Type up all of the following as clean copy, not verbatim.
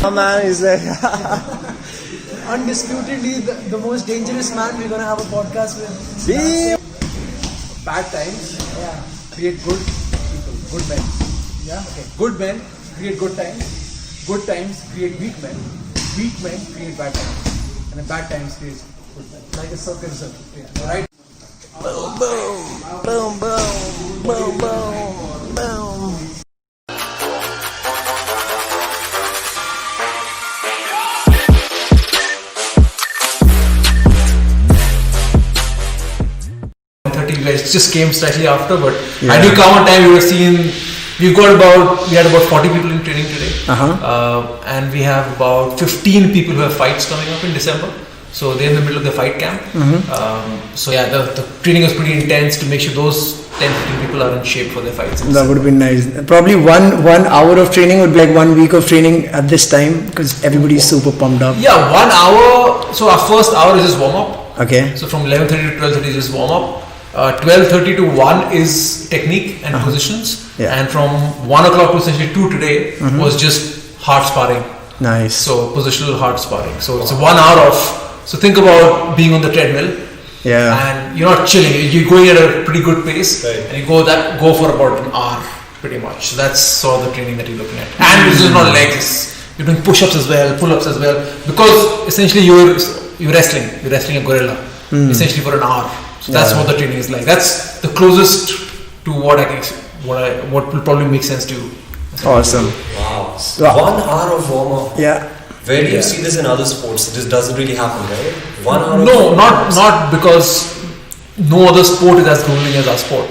Oh man, is like undisputedly the most dangerous man we're gonna have a podcast with. Bad times create good people, good men. Yeah. Okay. Good men create good times. Good times create weak men. Weak men create bad times. And then bad times create good men. Like a circle. Yeah. Right? boom, boom, boom, boom, boom, boom. You guys just came slightly after, but had you come on time, you would have seen we had about 40 people in training today, and we have about 15 people who have fights coming up in December. So they're in the middle of the fight camp. So yeah, the training was pretty intense to make sure those 10-15 people are in shape for their fights. That would have been nice. Probably one hour of training would be like 1 week of training at this time because everybody's super pumped up. Yeah, 1 hour. So our first hour is just warm up. Okay. So from 11:30 to 12:30 is just warm up. 12:30 to 1 is technique and positions. Yeah. And from 1 o'clock to essentially 2 today was just hard sparring. Nice. So positional hard sparring. So it's 1 hour of. So think about being on the treadmill. Yeah. And you're not chilling. You're going at a pretty good pace, and you go for about an hour, pretty much. So that's sort of the training that you're looking at. And this is not legs. You're doing push-ups as well, pull-ups as well, because essentially you're wrestling. You're wrestling a gorilla, essentially for an hour. So that's what the training is like. That's the closest to what will probably make sense to you. Awesome. Wow. 1 hour of warm-up. Yeah. Where do you see this in other sports? This doesn't really happen, right? 1 hour. No, not because no other sport is as grueling as our sport.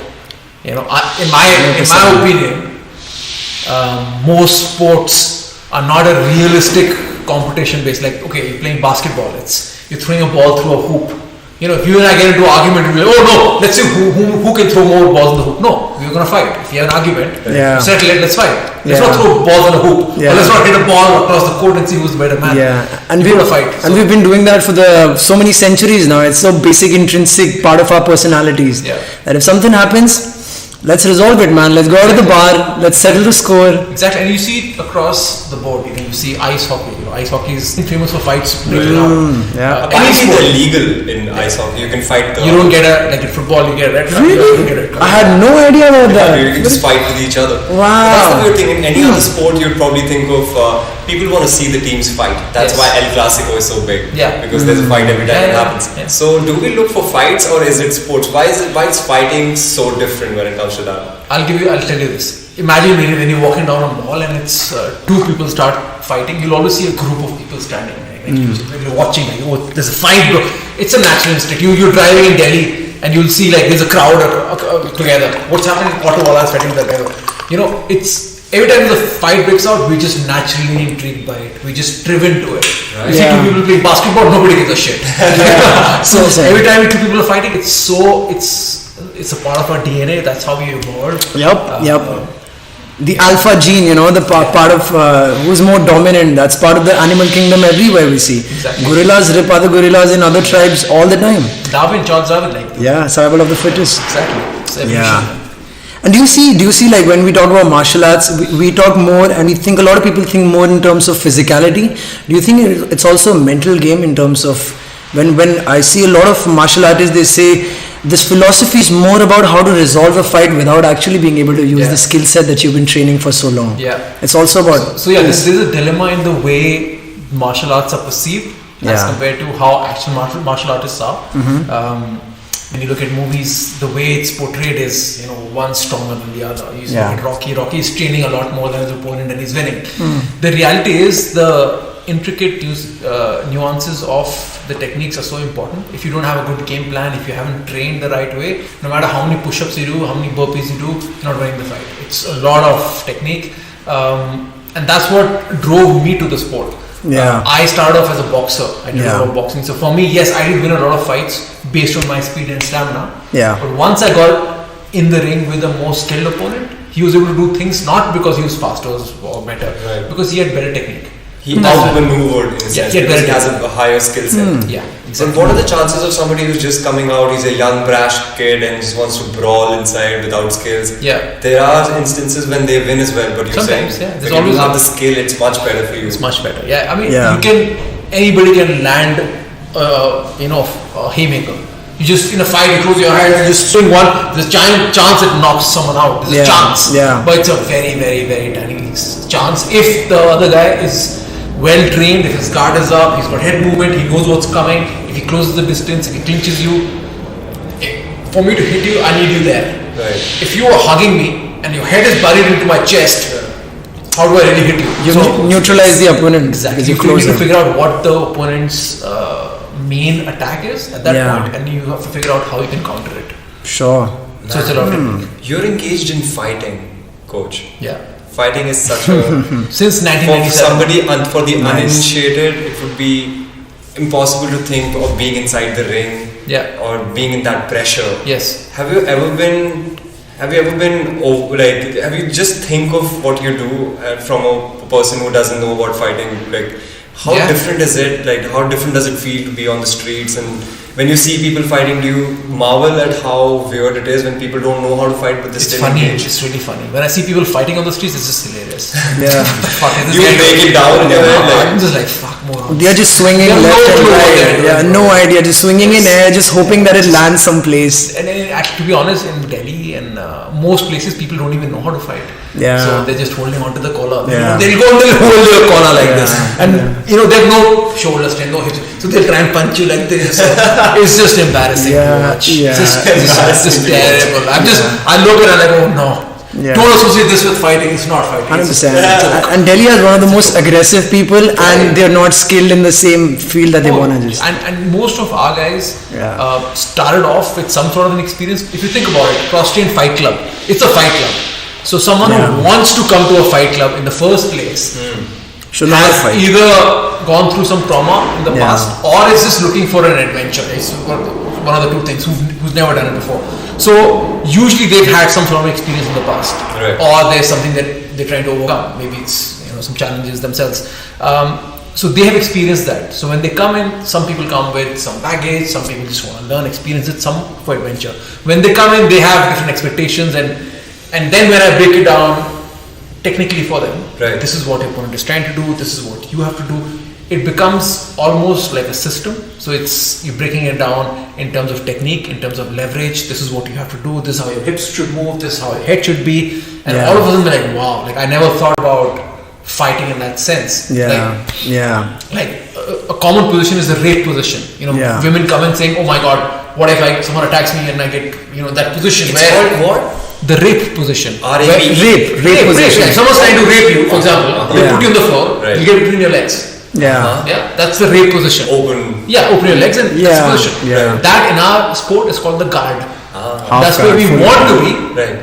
You know, in my opinion, most sports are not a realistic competition based. Like, okay, you're playing basketball. You're throwing a ball through a hoop. You know, if you and I get into an argument, you'll be like, oh no, let's see who can throw more balls in the hoop. No, we're going to fight. If you have an argument, settle it, let's fight. Let's not throw balls in a hoop. Or let's not hit a ball across the court and see who's the better man. Yeah, and we're going to fight. And we've been doing that for so many centuries now. It's so basic, intrinsic part of our personalities. Yeah. That if something happens, let's resolve it, man. Let's go out of the bar. Let's settle the score. Exactly, and you see it across the board. You know, you see ice hockey. You know, ice hockey is famous for fights breaking out. Yeah. Apparently they're legal in ice hockey. You can fight. You don't get like in football. You get a red card. Really? I had no idea about that. You can just fight with each other. Wow. That's the weird thing. In any other sport, you'd probably think of people want to see the teams fight. That's why El Clasico is so big. Yeah. Because there's a fight every time it happens. Yeah. So do we look for fights or is it sports? Why is fighting so different when it comes to that? I'll tell you this. Imagine when you're walking down a mall and it's two people start fighting, you'll always see a group of people standing. Right? Like you're watching, like, oh, there's a fight, bro. It's a natural instinct. You're driving in Delhi and you'll see like there's a crowd together. What's happening? Auto wallahs fighting together. You know, it's every time the fight breaks out, we're just naturally intrigued by it. We're just driven to it. Right. You see two people playing basketball, nobody gives a shit. So every time two people are fighting, it's a part of our DNA. That's how we evolved. Yep. The alpha gene, you know, the part of who's more dominant. That's part of the animal kingdom everywhere we see. Exactly. Gorillas rip other gorillas in other tribes all the time. Charles Darwin, like that. Yeah, survival of the fittest. Exactly. It's evolution. Yeah. And do you see like when we talk about martial arts, we talk more and we think a lot of people think more in terms of physicality. Do you think it's also a mental game in terms of when I see a lot of martial artists, they say this philosophy is more about how to resolve a fight without actually being able to use the skill set that you've been training for so long. Yeah. It's also about... So there's a dilemma in the way martial arts are perceived as compared to how actual martial artists are. When you look at movies, the way it's portrayed is, you know, one stronger than the other. You look at Rocky. Rocky is training a lot more than his opponent and he's winning. The reality is the intricate nuances of the techniques are so important. If you don't have a good game plan, if you haven't trained the right way, no matter how many push-ups you do, how many burpees you do, you're not winning the fight. It's a lot of technique, and that's what drove me to the sport. I started off as a boxer. I did a lot of boxing. So for me, yes, I did win a lot of fights based on my speed and stamina. But once I got in the ring with a more skilled opponent, he was able to do things not because he was faster or better, because he had better technique. he outmaneuvered in a sense because he has a higher skill set. Yeah, So what are the chances of somebody who's just coming out, he's a young brash kid and just wants to brawl inside without skills? Yeah. There are instances when they win as well, but you're Sometimes, saying yeah. when you have the skill, it's much better for you. It's much better. Yeah, I mean, anybody can land, a haymaker. You just, in a fight, you close your eyes and just swing one, there's a giant chance it knocks someone out. There's a chance. Yeah. But it's a very, very, very tiny chance. If the other guy is well trained, if his guard is up, he's got head movement, he knows what's coming, if he closes the distance, if he clinches you, for me to hit you, I need you there. Right. If you are hugging me and your head is buried into my chest, how do I really hit you? You neutralize the opponent. Exactly. You need to figure out what the opponent's main attack is at that point, and you have to figure out how you can counter it. Sure. So it's a lot of technique. You're engaged in fighting, coach. Yeah. Fighting is such a... Since 1997. For the uninitiated, it would be impossible to think of being inside the ring or being in that pressure. Yes. Have you ever been have you just think of what you do from a person who doesn't know about fighting, like how different is it, like how different does it feel to be on the streets, and when you see people fighting, do you marvel at how weird it is when people don't know how to fight but they still engage? It's really funny. When I see people fighting on the streets, it's just hilarious. Yeah. You break it down in your head, I'm just like, fuck more. They are just swinging left and right. Yeah, no idea. Just swinging in air, just hoping that it lands someplace. And actually, to be honest, in Delhi and most places, people don't even know how to fight. Yeah. So they're just holding onto the collar. Yeah. They'll go and they'll hold your collar like this. And they have no shoulder strength, no hips. So they'll try and punch you like this. It's just embarrassing to watch. Yeah. It's just terrible. I look at it and I'm like, oh no. Yeah. Don't associate this with fighting. It's not fighting. 100%. And Delhi has one of the most aggressive people, and they're not skilled in the same field that they want to just. And most of our guys started off with some sort of an experience. If you think about it, Crosstrain Fight Club, it's a fight club. So someone who wants to come to a fight club in the first place should not has fight. either gone through some trauma in the past, or is just looking for an adventure. It's one of the two things. Who's never done it before. So usually they've had some sort of experience in the past, or there's something that they're trying to overcome. Maybe it's some challenges themselves. So they have experienced that. So when they come in, some people come with some baggage, some people just want to learn, experience it, some for adventure. When they come in, they have different expectations, and then when I break it down technically for them, this is what your opponent is trying to do, this is what you have to do, it becomes almost like a system. So you're breaking it down in terms of technique, in terms of leverage. This is what you have to do, this is how your hips should move, this is how your head should be, and all of a sudden they're like, wow, like I never thought about fighting in that sense. Like a common position is the rape position. Women come in saying, oh my god, what if someone attacks me and I get that position. It's called what? The rape position. Rape position. If someone's trying to rape you, for example, they put you on the floor, you get between your legs. That's the rape position. Open your legs and that's the position. That in our sport is called the guard. That's where we want to be,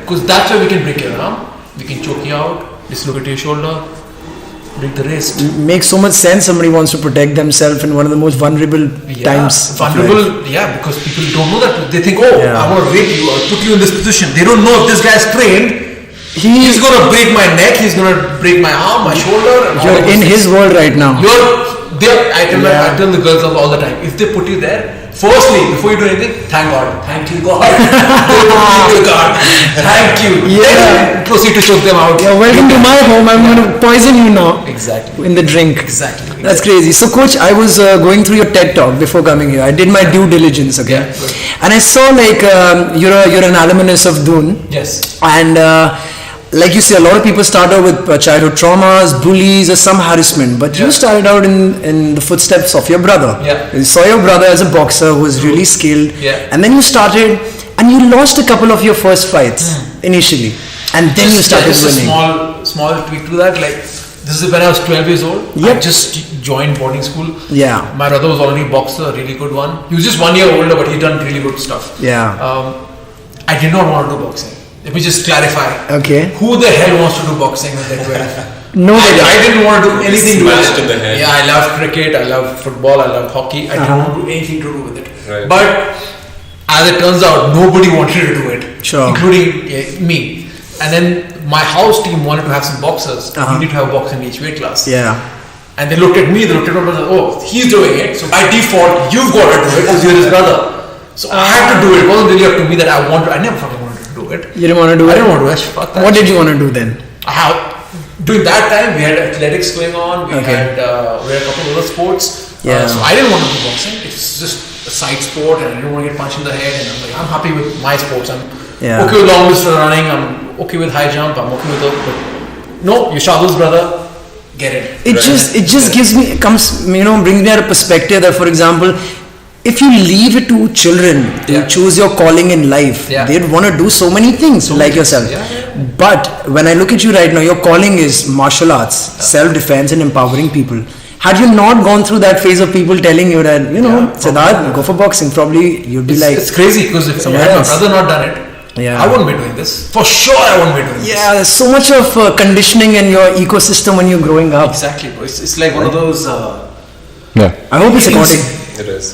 because that's where we can break your arm, we can choke you out, dislocate your shoulder, break the wrist. Makes so much sense. Somebody wants to protect themselves in one of the most vulnerable times. Vulnerable, because people don't know that. They think, I want to rape you or put you in this position. They don't know if this guy's trained. He's going to break my neck, he's going to break my arm, my shoulder. You're in his world right now. I tell the girls all the time, if they put you there, firstly, before you do anything, thank God. Thank you, God. God. Thank you. Then proceed to choke them out. Welcome to my home. I'm going to poison you now. Exactly. In the drink. Exactly. That's crazy. So, Coach, I was going through your TED talk before coming here. I did my due diligence, okay? And I saw you're an alumnus of Doon. Yes. And like you say, a lot of people start out with childhood traumas, bullies, or some harassment. But you started out in the footsteps of your brother. You saw your brother as a boxer who was really skilled. And then you started, and you lost a couple of your first fights initially. And then you started winning. A small tweak to that. Like, this is when I was 12 years old. I just joined boarding school. My brother was already a boxer, a really good one. He was just 1 year older, but he done really good stuff. I did not want to do boxing. Let me just clarify. Okay. Who the hell wants to do boxing when they're 12? Nobody. I didn't want to do anything to do with it. I love cricket, I love football, I love hockey. I didn't want to do anything to do with it. But as it turns out, nobody wanted to do it, including me. And then my house team wanted to have some boxers. You need to have a boxer in each weight class. And they looked at me, they looked at my brother, oh, he's doing it, so by default, you've got to do it because you're his brother. So I had to do it. It wasn't really up to me that I never fucking wanted to do it. You didn't want to do it? I didn't want to do it. Fuck that. What did you want to do then? During that time, we had athletics going on, we had a couple of other sports. Yeah. So I didn't want to do boxing. It's just a side sport and I didn't want to get punched in the head. And I'm like, I'm happy with my sports. I'm okay with long distance running, I'm okay with high jump, I'm okay with no, you're Shadul's brother. Get it. It just brings me at a perspective that, for example, if you leave it to children to choose your calling in life, they'd want to do so many things like yourself. But when I look at you right now, your calling is martial arts, self-defense and empowering people. Had you not gone through that phase of people telling you that, Siddharth, go for boxing, probably you'd be it's crazy because if my brother not done it, I wouldn't be doing this. For sure I wouldn't be doing this. Yeah, there's so much of conditioning in your ecosystem when you're growing up. Exactly, bro. It's like one of those... I hope it's recording. It is.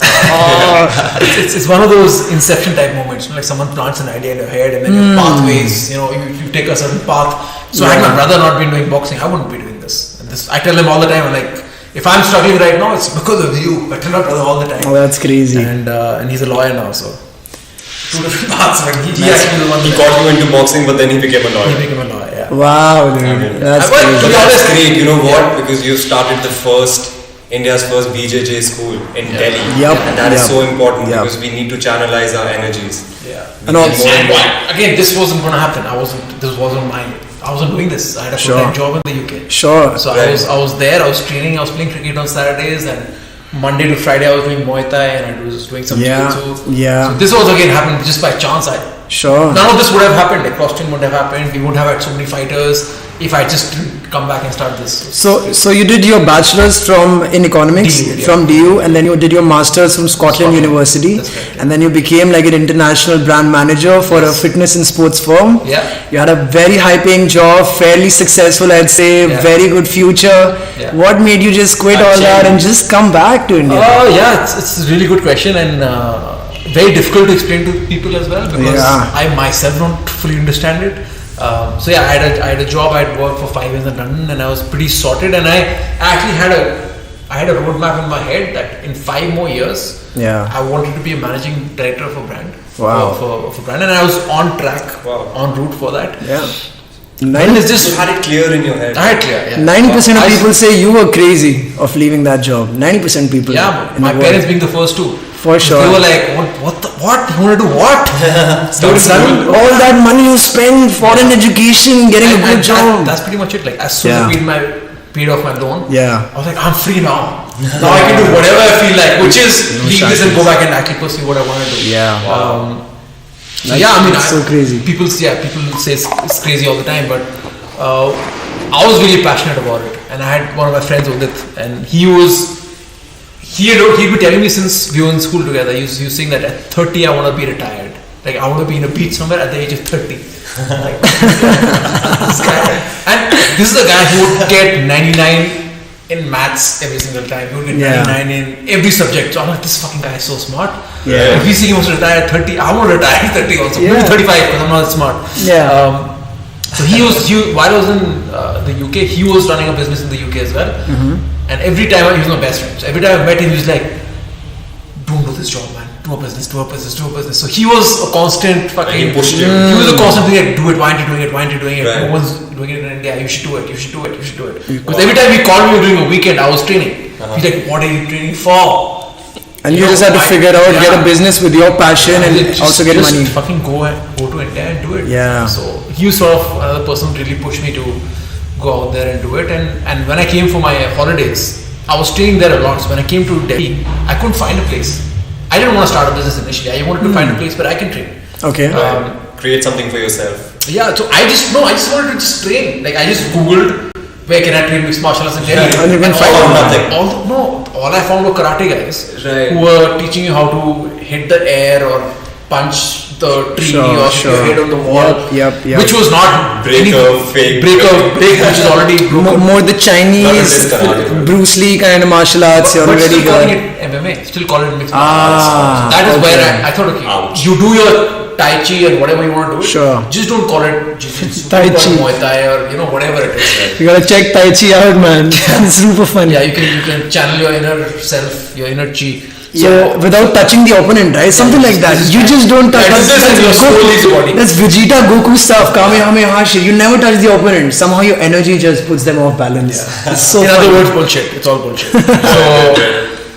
It's one of those inception type moments. Like someone plants an idea in your head and then your pathways, you take a certain path. So had my brother not been doing boxing, I wouldn't be doing this. And I tell him all the time, like, if I'm struggling right now, it's because of you. I tell my brother all the time. Oh, that's crazy. And he's a lawyer now, so... Two different paths. Like he got you into boxing, but then he became a lawyer. Yeah. Wow, dude. That's crazy. But that is great, you know what? Because you started India's first BJJ school in Delhi. And that is so important because we need to channelize our energies. Yeah. And again, this wasn't going to happen. I wasn't doing this. I had a full-time job in the UK. Sure. So I was there, I was training, I was playing cricket on Saturdays, and Monday to Friday I was doing Muay Thai and I was doing some Jitsu. Yeah. So this was again happened just by chance. None of this would have happened. Like Crosstrain wouldn't have happened. We wouldn't have had so many fighters if I just didn't come back and start this. So you did your bachelor's in economics from DU, and then you did your master's from Scotland University, and then you became like an international brand manager for a fitness and sports firm. Yeah. You had a very high-paying job, fairly successful, I'd say, very good future. Yeah. What made you just quit all that and just come back to India? Oh it's a really good question and very difficult to explain to people as well because I myself don't fully understand it. So I had a job. I'd worked for 5 years in London and I was pretty sorted, and I actually had a roadmap in my head that in 5 more years I wanted to be a managing director of a brand. Wow. For a brand, and I was on track, en route for that. Yeah. You had it clear in your head. I had clear. Yeah. 90% of people say you were crazy of leaving that job. 90% people. Yeah, my parents being the first two. For sure. They were like, what? You want to do what? All that money you spend, foreign education, getting a good job. That's pretty much it. Like as soon as I paid off my loan, I was like, I'm free now. Now I can do whatever I feel like, which is leave this and go back and actually pursue what I want to do. Yeah. Wow. It's so crazy. People say it's crazy all the time, but I was really passionate about it, and I had one of my friends with it, and he'd be telling me since we were in school together. He was saying that at 30 I want to be retired. Like I want to be in a beach somewhere at the age of 30. Like, this guy. And this is a guy who would get 99 in maths every single time. He would get 99 in every subject. So I'm like, this fucking guy is so smart. Yeah. If we see he wants to retire at 30, I want to retire at 30 also. Maybe 35 because I'm not that smart. Yeah. So while I was in the UK, he was running a business in the UK as well. And every time he was my best friend. So every time I met him, he was like, don't do this job, man. Do a business. So he was a constant fucking... He pushed you. He was a constant thing like, do it, why aren't you doing it? Right. No one's doing it in India. You should do it. Because every time he called me during a weekend, I was training. He's like, what are you training for? And you just have to figure out, get a business with your passion and also get money. Fucking go to India and do it. Yeah. So he was sort of another person who really pushed me to go out there and do it. And when I came for my holidays, I was staying there a lot. So when I came to Delhi, I couldn't find a place. I didn't want to start a business initially. I wanted to find a place where I can train. Okay. Create something for yourself. Yeah. So I just wanted to just train. Like I just Googled where can I train mixed martial arts in Delhi. And you can find nothing. All I found were karate guys who were teaching you how to hit the air or punch the tree or hit your head on the wall. Yep. Which was not break, which is already more the Chinese Bruce Lee kind of martial arts. But still calling it MMA, still call it mixed martial arts. So that is where I thought, okay, you do your Tai Chi and whatever you want to do. Sure. Just don't call it Jiu-Jitsu. Tai Call it Chi. Muay Thai or whatever it is. Right? You gotta check Tai Chi out, man. It's super fun. Yeah, you can channel your inner self, your inner chi. So without touching the opponent, right? Something like that. You just don't touch. That's Vegeta Goku stuff. Kamehameha shit. You never touch the opponent. Somehow your energy just puts them off balance. Yeah. It's so in funny. other words, bullshit. It's all bullshit.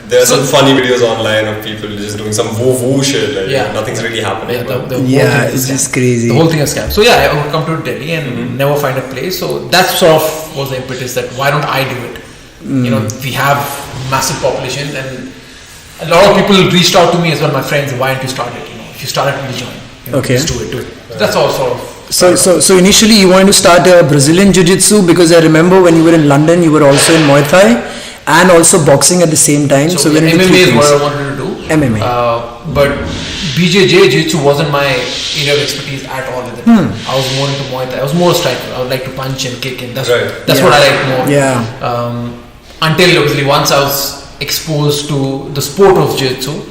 There are some funny videos online of people just doing some woo shit. Like nothing's really happening. It's just crazy. The whole thing is scam. So I would come to Delhi and never find a place. So that sort of was the impetus that why don't I do it? We have massive population and a lot of people reached out to me as well, my friends, why don't you start it? If you start it, we'll join. Okay. Just do it. So that's all sort of. So initially you wanted to start Brazilian Jiu-Jitsu because I remember when you were in London, you were also in Muay Thai and also boxing at the same time. So MMA is what I wanted to do. MMA. But BJJ Jiu-Jitsu wasn't my area of expertise at all. I was more into Muay Thai. I was more a striker. I would like to punch and kick, and that's what I liked more. Yeah. Until obviously once I was exposed to the sport of Jiu-Jitsu,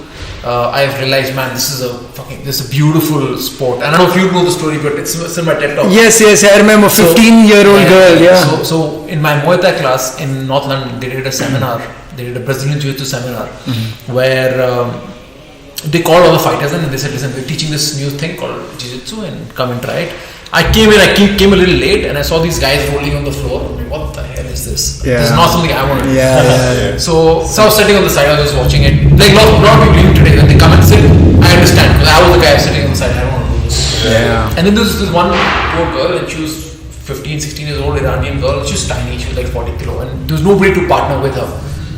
I've realized, man, this is a beautiful sport. And I don't know if you know the story, but it's in my TED talk. Yes, I remember. 15-year-old girl. Yeah. So in my Muay Thai class in North London, they did a seminar. They did a Brazilian Jiu-Jitsu seminar where they called all the fighters and they said, listen, we're teaching this new thing called Jiu-Jitsu and come and try it. I came a little late and I saw these guys rolling on the floor. I'm like, what the hell is this? Yeah. This is not something I want to do. Yeah. So I was sitting on the side, I was just watching it. Like a lot of people even today, when they come and sit, I understand because I was the guy sitting on the side, I don't want to do this. Yeah. And then there was this one poor girl and she was 15, 16 years old, Iranian girl. She was tiny, she was like 40 kilo and there was nobody to partner with her.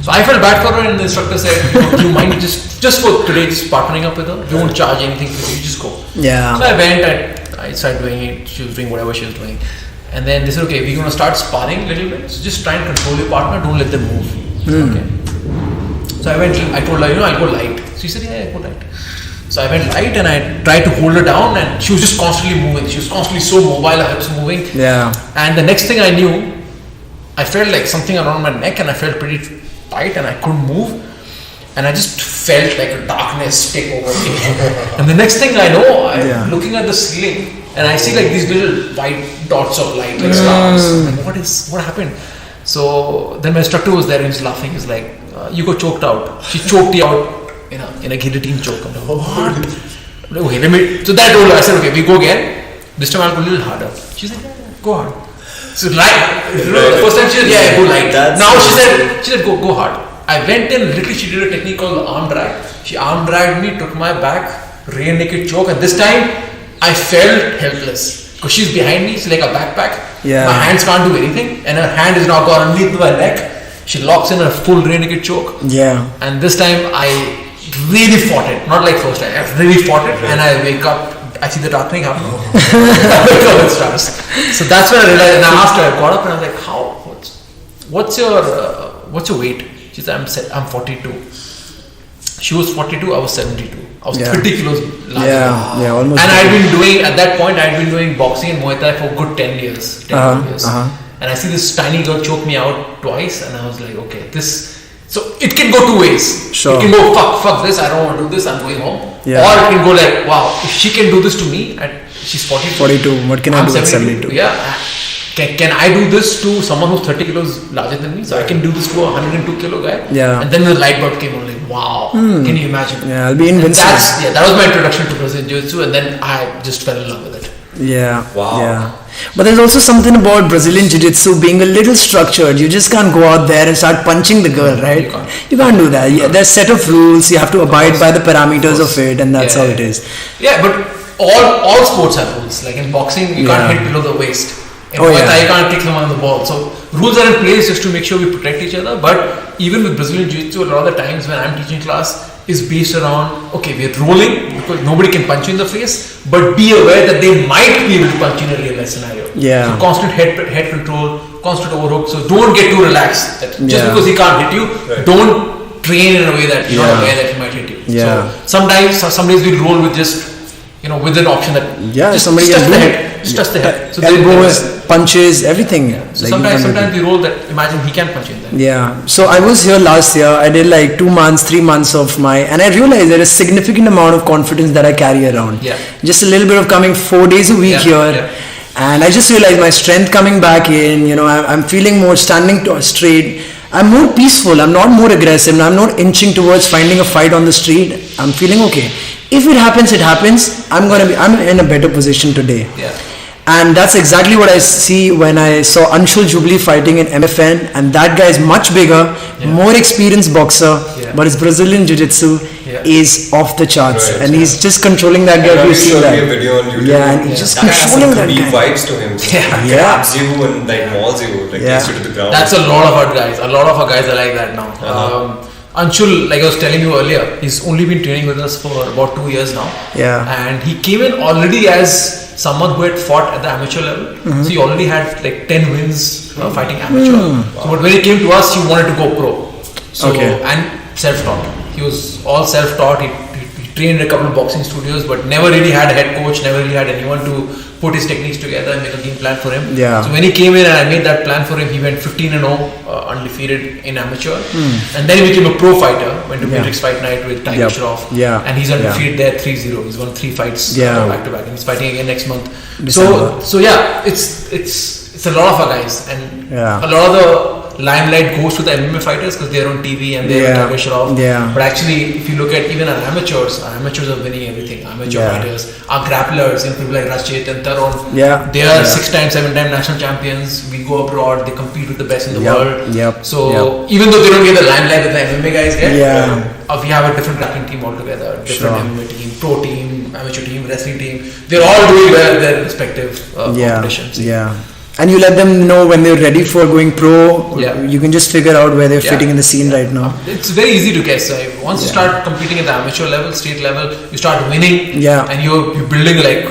So I felt bad for her and the instructor said, do you mind just for today just partnering up with her? You won't charge anything for you, just go. Yeah. So I went and I started doing it, she was doing whatever she was doing. And then they said, okay, we're going to start sparring a little bit. So just try and control your partner, don't let them move. Okay. So I told her, I'll go light. So she said, yeah, go light. So I went light and I tried to hold her down and she was just constantly moving. She was constantly so mobile, her hips moving. Yeah. And the next thing I knew, I felt like something around my neck and I felt pretty tight and I couldn't move. And I just felt like a darkness take over me. And the next thing I know, I'm looking at the ceiling and I see like these little white dots of light, like stars. Like, what happened? So then my instructor was there and he's laughing. He's like, you got choked out. She choked you out in a guillotine choke. I'm like, what? Okay, so that told her, I said, okay, we go again. This time I'll go a little harder. She's like, yeah, go hard. So the first time she said, yeah, go light. Now she said, go hard. I went in, literally she did a technique called the arm drag. She arm dragged me, took my back, rear naked choke, and this time I felt helpless. Because she's behind me, it's like a backpack. Yeah. My hands can't do anything, and her hand is now gone underneath my neck. She locks in a full rear naked choke. Yeah. And this time I really fought it. Not like first time, I really fought it, and I wake up. I see the dark thing happening. I wake up and starts. So that's when I realized, and I asked her, I got up and I was like, what's your weight? She said, I'm 42. She was 42, I was 72. I was 30 kilos larger. Yeah, almost. And at that point, I'd been doing boxing and Muay Thai for a good 10 years. 10 years. And I see this tiny girl choke me out twice, and I was like, okay, so it can go two ways. Sure. It can go, fuck this, I don't want to do this, I'm going home. Yeah. Or it can go like, wow, if she can do this to me, she's 42. What can I do at 72? Yeah. Can I do this to someone who's 30 kilos larger than me? So I can do this to a 102 kilo guy. Yeah. And then the light bulb came on, like, wow. Can you imagine? Yeah, I'll be invincible. That was my introduction to Brazilian Jiu-Jitsu, and then I just fell in love with it. Yeah. Wow. Yeah. But there's also something about Brazilian Jiu-Jitsu being a little structured. You just can't go out there and start punching the girl, right? You can't do that. Yeah, there's a set of rules. You have to abide by the parameters of it, and that's how it is. Yeah, but all sports have rules. Like in boxing, you can't hit below the waist. In Muay Thai, you can't kick someone on the ball. So rules are in place just to make sure we protect each other. But even with Brazilian Jiu-Jitsu, a lot of the times when I'm teaching class is based around, okay, we're rolling because nobody can punch you in the face, but be aware that they might be able to punch you in a real life scenario. Yeah. So constant head control, constant overhook. So don't get too relaxed. Just because he can't hit you, don't train in a way that you're not aware that he might hit you. Yeah. So some days we roll with just with an option that just somebody touch can the do head, it. just touch the head. So Elbows, punches, everything. So sometimes we roll that. Imagine he can punch in there. Yeah. So I was here last year. I did like 2 months, 3 months of and I realized there is significant amount of confidence that I carry around. Yeah. Just a little bit of coming 4 days a week here. Yeah. And I just realized my strength coming back in, I'm feeling more standing straight. I'm more peaceful. I'm not more aggressive. I'm not inching towards finding a fight on the street. I'm feeling okay. If it happens, it happens. I'm in a better position today. Yeah. And that's exactly what I see when I saw Anshul Jubilee fighting in MFN, and that guy is much bigger, more experienced boxer, but his Brazilian Jiu-Jitsu is off the charts, and he's just controlling that guy. You see that? A video on YouTube. Yeah, and he's just controlling that guy. Vibes to him. He grabs you and mauls you, takes you to the ground. That's a lot of our guys. A lot of our guys are like that now. Anshul, like I was telling you earlier, he's only been training with us for about 2 years now. Yeah. And he came in already as someone who had fought at the amateur level. So he already had like 10 wins fighting amateur. So but when he came to us, he wanted to go pro. So and self-taught. He was all self-taught. He trained in a couple of boxing studios, but never really had a head coach, never really had anyone to put his techniques together and make a game plan for him. Yeah. So when he came in and I made that plan for him, he went 15-0 undefeated in amateur. And then he became a pro fighter, went to Matrix Fight Night with Tiger Shroff. Yeah. And he's undefeated there 3-0. He's won 3 fights back to back, and he's fighting again next month. December. So yeah, it's a lot of our guys, and Yeah. a lot of the limelight goes to the MMA fighters because they're on TV and they're Tiger Shroff. Yeah. But actually, if you look at even our amateurs are winning everything. Amateur fighters, our grapplers, people like Rashid and Tarun, they are 6-time, 7-time national champions. We go abroad, they compete with the best in the world. So even though they don't get the limelight that the MMA guys get, we have a different grappling team altogether, different MMA team, pro team, amateur team, wrestling team. They're all doing well in their respective competitions. Yeah. And you let them know when they're ready for going pro. You can just figure out where they're fitting in the scene right now. It's very easy to guess. Once you start competing at the amateur level, state level, you start winning, and you're building like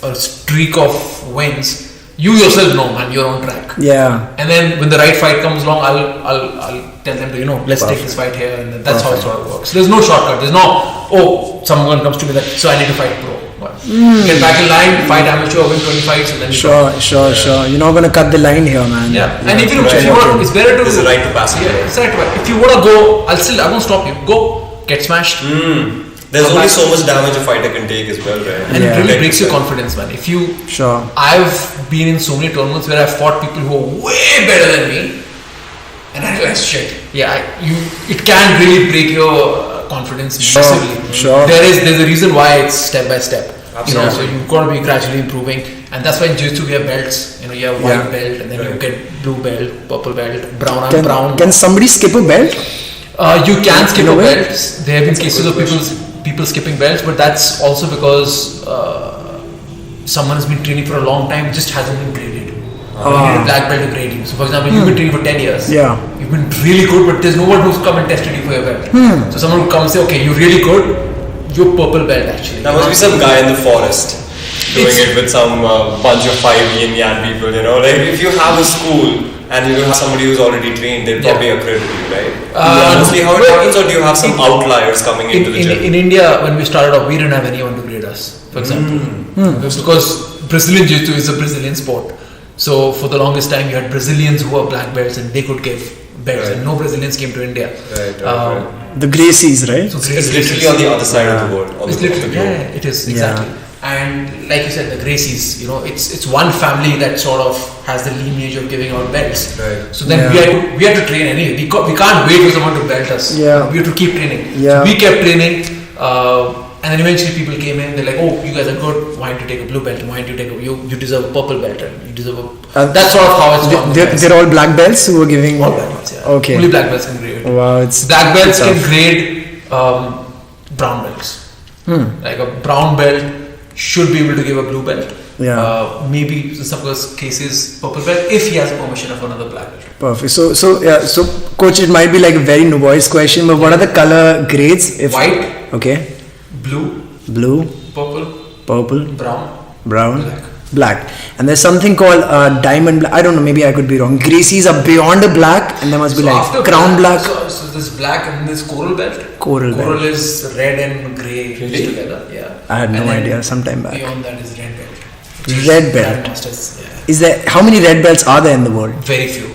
a streak of wins. You yourself know, man, you're on track. Yeah. And then when the right fight comes along, I'll tell them to let's take this fight here, and that's how it sort of works. There's no shortcut. There's no someone comes to me so I need to fight pro. Get back in line, fight amateur, win 20 fights, and then Sure. You're not gonna cut the line here, man. And if you want, it's better to. There's a right to pass. It's right. If you wanna go, I won't stop you. Go, get smashed. There's only so much damage a fighter can take as well, right? And it really breaks your confidence, man. If you, I've been in so many tournaments where I've fought people who are way better than me, and I realized, shit. It can really break your confidence massively. There's a reason why it's step by step. Absolutely. So you've got to be gradually improving, and that's why in Jiu-Jitsu we have belts. You have white belt, and then you get blue belt, purple belt, brown. Can somebody skip a belt? You can skip a belt. There have been cases of people skipping belts, but that's also because someone has been training for a long time, just hasn't been graded. You need a black belt to grade you. So for example, you've been training for 10 years. You've been really good, but there's no one who's come and tested you for your belt. So someone would come and say, okay, you're really good, you're purple belt actually. There must be some guy in the forest doing it with some bunch of 5 yin yang people, Like if you have a school and you have somebody who's already trained, they'll probably accredit you, right? Mostly how it happens, or do you have some outliers coming into the gym? In India, when we started off, we didn't have anyone to grade us, for example. Because Brazilian Jiu-Jitsu is a Brazilian sport. So for the longest time, you had Brazilians who were black belts and they could give belts, and no Brazilians came to India. The Gracies, right? So it's literally on the other side of the world. It's literally, it is, exactly. And like you said, the Gracies, it's one family that sort of has the lineage of giving out belts. So then we had to train anyway. We can't wait for someone to belt us. We have to keep training. So we kept training. And then eventually people came in, they're like, oh, you guys are good, why don't you take a blue belt, why don't you take you deserve a purple belt, you deserve a... that's sort of how it's gone. They're all black belts who are giving... All black belts, Okay. Only black belts can grade. Wow, it's... Black belts can grade brown belts. Like a brown belt should be able to give a blue belt. Maybe in some cases purple belt if he has permission of another black belt. Perfect. So coach, it might be like a very novice question, but what are the color grades? White. Okay. Blue, purple, brown, black. Black. And there's something called diamond black. I don't know, maybe I could be wrong. Gracies are beyond a black, and there must be like crown black. So there's black and there's coral belt. Coral belt is red and grey mixed together. Yeah. I had no idea. Sometime back. Beyond that is red belt. Red belt. Masters, yeah. Is there, how many red belts are there in the world? Very few.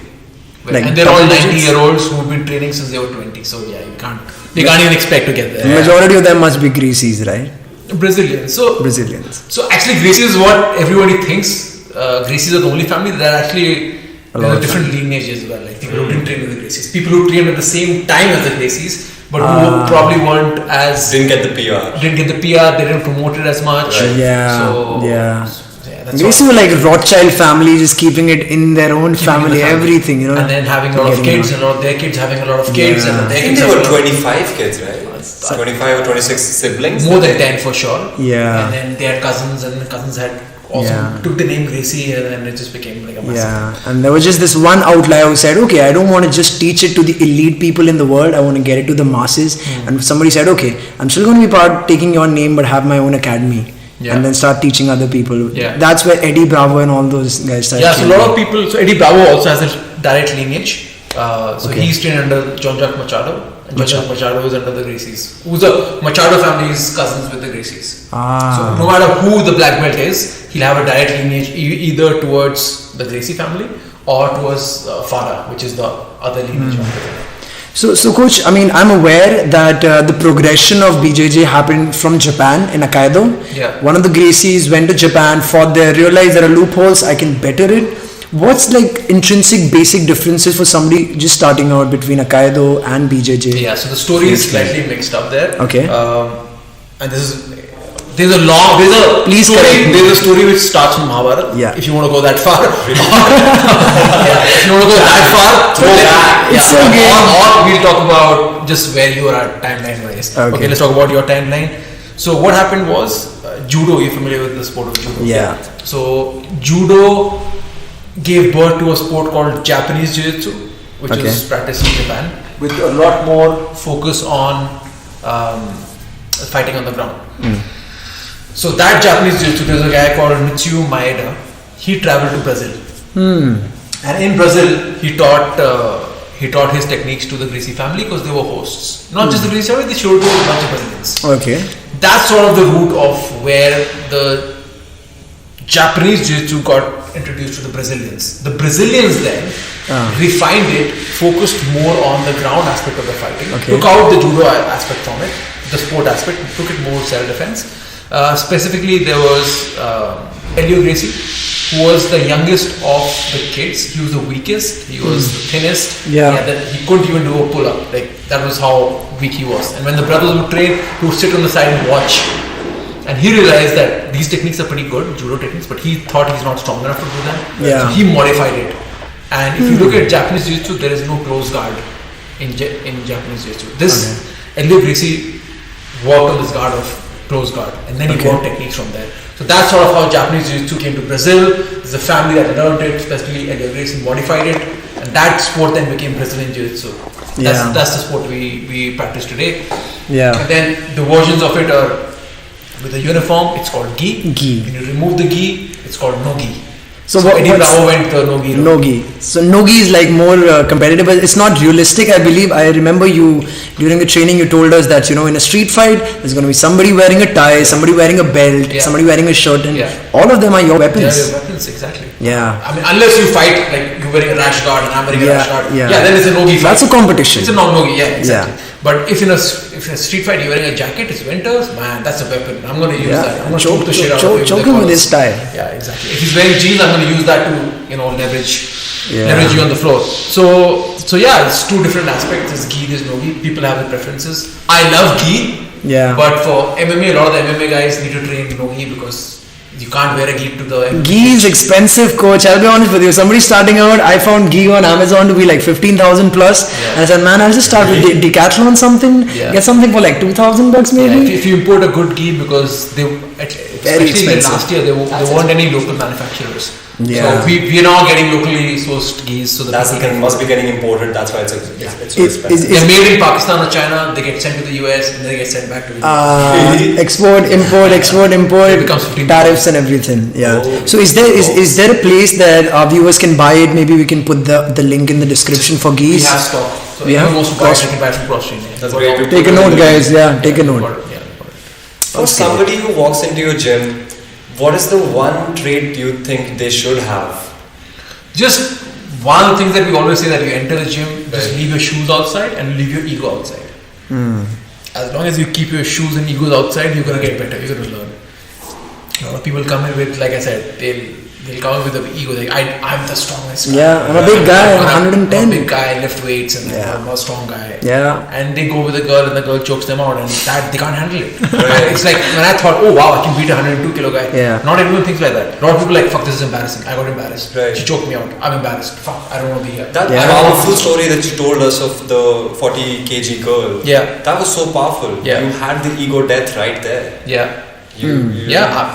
Like and they're all 90-year-olds who've been training since they were 20. So yeah, you can't even expect to get there. The majority of them must be Gracies, right? Brazilians. Brazilians. So actually, Gracies is what everybody thinks. Gracies are the only family. There are actually a different lineage as well. Like people who didn't train with the Gracies, people who trained at the same time as the Gracies, but who probably weren't as didn't get the PR. They didn't promote it as much. Right. Yeah. So, yeah. That's Gracies were like Rothschild family, just keeping it in their own family, everything, you know. And then having a lot of kids, and their kids having a lot of kids, and their kids. There were 25 kids, right? 25 or 26 siblings. More than 10 for sure. Yeah. And then they had cousins, and the cousins had also took the name Gracie, and then it just became like a massive. Yeah. And there was just this one outlier who said, okay, I don't want to just teach it to the elite people in the world. I want to get it to the masses. And somebody said, okay, I'm still going to be taking your name, but have my own academy. Yeah. And then start teaching other people. Yeah. That's where Eddie Bravo and all those guys started. Yeah, so a lot of people. So Eddie Bravo also has a direct lineage. So he's trained under Jean-Jacques Machado. And Jean-Jacques Machado is under the Gracies. Machado family is cousins with the Gracies. So no matter who the black belt is, he'll have a direct lineage either towards the Gracie family or towards Fada, which is the other lineage of the So coach, I mean, I'm aware that the progression of BJJ happened from Japan in Hokkaido. Yeah. One of the Gracies went to Japan, fought there, realized there are loopholes, I can better it. What's like intrinsic basic differences for somebody just starting out between Hokkaido and BJJ? Yeah, so the story is slightly mixed up there. Okay. And there's a story which starts from Mahabharata. Yeah. If you want to go that far. If you want to go that far, It's so good. Or we'll talk about just where you are at timeline wise. Okay, let's talk about your timeline. So what happened was judo. You're familiar with the sport of judo? Yeah. So judo gave birth to a sport called Japanese Jiu-Jitsu, which is practiced in Japan, with a lot more focus on fighting on the ground. So that Japanese Jiu-Jitsu, there's a guy called Mitsuyo Maeda. He traveled to Brazil, and in Brazil he taught his techniques to the Gracie family because they were hosts. Not just the Gracie family, they showed to a bunch of Brazilians. Okay. That's sort of the root of where the Japanese Jiu-Jitsu got introduced to the Brazilians. The Brazilians then refined it, focused more on the ground aspect of the fighting, took out the judo aspect from it, the sport aspect, took it more self-defense. Specifically, there was Llyod Gracie, who was the youngest of the kids. He was the weakest. He was the thinnest. Yeah. He couldn't even do a pull-up. Like that was how weak he was. And when the brothers would train, he would sit on the side and watch. And he realized that these techniques are pretty good, judo techniques, but he thought he's not strong enough to do them. Yeah. So he modified it. And if you look at Japanese Jiu-Jitsu, there is no close guard in Japanese Jiu-Jitsu. This Llyod Gracie worked on this guard of close guard, and then he worked techniques from there. So that's sort of how Japanese Jiu-Jitsu came to Brazil. There's a family that learned it, especially Llyod Gracie modified it, and that sport then became Brazilian Jiu-Jitsu. That's the sport we practice today. Yeah. And then the versions of it are with a uniform, it's called gi. When you remove the gi, it's called no gi. So Eddie Bravo went the no gi. No gi. So no gi is like more competitive, but it's not realistic. I believe. I remember you during the training. You told us that in a street fight, there's going to be somebody wearing a tie, somebody wearing a belt, somebody wearing a shirt, and all of them are your weapons. Yeah, your weapons, exactly. Yeah. I mean, unless you fight like you're wearing a rash guard and I'm wearing a rash guard. Yeah. Then it's a no gi fight. That's a competition. It's a no gi. Yeah, exactly. Yeah. But if in a street fight you're wearing a jacket, it's winters, man, that's a weapon. I'm going to use that. I'm going to choke the shit out of him. Choke him with his tie. Yeah, exactly. If he's wearing jeans, I'm going to use that to leverage you on the floor. So yeah, it's two different aspects. There's gi, there's no gi. People have their preferences. I love gi. Yeah. But for MMA, a lot of the MMA guys need to train no gi because you can't wear a gi to the... Gi is expensive, coach. I'll be honest with you. Somebody starting out, I found gi on Amazon to be like 15,000 plus. Yeah. And I said, man, I'll just start with Decathlon something. Yeah. Get something for like $2,000 maybe. Yeah, if you import a good gi, because especially in the last year, there weren't any local manufacturers. Yeah. So we are now getting locally sourced ghees. So That's the thing, must be getting imported. That's why it's so expensive. They're made in Pakistan or China. They get sent to the US and then they get sent back to India. Export, import, It becomes 15%. tariffs and everything. Yeah. Oh. So is there a place that our viewers can buy it? Maybe we can put the link in the description for We geese. have stock. So We have anyone wants to buy it, they can buy it from Crosstrain. That's great. Take a note, guys. Yeah, take a note. For somebody who walks into your gym, what is the one trait you think they should have? Just one of the things that we always say, that you enter the gym, just leave your shoes outside and leave your ego outside. As long as you keep your shoes and egos outside, you're gonna get better. You're gonna learn. A lot of people come in with, like I said, they'll come in with the ego. Like I'm the strongest guy. Yeah, I'm a big guy. I'm 110. I'm a big guy, lift weights, and I'm a strong guy. Yeah. And they go with a girl, and the girl chokes them out, and that they can't handle it. It's like when I thought, oh wow, I can beat a 102 kilo guy. Yeah. Not everyone thinks like that. A lot of people are like, fuck, this is embarrassing. I got embarrassed. Right. She choked me out. I'm embarrassed. Fuck, I don't want to be here. That powerful story that you told us of the 40 kg girl. Yeah. That was so powerful. Yeah. You had the ego death right there. Yeah. You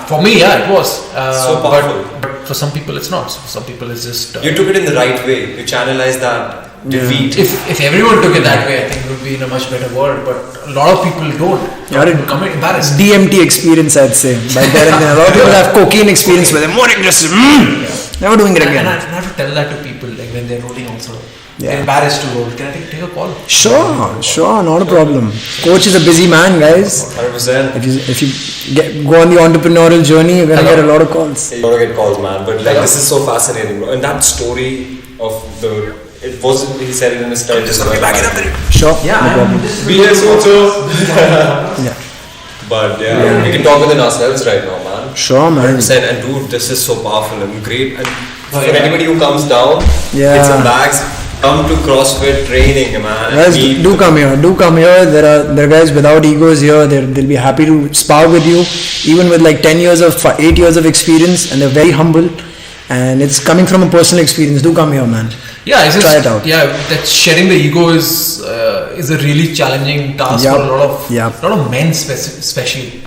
For me, it was. So powerful. But for some people, it's not. So for some people, it's just. You took it in the right way. You channelized that defeat. If everyone took it that way, I think we would be in a much better world. But a lot of people don't. Become embarrassed. DMT experience, I'd say. By there and then. A lot of people have cocaine experience where they're more aggressive. Never doing it again. And I have to tell that to people, like when they're rolling also. They're embarrassed to roll. Can I take a call? Sure, not a problem. Coach is a busy man, guys. 100%. If you go on the entrepreneurial journey, you're gonna get a lot of calls. You're gonna get calls, man. But like this is so fascinating, bro. And that story of it wasn't, he said it in his style. Just gonna back it up there. Sure, no problem. BS also. Yeah. But we can talk within ourselves right now, man. Sure, man. 100%. And dude, this is so powerful and great. And for anybody who comes down, Yeah. it's a bags. Come to CrossFit training, man. Guys, do come here. There are guys without egos here. They'll be happy to spar with you, even with like 8 years of experience, and they're very humble. And it's coming from a personal experience. Do come here, man. Yeah, it's try it out. Yeah, that shedding the ego is a really challenging task for a lot of men, especially.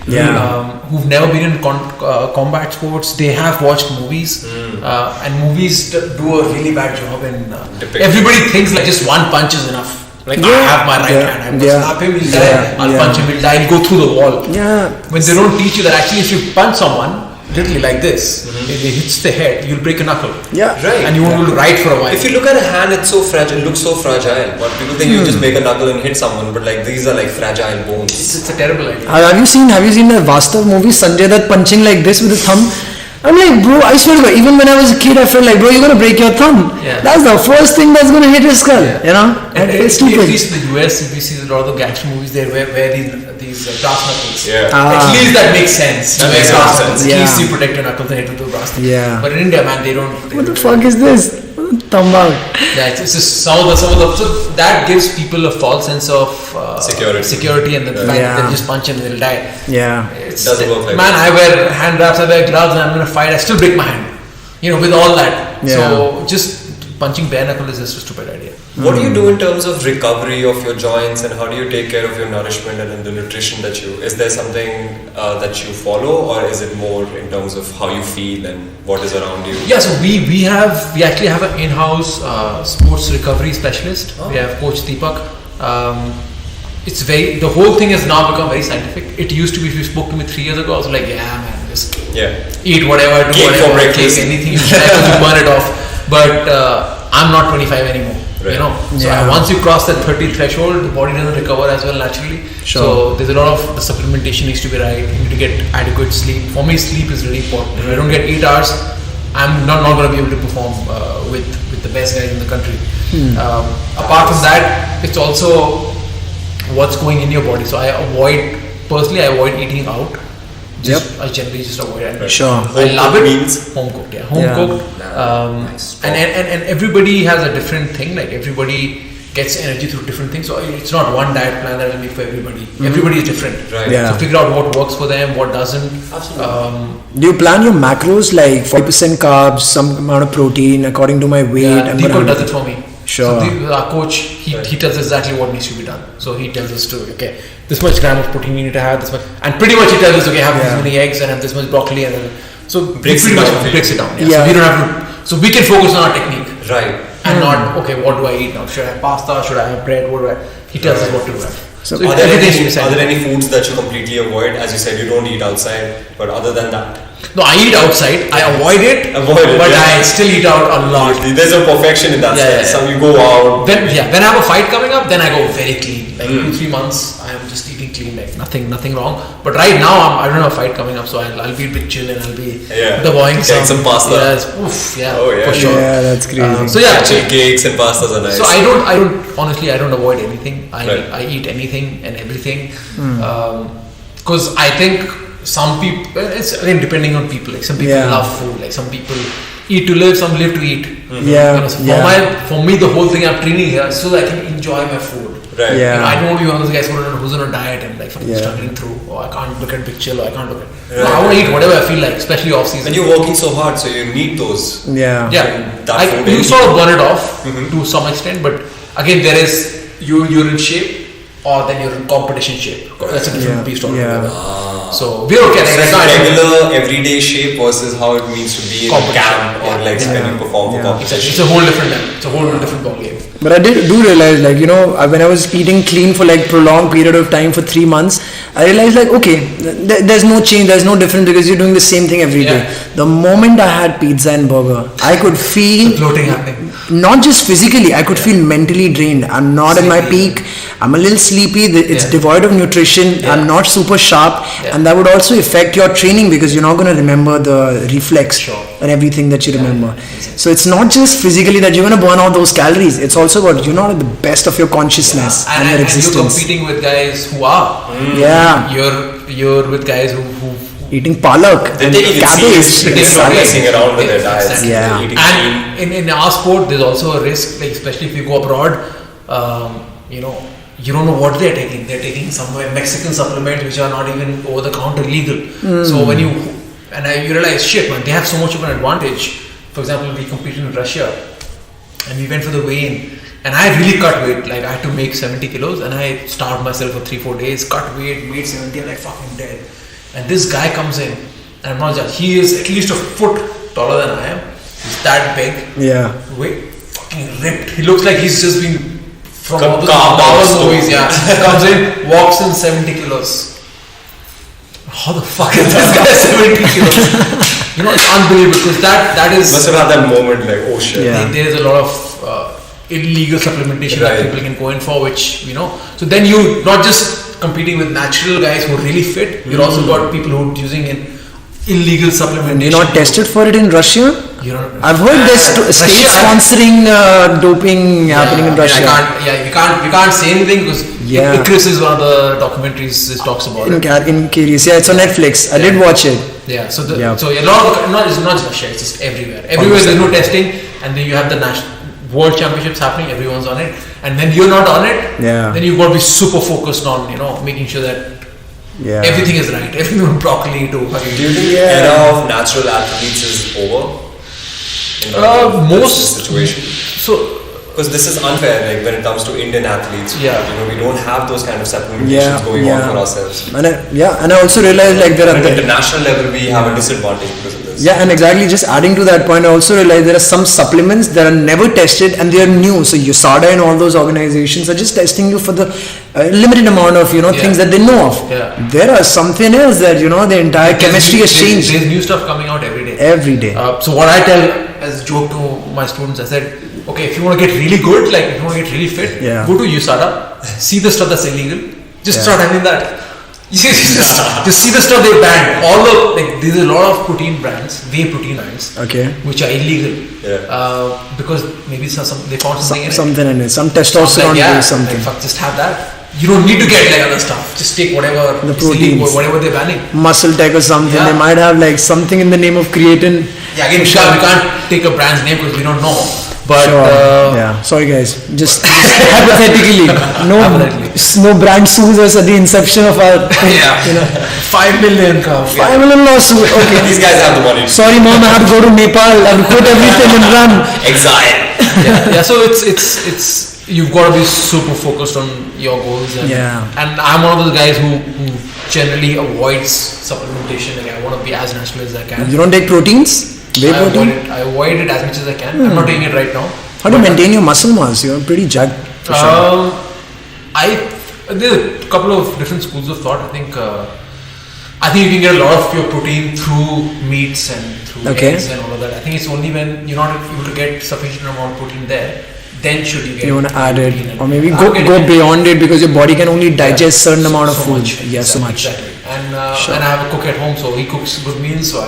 Who've never been in combat sports. They have watched movies, and movies do a really bad job. And everybody thinks like just one punch is enough. Like I have my right hand, I'm gonna slap him, he'll die. I'll punch him, he'll die. He'll go through the wall. Yeah. When they don't teach you that actually, if you punch someone literally like this, if it hits the head, you'll break a knuckle. Yeah. Right. And you won't be able to ride for a while. If you look at a hand, it's so fragile. It looks so fragile. But people think you just make a knuckle and hit someone. But like these are like fragile bones. It's a terrible idea. Have you seen the Vastav movie? Sanjay Dutt punching like this with his thumb. I'm like, bro, I swear to God, even when I was a kid, I felt like, bro, you're gonna break your thumb. Yeah. That's the first thing that's gonna hit your skull. You know? And it's at stupid. least in the US, if you see a lot of the gangster movies, they wear these brass knuckles. Yeah. At least that makes sense. That makes brass sense. knuckles. At least you protect your knuckles and hit with the brass knuckles. Yeah. But in India, man, they don't. What the fuck is this? Thumb out. Yeah, it's just some of the. So that gives people a false sense of security, and the fact that they'll just punch and they'll die. Yeah. It doesn't work like man, that. I wear hand wraps, I wear gloves, and I'm gonna fight. I still break my hand. With all that. Yeah. So just punching bare knuckle is just a stupid idea. What do you do in terms of recovery of your joints, and how do you take care of your nourishment and the nutrition that you? Is there something that you follow, or is it more in terms of how you feel and what is around you? Yeah, so we actually have an in-house sports recovery specialist. We have Coach Deepak. The whole thing has now become very scientific. It used to be, if you spoke to me 3 years ago, I was like, yeah man, just eat whatever, do Cake whatever, for breakfast. cake, anything you like, you burn it off. But I'm not 25 anymore. Right. So once you cross that 30 threshold, the body doesn't recover as well naturally. So there's a lot of the supplementation needs to be right. You need to get adequate sleep. For me, sleep is really important. If I don't get 8 hours, I'm not going to be able to perform with the best guys in the country. Apart from that, it's also what's going in your body. So I avoid eating out. I generally just avoid it. Sure. I love it. Means? Home cooked, Home cooked. And everybody has a different thing. Like everybody gets energy through different things. So it's not one diet plan that will be for everybody. Everybody is different. Right. Yeah. So figure out what works for them, what doesn't. Absolutely. Do you plan your macros like 40% carbs, some amount of protein according to my weight? Deepak does it for me. Sure. So our coach, he tells us exactly what needs to be done. So he tells us to, this much gram of protein you need to have, this much, and pretty much he tells us, have this many eggs and have this much broccoli, and then So breaks it down. Yeah. So we don't have to. So we can focus on our technique. Right. And not, okay, what do I eat now? Should I have pasta? Should I have bread? What do I? He tells us what to have. So are there any foods that you completely avoid? As you said, you don't eat outside, but other than that? No, I eat outside. I avoid it, but I still eat out a lot. There's a perfection in that sense. So you go out. When I have a fight coming up, then I go very clean. Like 2-3 months, I am just eating clean, like nothing wrong. But right now, I don't have a fight coming up, so I'll be a bit chill and I'll be devoying some pasta. For sure. Yeah, that's crazy. So yeah, cakes and pastas are nice. So I don't honestly, I don't avoid anything. I eat anything and everything, because I think some people, it's again depending on people. Like some people love food. Like some people eat to live, some live to eat. For me, the whole thing I'm training here is so that I can enjoy my food. Right. Yeah. I don't want to be one of those guys who's on a diet and like struggling through. Oh, I can't look at picture. Or I can't look at. I want to eat whatever I feel like, especially off season. And you're working so hard, so you need those. Yeah. You sort of burn it off to some extent, but again, there is you're in shape, or then you're in competition shape. That's a different beast altogether. So we're okay. So regular everyday shape versus how it means to be in camp or like when you perform for competition. It's a whole different level. It's a whole different ballgame. But I do realize, like, you know, when I was eating clean for like prolonged period of time for 3 months, I realized like, okay, there's no change, there's no difference because you're doing the same thing every day. The moment I had pizza and burger, I could feel bloating happening. Not just physically, I could feel mentally drained. I'm not at my peak. I'm a little sleepy. It's devoid of nutrition. I'm not super sharp, and that would also affect your training because you're not going to remember the reflex and everything that you remember. So it's not just physically that you're going to burn out those calories. It's also about you're not at the best of your consciousness and your existence. And you're competing with guys who are. You're with guys who eating palak, they take cabbage, they're messing around with their diets. And in our sport, there's also a risk, like especially if you go abroad, you don't know what they're taking. They're taking somewhere Mexican supplements which are not even over the counter legal. So when you realize, shit, man, they have so much of an advantage. For example, we competed in Russia, and we went for the weigh-in, and I really cut weight. Like I had to make 70 kilos, and I starved myself for 3-4 days. Cut weight, made 70, I'm like fucking dead. And this guy comes in, and I'm not just, he is at least a foot taller than I am. He's that big. Yeah. Wait, fucking ripped. He looks like he's just been from all those Marvel movies. Comes in, walks in 70 kilos. How the fuck is this guy 70 kilos? It's unbelievable because that is. Must have had that moment like, oh shit. There's a lot of illegal supplementation that people can go in for, which, So then you not just competing with natural guys who are really fit, you're also got people who are using illegal supplementation. You're not tested for it in Russia? I've heard there's state sponsoring doping happening in Russia. We can't say anything because Chris is one of the documentaries that talks about it. In curious, it's on Netflix. I did watch it. So a lot of it's not just Russia, it's just everywhere. Everywhere there's no testing, and then you have the World Championships happening, everyone's on it, and when you're not on it, then you've got to be super focused on making sure that everything is right, everything broccoli to. Do you think the era of natural athletes is over? Most situation. Because this is unfair, like when it comes to Indian athletes, we don't have those kind of supplementations going on for ourselves. And I also realized like there are at international level we have a disadvantage because of this. And exactly, just adding to that point, I also realized there are some supplements that are never tested and they are new. So USADA and all those organizations are just testing you for the limited amount of things that they know of. There are something else that the entire chemistry has changed. There's new stuff coming out every day. Every day. So what I tell as a joke to my students, I said, okay, if you want to get really good, like if you want to get really fit, go to USADA, see the stuff that's illegal, just start handling that. Just see the stuff they banned. There's a lot of protein brands, whey protein brands, which are illegal because maybe they found something in it. Some testosterone or something. Fuck, just have that. You don't need to get like other stuff. Just take whatever the proteins, whatever they're banning. Muscle Tech or something. They might have like something in the name of creatine. Again, we can't take a brand's name because we don't know. But sorry guys, just hypothetically, no brand sues us at the inception of our 5 million 5 million lawsuit. Okay, these guys have the money. Sorry mom, I have to go to Nepal. I have to quit everything and run. Exile. So it's you've got to be super focused on your goals and I'm one of those guys who generally avoids supplementation. Like I want to to be as natural as I can. You don't take proteins? Whey protein? I avoid it as much as I can. I'm not taking it right now. How do you maintain your muscle mass? You're pretty jacked for sure. There are a couple of different schools of thought. I think you can get a lot of your protein through meats and through eggs and all of that. I think it's only when you're not able to get sufficient amount of protein there, then should you get. You want to add it, or maybe go beyond it because your body can only digest certain amount of food. So much. Exactly. And I have a cook at home, so he cooks good meals, so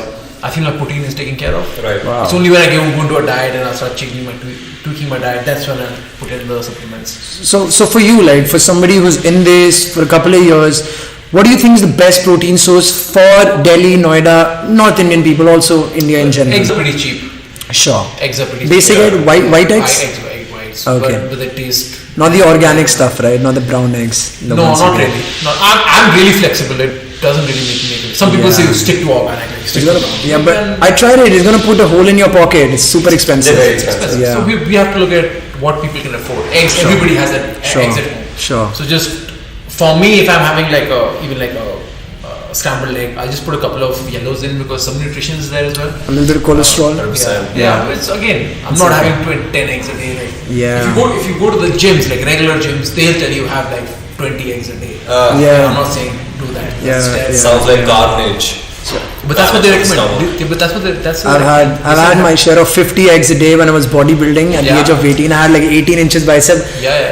I feel my protein is taken care of. Right. Wow. It's only when I go into a diet and I start tweaking my diet, that's when I put in the supplements. So for you, like for somebody who's in this for a couple of years, what do you think is the best protein source for Delhi, Noida, North Indian people, also India in general? Eggs are pretty cheap. Sure. Eggs are pretty Basic cheap. egg, white eggs? Egg whites. Okay. But with the taste. Not the organic stuff, right? Not the brown eggs. No, not really. No, I'm really flexible. It doesn't really make it. Some people say you stick to organic. But I tried it. It's going to put a hole in your pocket. It's super expensive. Very expensive. Yeah. So we have to look at what people can afford. Eggs. Sure. Everybody has eggs at home. Sure. So just for me, if I'm having even a scrambled egg, I just put a couple of yellows in because some nutrition is there as well. A little bit of cholesterol. Yeah. It's again, I'm not having 10 eggs a day. If you go to the gyms, like regular gyms, they'll tell you have like 20 eggs a day. I'm not saying do that. Sounds like carnage. But that's what they recommend. But that's I've had my share of 50 eggs a day when I was bodybuilding at the age of 18. I had like 18 inches bicep.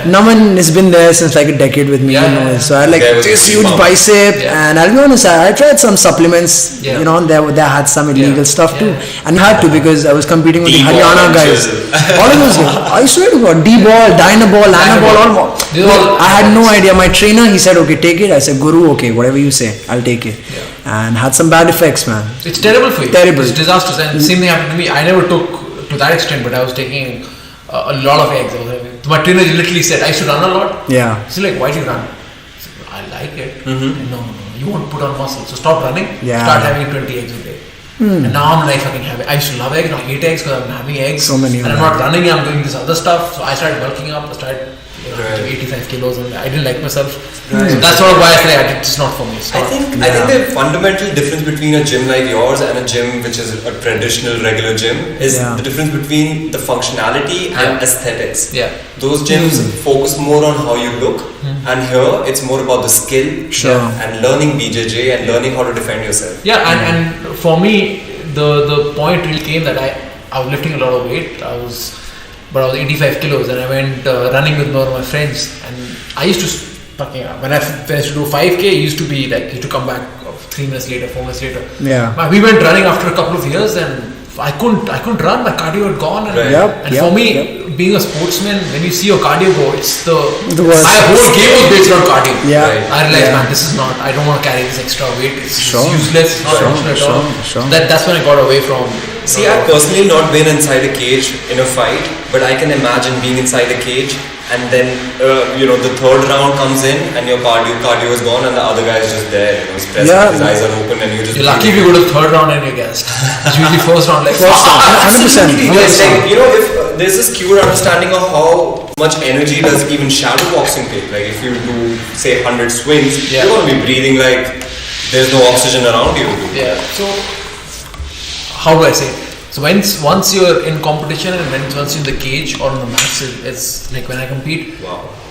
No one has been there since like a decade with me. So I had like this huge bicep, and I'll be honest, I tried some supplements. You know, they had some illegal stuff too, and I had to because I was competing with the Haryana guys. All of those guys. I swear to God, D-ball, Dynaball, Lanaball, all. I had no idea. My trainer, he said, "Okay, take it." I said, "Guru, okay, whatever you say, I'll take it." And had some bad effects, man. It's terrible for you. Terrible. It's disastrous. And same thing happened to me. I never took to that extent, but I was taking a lot of eggs. My trainer literally said I used to run a lot. Yeah. He's like, why do you run? I like it. No, you won't put on muscle. So stop running. Yeah. Start having 20 eggs a day. And now I'm like fucking having. I used to love eggs. Now I hate eggs because I'm having eggs. So many. And I'm not running. I'm doing this other stuff. So I started bulking up. I started. 85 kilos and I didn't like myself. So that's sort of why I say it's not for me. I think the fundamental difference between a gym like yours and a gym which is a traditional regular gym is the difference between the functionality and aesthetics. Those gyms focus more on how you look, and here it's more about the skill and learning BJJ and learning how to defend yourself. And for me the point really came that I was lifting a lot of weight. But I was 85 kilos and I went running with one of my friends, and I used to when I used to do 5k, it used to be like, you used to come back 3 minutes later, 4 minutes later. But we went running after a couple of years and I couldn't run, my cardio had gone. And for me, being a sportsman, when you see your cardio go, it's the worst. My whole game was based on cardio. I realized, man, this is not, I don't want to carry this extra weight, it's useless, it's not functional at all. That's when I got away from. See, I've personally not been inside a cage in a fight, but I can imagine being inside a cage and then, the third round comes in and your cardio is gone and the other guy is just there, his eyes are open and you just... You're lucky if you go to the third round and you're gassed. It's usually first round, like... 100%. If there's this cute understanding of how much energy does even shadow boxing take. Like if you do, say, 100 swings, you're going to be breathing like there's no oxygen around you. So... how do I say it? So once you're in competition and once you're in the cage or on the mats, it's like when I compete,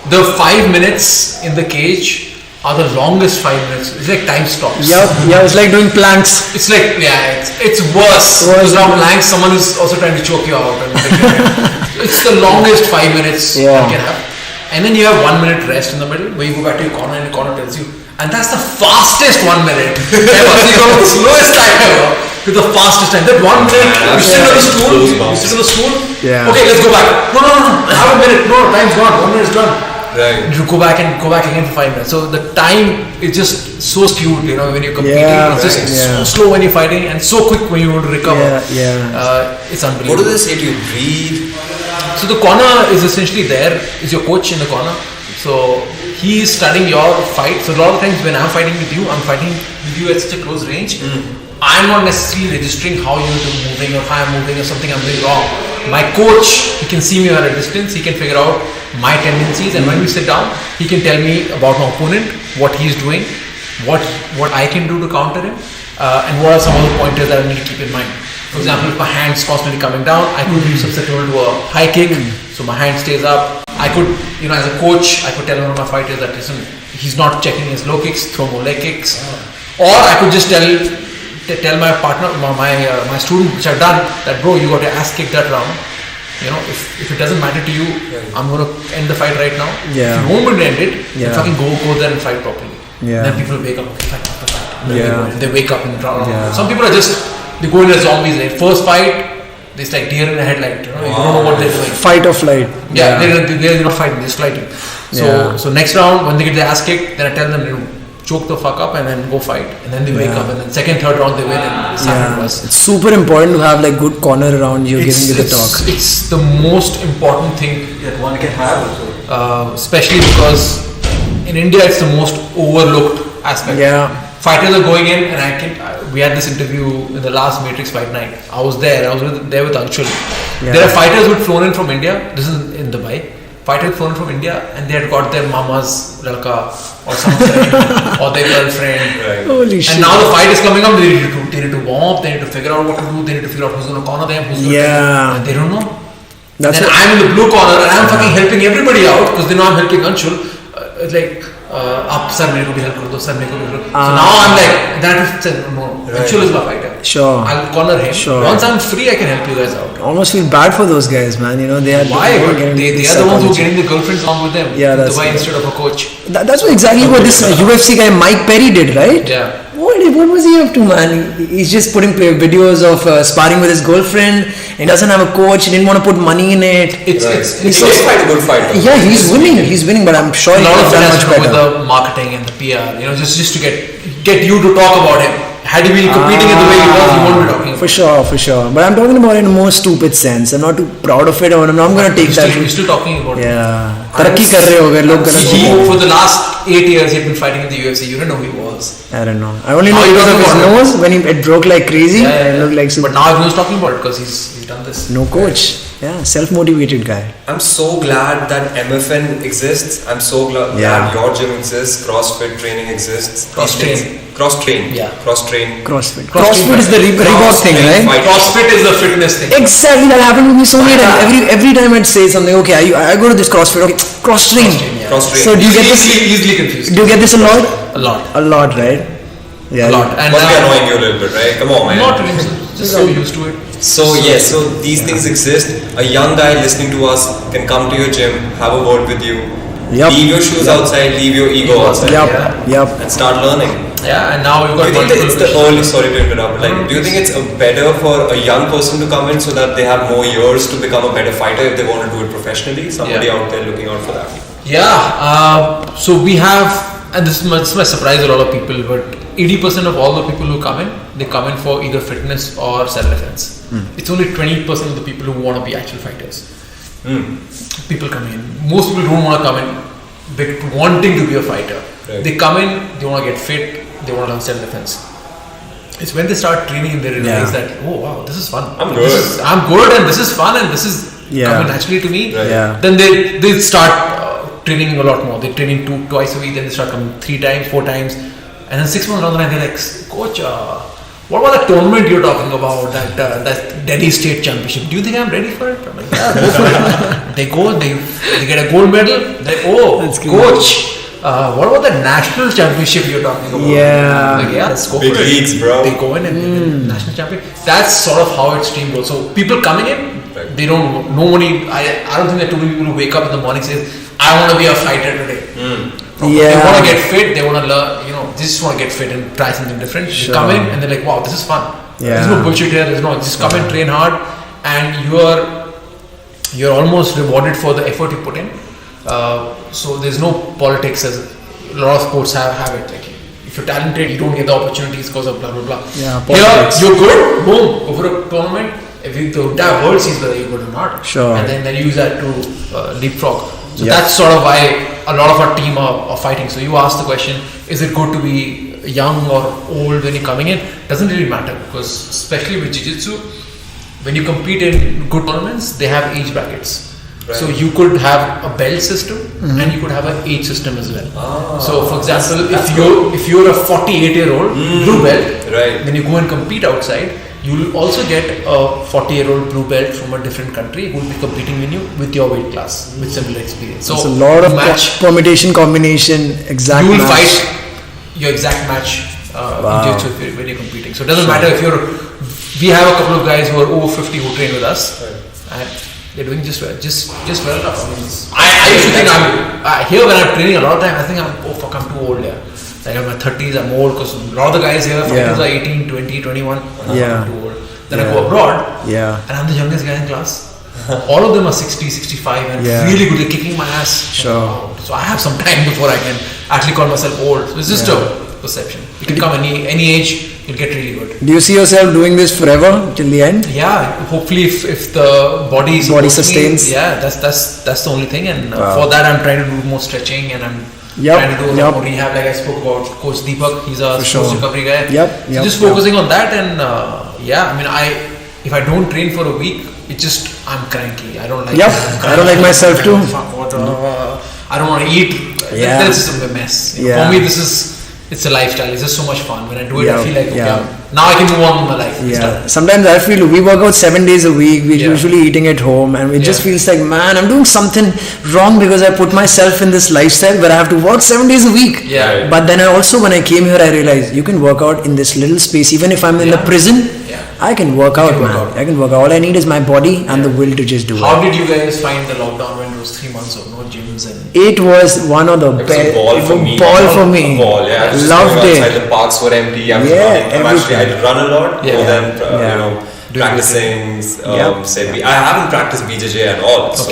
the 5 minutes in the cage are the longest 5 minutes. It's like time stops. It's like doing planks. It's like, it's worse. Because now planks, someone is also trying to choke you out. It's the longest 5 minutes you can have. And then you have 1 minute rest in the middle where you go back to your corner and the corner tells you. And that's the fastest 1 minute ever. So you go the slowest time ever. To the fastest time. That 1 minute, you sit on the stool. Okay, let's go back. No. Have a minute. No, time's gone. 1 minute's done. Right. You go back again for 5 minutes. So the time is just so skewed, when you're competing. It's just so slow when you're fighting and so quick when you want to recover. It's unbelievable. What do they say to you? Breathe. So the corner is essentially there. Is your coach in the corner. So he's studying your fight. So a lot of times when I'm fighting with you, I'm fighting with you at such a close range. I'm not necessarily registering how you're moving or how I'm moving or something I'm doing wrong. My coach, he can see me at a distance, he can figure out my tendencies, and when we sit down, he can tell me about my opponent, what he's doing, what I can do to counter him, and what are some of the pointers that I need to keep in mind. For example, if my hand's constantly coming down, I could be susceptible to a high kick, so my hand stays up. I could, as a coach, I could tell one of my fighters that, listen, he's not checking his low kicks, throw more leg kicks. Or I could just tell my partner, my student, which I've done, that bro, you got to ass kick that round. If it doesn't matter to you, I'm going to end the fight right now. Yeah. If you won't end it, then fucking go there and fight properly. Yeah. Then people wake up, okay, fight after fight. They wake up and draw. Some people are they go in as zombies. Like first fight, it's like deer in the headlight. You don't know what they're doing. Fight or flight. Yeah, they're not fighting, they're sliding. So next round, when they get their ass kicked, then I tell them, choke the fuck up and then go fight. And then they wake up, and then second, third round they win and It's super important to have like good corner around you giving you the talk. It's the most important thing that one can have, especially because in India it's the most overlooked aspect. Yeah. Fighters are going in, and we had this interview in the last Matrix fight night. I was there with Uttarnchal. Yeah. There are fighters who had flown in from India. This is in Dubai. Fighters flown in from India, and they had got their mama's lalka or some friend or their girlfriend. Right. Holy shit. And now the fight is coming up. They need to warm up. They need to figure out what to do. They need to figure out who's going to corner them. And they don't know. That's and then I'm in the blue corner and I'm fucking helping everybody out because they know I'm helping Anshul. It's like, up sir, mere ko bhi help kar do, sir, mere ko bhi help. So now I'm like, Anshul is my fighter. Sure. I'll corner him. Sure. Once I'm free, I can help you guys out. Almost feel bad for those guys, man. They are Why? They are the ones who are getting the girlfriends along with them. Yeah, that's Dubai instead of a coach. That's exactly what this UFC guy Mike Perry did, right? Yeah. What was he up to, man? He's just putting videos of sparring with his girlfriend. He doesn't have a coach. He didn't want to put money in it. He's quite a good fighter. Yeah, he's winning, but I'm sure a lot of done it has much to do with better. the marketing and the PR. Just to get you to talk about him. Had he been competing in the way he was, he won't be talking about it. For sure. But I'm talking about it in a more stupid sense. I'm not too proud of it. I'm not going to take that. We're still talking about it. Yeah. तरक्की कर रहे हो गए लोग गलत. For the last 8 years, he'd been fighting in the UFC. You didn't know who he was. I don't know. I only know because of his nose when it broke like crazy. It looked like super. But now everyone's talking about it because he's done this. No coach. Yeah, self-motivated guy. I'm so glad that MFN exists. I'm so glad your gym exists. CrossFit training exists. Crosstrain. Yeah. Crosstrain. CrossFit is the Reebok thing, right? CrossFit is the fitness thing. Exactly, that happened with me so many times. Every time I'd say something, okay, I go to this CrossFit, okay, Crosstrain. Crosstrain. So do you get this? Easily confused. Do you get this a lot? A lot, right? Yeah. A lot. And must be annoying you a little bit, right? Come on, man. Not really. Just so used to it. So these things exist. A young guy listening to us can come to your gym, have a word with you. Yep. Leave your shoes outside, leave your ego outside. Yep. And start learning. Yeah, and now you've got. Do you think it's the early? Sorry to interrupt. Do you think it's better for a young person to come in so that they have more years to become a better fighter if they want to do it professionally? Somebody out there looking out for that. Yeah. So we have, and this might surprise a lot of people, but 80% of all the people who come in, they come in for either fitness or self-defense. It's only 20% of the people who want to be actual fighters. People come in. Most people don't want to come in wanting to be a fighter. Right. They come in, they want to get fit, they want to learn self-defense. It's when they start training they realize that, oh wow, this is fun. I'm good and this is fun and this is coming naturally to me. Right. Yeah. Then they start training a lot more. They're training twice a week, then they start coming 3 times, 4 times. And then 6 months down the line, they're like, Coach, what about that tournament you're talking about, that Delhi State Championship? Do you think I'm ready for it? I'm like, yeah, go for it. They go, they get a gold medal. They're like, Coach, what about the national championship you're talking about? Yeah. Like, let's go Big for it. leagues, bro. They go in and win national champion. That's sort of how it's team goes. So people coming in, they don't, nobody, I don't think that too many people who wake up in the morning says, I want to be a fighter today. They want to get fit, they want to learn, they just want to get fit and try something different. They come in and they're like, wow, this is fun. There's no bullshit here, just come and train hard and you're almost rewarded for the effort you put in. So there's no politics as a lot of sports have it. Like if you're talented, you don't get the opportunities because of blah blah blah. Yeah, here you're good, boom, go for a tournament. If the entire world sees whether you're good or not, sure, and then use that to leapfrog. So that's sort of why a lot of our team are fighting. So you asked the question, is it good to be young or old when you're coming in? Doesn't really matter because especially with Jiu-Jitsu, when you compete in good tournaments, they have age brackets. Right. So you could have a belt system and you could have an age system as well. So for example, if you're a 48-year-old blue belt, right, when you go and compete outside, you will also get a 40-year-old blue belt from a different country who will be competing with your weight class with similar experience. So it's a lot of permutation, combination, exact. You will match. fight your exact match in Jitsu when you're competing. So it doesn't matter if we have a couple of guys who are over 50 who train with us, and they're doing just well, just well enough. I used to think here when I'm training a lot of time, I think I'm too old. Yeah, like I'm in my 30s, I'm old because a lot of the guys here fighters are 18, 20, 21. I'm too old. Then I go abroad, and I'm the youngest guy in class. All of them are 60, 65 and really good at kicking my ass. Sure. So I have some time before I can actually call myself old. So it's just a perception. You can come any age, you'll get really good. Do you see yourself doing this forever till the end? Yeah, hopefully if the body sustains. That's the only thing. And for that I'm trying to do more stretching and I'm trying to do a lot more rehab. Like I spoke about Coach Deepak, he's a sports recovery guy. So just focusing on that and if I don't train for a week, I'm cranky. I don't like I don't like myself too. I don't want to eat. This is a mess. For me, it's a lifestyle. It's just so much fun. When I do it, I feel like now I can move on with my life. Sometimes I feel we work out 7 days a week. We're usually eating at home, and it just feels like, man, I'm doing something wrong because I put myself in this lifestyle where I have to work 7 days a week. But then when I came here, I realized you can work out in this little space. Even if I'm in the prison, I can work out, man. I can work out. All I need is my body and the will to just do it. How did you guys find the lockdown when it was 3 months of no gyms? It was one of the best. It was a ball for me. I just loved it. Outside the parks were empty. I was running. I run a lot more than practicing. I haven't practiced BJJ at all. So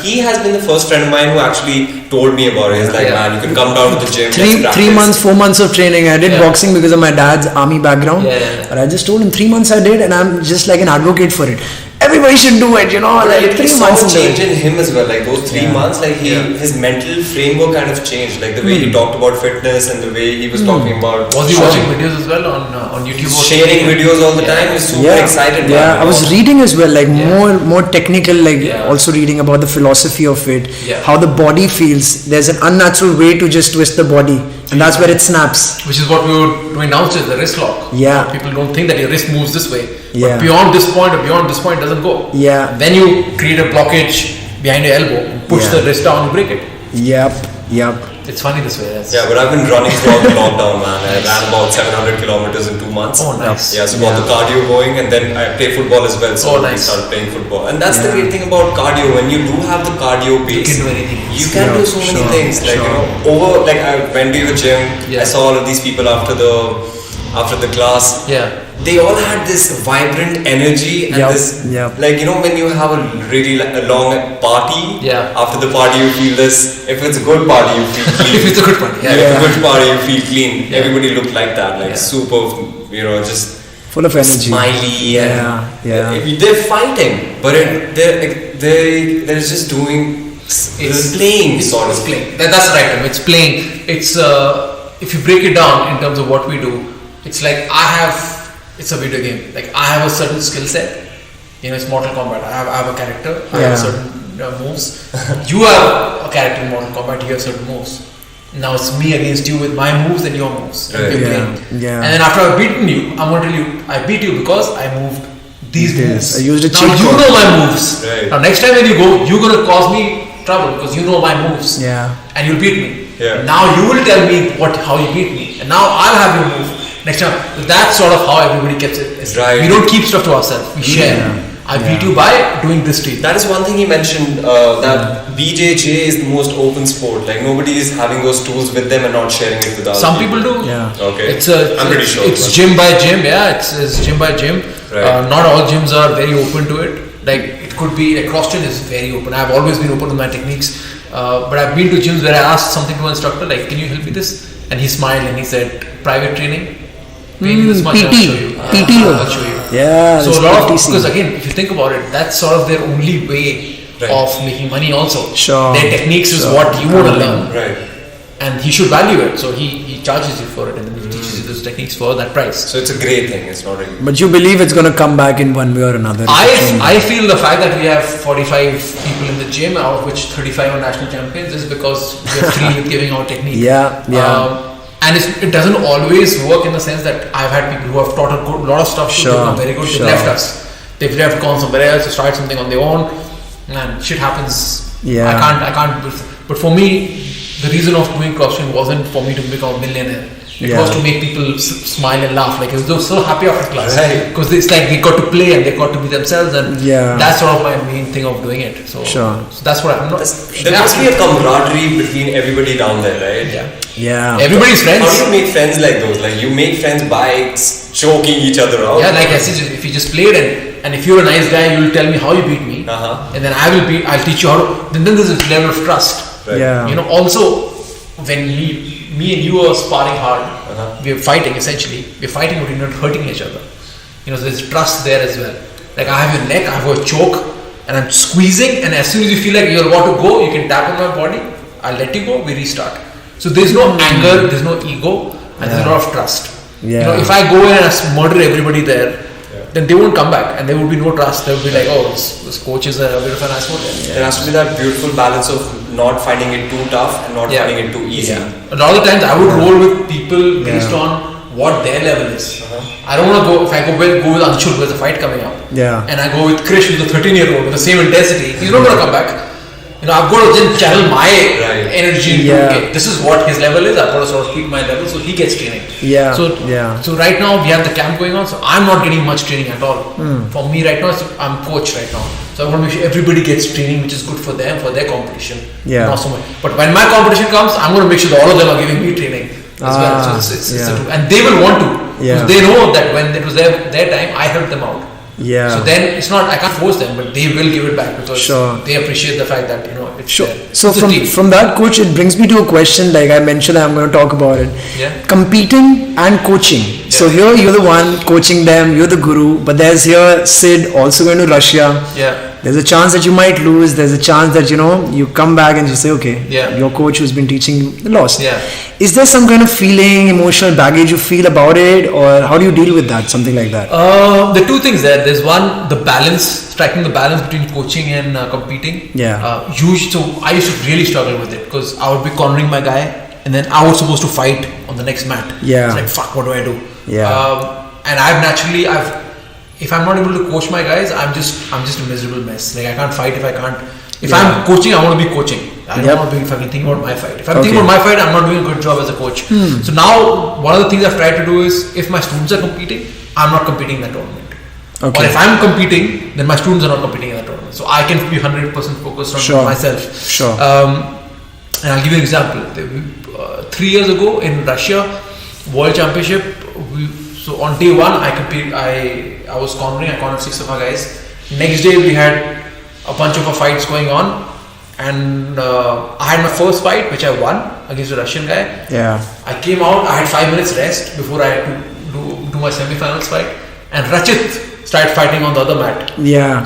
he has been the first friend of mine who actually told me about it. He's like, man, you can come down to the gym. 3 months, 4 months of training. I did boxing because of my dad's army background. But I just told him 3 months I did, and I'm just like an advocate for it. Everybody should do it, like 3 months. Change in him as well. Like those 3 months, like his mental framework kind of changed. Like the way he talked about fitness and the way he was talking about. Was he watching videos as well on YouTube? Sharing videos all the time. He's super excited. I was reading as well, like more technical, also reading about the philosophy of it, how the body feels. There's an unnatural way to just twist the body, and that's where it snaps. Which is what we were doing now, which is the wrist lock. People don't think that your wrist moves this way. But beyond this point it doesn't go. Then you create a blockage behind your elbow, push the wrist down, you break it. It's funny this way. But I've been running throughout the lockdown, man. I ran about 700 kilometers in 2 months. Oh, nice. So got the cardio going, and then I play football as well. So I started playing football, and that's the great thing about cardio. When you do have the cardio base, you can do anything. You can do so many things. Like I went to the gym. I saw all of these people after the class. They all had this vibrant energy and this, when you have a really long party, after the party you feel this, if it's a good party you feel clean. If it's a good party, if it's a good party you feel clean. Everybody looked like that, super, just full of energy, smiley, they're fighting, but they're just doing, it's playing sort of. Playing. That's the right term. It's playing. It's if you break it down in terms of what we do, it's like it's a video game. Like I have a certain skill set. It's Mortal Kombat. I have a character. I have certain moves. You have a character in Mortal Kombat. You have certain moves. Now it's me against you with my moves and your moves. And then after I've beaten you, I'm going to tell you, I beat you because I moved these moves. I used a cheat code. Now you know my moves. Right. Now next time when you go, you're going to cause me trouble because you know my moves. And you'll beat me. Now you will tell me how you beat me. And now I'll have your move. Next time, that's sort of how everybody keeps it. We don't keep stuff to ourselves. We share. I beat you by doing this to you. That is one thing he mentioned, that BJJ is the most open sport. Like nobody is having those tools with them and not sharing it with others. Some people do. Okay. I'm pretty sure. It's gym by gym. It's gym by gym. Right. Not all gyms are very open to it. Like it could be, like Crosstrain is very open. I've always been open with my techniques. But I've been to gyms where I asked something to an instructor, like, can you help me this? And he smiled and he said, private training. Maybe this much I'll show you. I'll show you. So a lot of, because again, if you think about it, that's sort of their only way of making money also. Their techniques is what you want to learn. And he should value it. So he charges you for it and then he teaches teaches those techniques for that price. So it's a great thing. It's not really. But you believe it's going to come back in one way or another? I feel the fact that we have 45 people in the gym, out of which 35 are national champions, is because we are free with giving out technique. And it doesn't always work in the sense that I've had people who have taught a lot of stuff, they've become very good, they've left us. They've left, gone somewhere else to start something on their own, and shit happens. I can't. But for me, the reason of doing Crosstrain wasn't for me to become a millionaire. It was to make people smile and laugh. Like, they were so happy after class. Because it's like they got to play and they got to be themselves, and that's sort of my main thing of doing it. So that's what I'm not. There must be a camaraderie between everybody down there, right? Yeah. Everybody's friends. How do you make friends like those? Like, you make friends by choking each other out? Yeah, like I said, if you just played and if you're a nice guy, you'll tell me how you beat me. And then I'll teach you how to. Then there's this level of trust. Right. You know, also, when me and you are sparring hard, we're fighting essentially. We're fighting, but we're not hurting each other. You know, so there's trust there as well. Like, I have your neck, I have a choke, and I'm squeezing, and as soon as you feel like you're about to go, you can tap on my body, I'll let you go, we restart. So there's no anger, there's no ego, and there's a lot of trust. You know, if I go in and murder everybody there, then they won't come back, and there will be no trust. They will be like, oh, this coach is a bit of an asshole. There has to be that beautiful balance of not finding it too tough and not finding it too easy. A lot of times I would roll with people based on what their level is. I don't want to go, if I go with Uttarnchal, there's a fight coming up, and I go with Krish, who's a 13-year-old with the same intensity, he's not going to come back. You know, I've got to then channel my energy into, okay, this is what his level is, I've got to sort of keep my level so he gets training. So right now we have the camp going on, so I'm not getting much training at all. For me right now, I'm coach right now. So I want to make sure everybody gets training which is good for them, for their competition. Not so much. But when my competition comes, I'm going to make sure that all of them are giving me training as well. So it's and they will want to. Because they know that when it was their time, I helped them out. So then it's not, I can't force them, but they will give it back because they appreciate the fact that, you know, it's there. So from that, coach, it brings me to a question, like I mentioned, I'm going to talk about it. Competing and coaching. So here you're the one coaching them, you're the guru, but there's here Sid also going to Russia. There's a chance that you might lose. There's a chance that, you know, you come back and you say, okay, your coach who's been teaching you lost. Is there some kind of feeling, emotional baggage you feel about it, or how do you deal with that, something like that? There are two things there. There's one, the balance, striking the balance between coaching and competing. So I used to really struggle with it because I would be cornering my guy and then I was supposed to fight on the next mat. It's like, fuck, what do I do? And if I'm not able to coach my guys, I'm just a miserable mess. Like, I can't fight if I can't. If I'm coaching, I want to be coaching. I'm not doing fucking thinking about my fight. If I'm thinking about my fight, I'm not doing a good job as a coach. So now, one of the things I've tried to do is, if my students are competing, I'm not competing in that tournament. Or if I'm competing, then my students are not competing in that tournament. So I can be 100% focused on myself. And I'll give you an example. 3 years ago in Russia, World Championship, so on day one, I was cornering, I cornered 6 of our guys. Next day we had a bunch of fights going on, and I had my first fight which I won against a Russian guy. I came out, I had 5 minutes rest before I had to do my semi-finals fight, and Rachit started fighting on the other mat.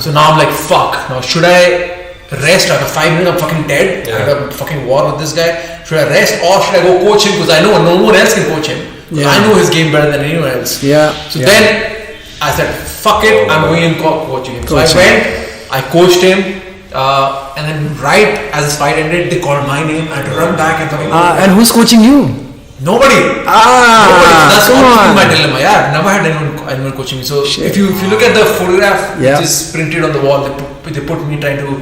So now I'm like, fuck, now should I rest after 5 minutes? I'm fucking dead. I had a fucking war with this guy. Should I rest or should I go coach him? Because I know no one else can coach him. I know his game better than anyone else. So then I said, fuck it, I'm going in coaching him. So I went, I coached him, and then right as his fight ended, they called my name. I had to run back and fucking. And who's coaching you? Nobody. Nobody. So that's always my dilemma. I've never had anyone coaching me. So if you look at the photograph which is printed on the wall, they put me trying to.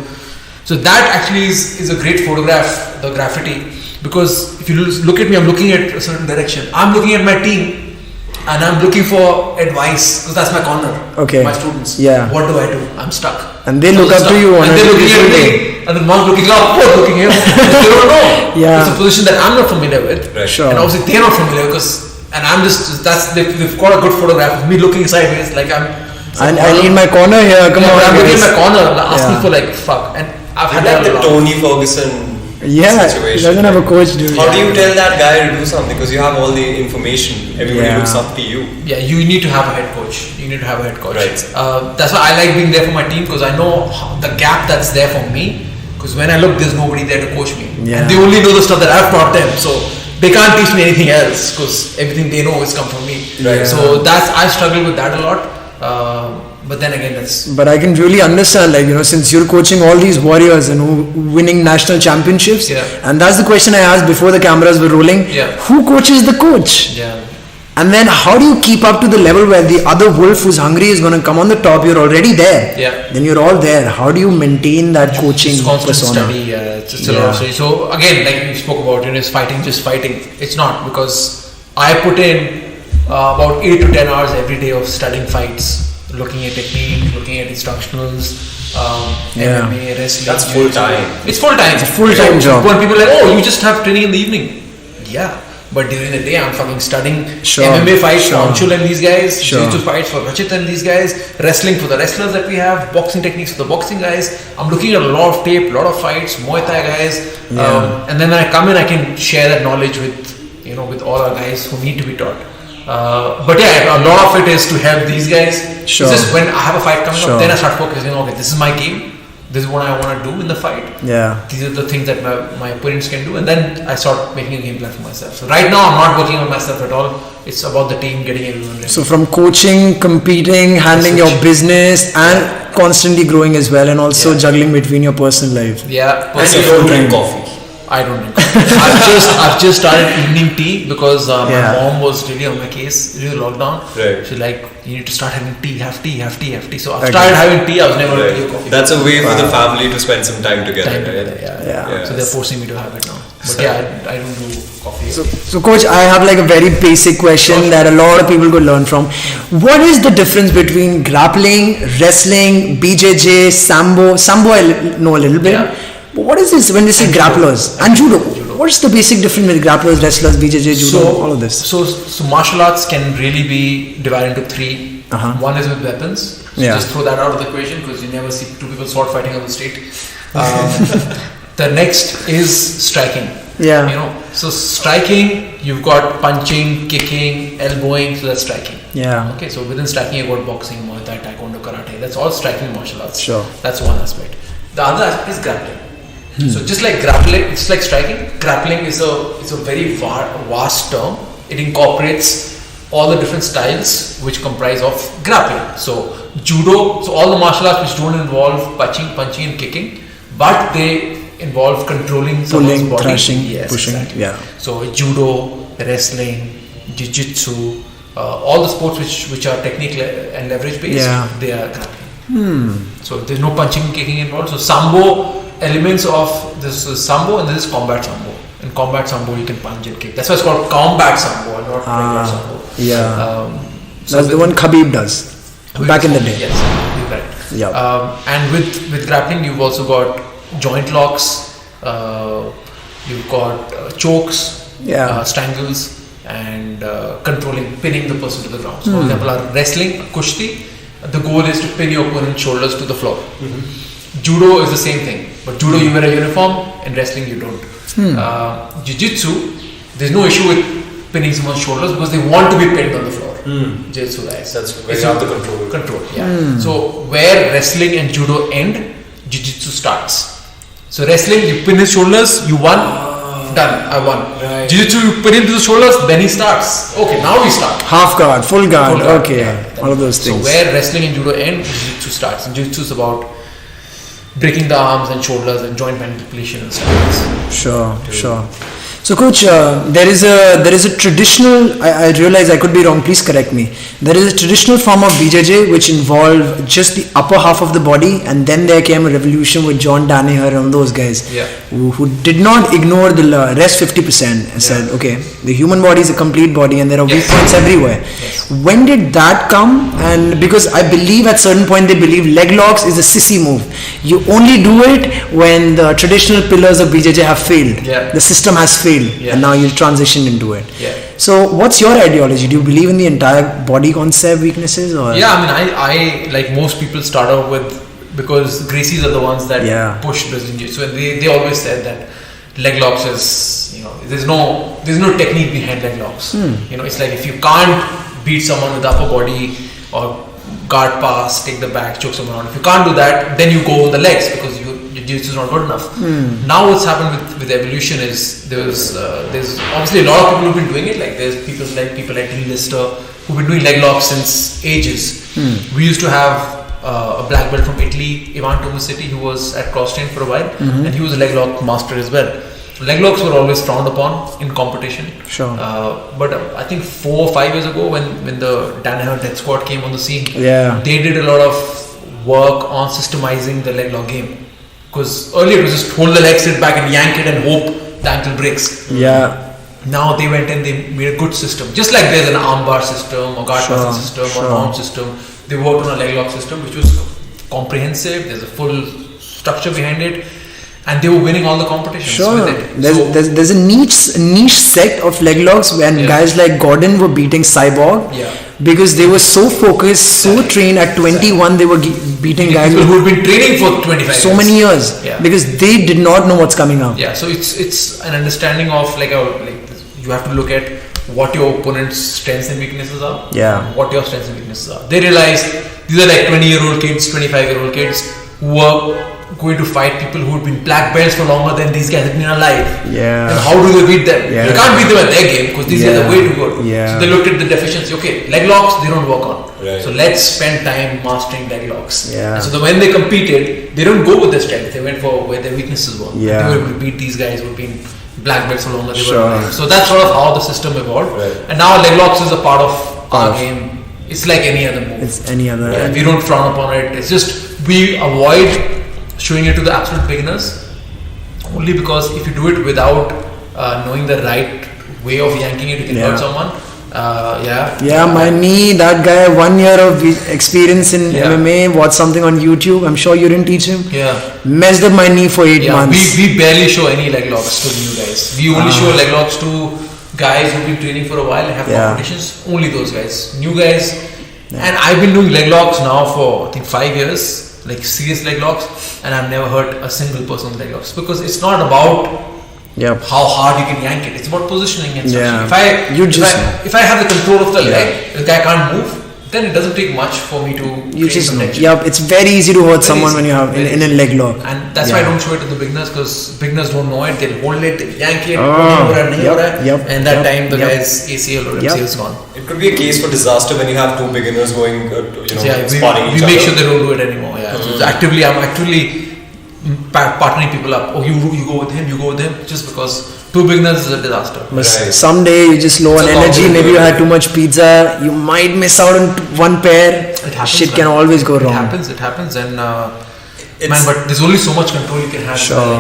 So that actually is a great photograph, the graffiti. Because if you look at me, I'm looking at a certain direction. I'm looking at my team and I'm looking for advice because that's my corner. My students. What do I do? I'm stuck. And they look up to you. And they're looking at me. And the mom's looking up, both looking here. They don't know. It's a position that I'm not familiar with. And obviously they're not familiar and I'm just, they've got a good photograph of me looking sideways like I need my corner here. Come on. I'm looking at my corner and asking for like fuck. And I've had that the Tony Ferguson situation. He doesn't have a coach, dude. How do you tell that guy to do something? Because you have all the information. Everybody looks up to you. You need to have a head coach. That's why I like being there for my team because I know the gap that's there for me. Because when I look, there's nobody there to coach me. And they only know the stuff that I've taught them. So they can't teach me anything else because everything they know is come from me. Right. So I struggle with that a lot. But then again, that's... But I can really understand, like, since you're coaching all these warriors and winning national championships, and that's the question I asked before the cameras were rolling. Who coaches the coach? And then how do you keep up to the level where the other wolf who's hungry is going to come on the top? You're already there. Then you're all there. How do you maintain that coaching it's constant persona? Study. It's a lot of study. So again, like you spoke about, is fighting just fighting? It's not, because I put in about 8 to 10 hours every day of studying fights, looking at technique, looking at instructionals, MMA, wrestling. That's full time. It's full time. It's a full time job. When people are like, oh, you just have training in the evening. Yeah. But during the day, I'm fucking studying MMA fights for Uttarnchal and these guys, Jitsu fights for Rachit and these guys, wrestling for the wrestlers that we have, boxing techniques for the boxing guys. I'm looking at a lot of tape, a lot of fights, Muay Thai guys, and then when I come in, I can share that knowledge with with all our guys who need to be taught. But yeah, a lot of it is to help these guys. It's just when I have a fight coming up, then I start focusing. Okay, this is my game. This is what I want to do in the fight. These are the things that my opponents can do, and then I start making a game plan for myself. So right now, I'm not working on myself at all. It's about the team, getting everyone ready. So from coaching, competing, handling your business, and constantly growing as well, and also juggling between your personal life. And you don't drink coffee. I don't drink coffee. I've just started evening tea because my mom was really on my case during the lockdown. She's like, you need to start having tea, have tea. So I've started having tea. I was never really a coffee. That's a way for the family to spend some time together. So they're forcing me to have it now. But I don't do coffee. So coach, I have like a very basic question that a lot of people could learn from. What is the difference between grappling, wrestling, BJJ, Sambo? Sambo I know a little bit. But what is this when they say grapplers and judo? What's the basic difference with grapplers, wrestlers, BJJ, judo, all of this? So martial arts can really be divided into 3. One is with weapons. So just throw that out of the equation because you never see 2 people sword fighting on the street. The next is striking. So striking, you've got punching, kicking, elbowing, so that's striking. Okay, so within striking you've got boxing, Muay Thai, Taekwondo, Karate. That's all striking martial arts. That's one aspect. The other aspect is grappling. So just like grappling, it's like striking. Grappling is a very vast term. It incorporates all the different styles which comprise of grappling. So judo, so all the martial arts which don't involve punching and kicking, but they involve controlling someone's body. Thrashing, pushing. Exactly. So judo, wrestling, jiu-jitsu, all the sports which are technique and leverage based, they are grappling. So there's no punching and kicking involved. So Sambo, elements of this is Sambo and this is combat Sambo. In combat Sambo you can punch and kick. That's why it's called combat Sambo and not regular Sambo. So that's the one Khabib does back in the day. Yes, you're right. And with grappling you've also got joint locks, you've got chokes, strangles, and controlling, pinning the person to the ground. So for example, our wrestling, kushti, the goal is to pin your opponent's shoulders to the floor. Judo is the same thing, but judo you wear a uniform, in wrestling you don't. Jiu-jitsu, there's no issue with pinning someone's shoulders because they want to be pinned on the floor. Jiu-jitsu guys. That's where you have the control. So where wrestling and judo end, jiu-jitsu starts. So wrestling, you pin his shoulders, you won, done, I won. Jiu-jitsu, you pin him to the shoulders, then he starts. Okay, now we start. Half guard, full guard, all of those things. So where wrestling and judo end, jiu-jitsu starts. And jiu-jitsu is about breaking the arms and shoulders and joint manipulation and stuff. Sure. So coach, there is a traditional, I realize I could be wrong, please correct me. There is a traditional form of BJJ which involved just the upper half of the body, and then there came a revolution with John Danaher and those guys who did not ignore the rest 50% and said, okay, the human body is a complete body and there are weak points everywhere. When did that come? And because I believe at certain point they believe leg locks is a sissy move. You only do it when the traditional pillars of BJJ have failed. The system has failed. And now you transition into it. So what's your ideology? Do you believe in the entire body concept weaknesses? Or? I like most people start out with, because Gracies are the ones that push Brazilian Jiu-Jitsu, and they always said that leg locks is, there's no technique behind leg locks. It's like if you can't beat someone with the upper body or guard pass, take the back, choke someone out, if you can't do that, then you go with the legs because you Jiu-Jitsu is not good enough. Now what's happened with evolution is there's obviously a lot of people who've been doing it. Like there's people like Lee Lister who've been doing leg locks since ages. We used to have a black belt from Italy, Ivan Tomasiti, who was at Crosstrain for a while, and he was a leg lock master as well. Leg locks were always frowned upon in competition. Sure. But I think 4 or 5 years ago, when the Danaher Death Squad came on the scene, they did a lot of work on systemizing the leg lock game. Because earlier it was just hold the leg, sit back and yank it and hope the ankle breaks. Yeah. Now they went and they made a good system. Just like there's an armbar system, or guard passing system, or arm system. They worked on a leg lock system which was comprehensive. There's a full structure behind it, and they were winning all the competitions with it. There's a niche set of leg locks when guys like Gordon were beating Cyborg because they were so focused, so trained. At 21 they were beating guys who had been training for 25 years. So many years because they did not know what's coming up. Yeah, so it's an understanding of like you have to look at what your opponent's strengths and weaknesses are. What your strengths and weaknesses are. They realize these are like 20-year-old kids, 25-year-old kids who are going to fight people who have been black belts for longer than these guys have been alive. And how do they beat them? You can't beat them at their game because these guys are way too good. So they looked at the deficiency. Okay, leg locks they don't work on. So let's spend time mastering leg locks. And so when they competed, they don't go with their strength. They went for where their weaknesses were. They were able to beat these guys who have been black belts for longer. They were alive. So that's sort of how the system evolved. And now leg locks is a part of our game. It's like any other move. It's any other. We don't frown upon it. It's just we avoid showing it to the absolute beginners only because if you do it without knowing the right way of yanking it, you can hurt someone. My knee, that guy, 1 year of experience in MMA, watched something on YouTube. I'm sure you didn't teach him. Messed up my knee for 8 months. We barely show any leg locks to new guys. We only show leg locks to guys who've been training for a while and have competitions. Only those guys. New guys. And I've been doing leg locks now for I think 5 years, like serious leg locks, and I've never hurt a single person with leg locks because it's not about how hard you can yank it. It's about positioning and stuff. If I have the control of the leg, the guy can't move, then it doesn't take much for me to it's very easy to hurt someone when you have in a leg lock. And that's why I don't show it to the beginners because beginners don't know it. They'll hold it, they'll yank it, and that time the guy's ACL or MCL is gone. It could be a case for disaster when you have two beginners going, sparring each other. We make sure they don't do it anymore. So I'm actually partnering people up. Oh, you go with him, just because two beginners is a disaster. Someday you just low on energy, maybe you had too much pizza, you might miss out on one pair. Shit can always go wrong. It happens and but there's only so much control you can have.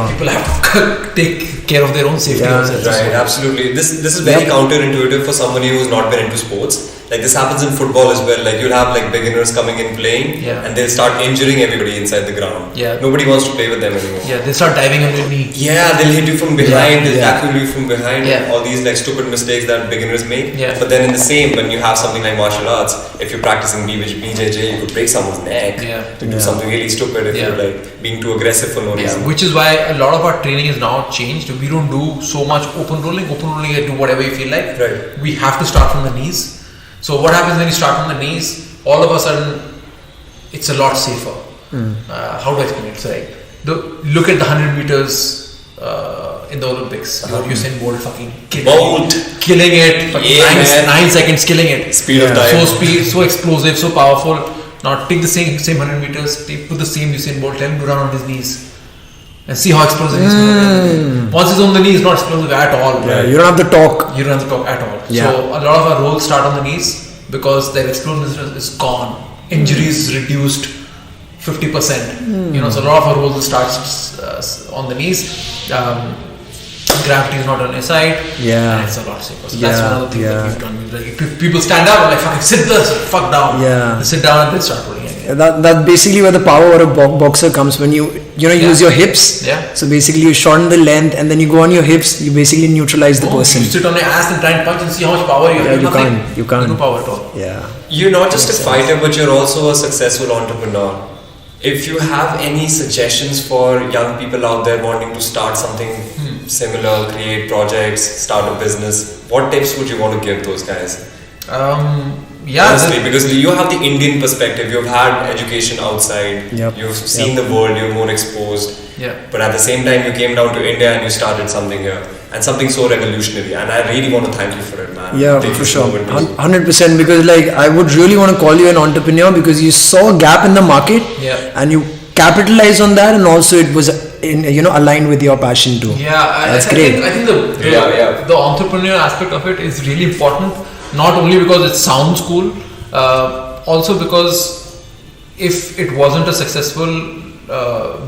People have to take care of their own safety also. Absolutely. This is very counterintuitive for somebody who's not been into sports. Like this happens in football as well. Like you'll have like beginners coming in playing and they'll start injuring everybody inside the ground. Nobody wants to play with them anymore. They start diving on your knee. They'll hit you from behind, they'll tackle you from behind, all these like stupid mistakes that beginners make. But then in the same, when you have something like martial arts, if you're practicing BJJ, you could break someone's neck to do something really stupid if you're like being too aggressive for no reason. Which is why a lot of our training is now changed. We don't do so much open rolling. I do whatever you feel like. We have to start from the knees. So what happens when you start from the knees? All of a sudden, it's a lot safer. How do I explain it? So look at the 100 meters in the Olympics. Usain Bolt fucking killing it. 9 seconds killing it. Speed of time. So explosive, so powerful. Now take the same 100 meters. Put the same Usain Bolt. Tell him to run on his knees. And see how explosive he's going to be. Once he's on the knee, he's not explosive at all. You don't have the torque. You don't have the torque at all. So a lot of our rolls start on the knees because their explosiveness is gone. Injuries reduced 50%. So a lot of our rolls start on the knees. Gravity is not on your side. And it's a lot safer. So that's one of the things that we've done. Like, if people stand up, like fucking sit there, fuck down. They sit down and they start rolling again. That's basically where the power of a boxer comes when you use your hips. So basically you shorten the length and then you go on your hips. You basically neutralize the person. You sit on your ass and try and punch and see how much power you have. You can't. No power at all. You're not just a fighter, but you're also a successful entrepreneur. If you have any suggestions for young people out there wanting to start something similar, create projects, start a business, what tips would you want to give those guys? Honestly, because you have the Indian perspective, you've had education outside, you've seen the world, you're more exposed. Yeah. But at the same time, you came down to India and you started something here, and something so revolutionary. And I really want to thank you for it, man. Yeah, Take for this sure. moment, please. 100%, because like I would really want to call you an entrepreneur because you saw a gap in the market and you capitalized on that, and also it was aligned with your passion too. Yeah, that's great. I think the entrepreneurial aspect of it is really important. Not only because it sounds cool, also because if it wasn't a successful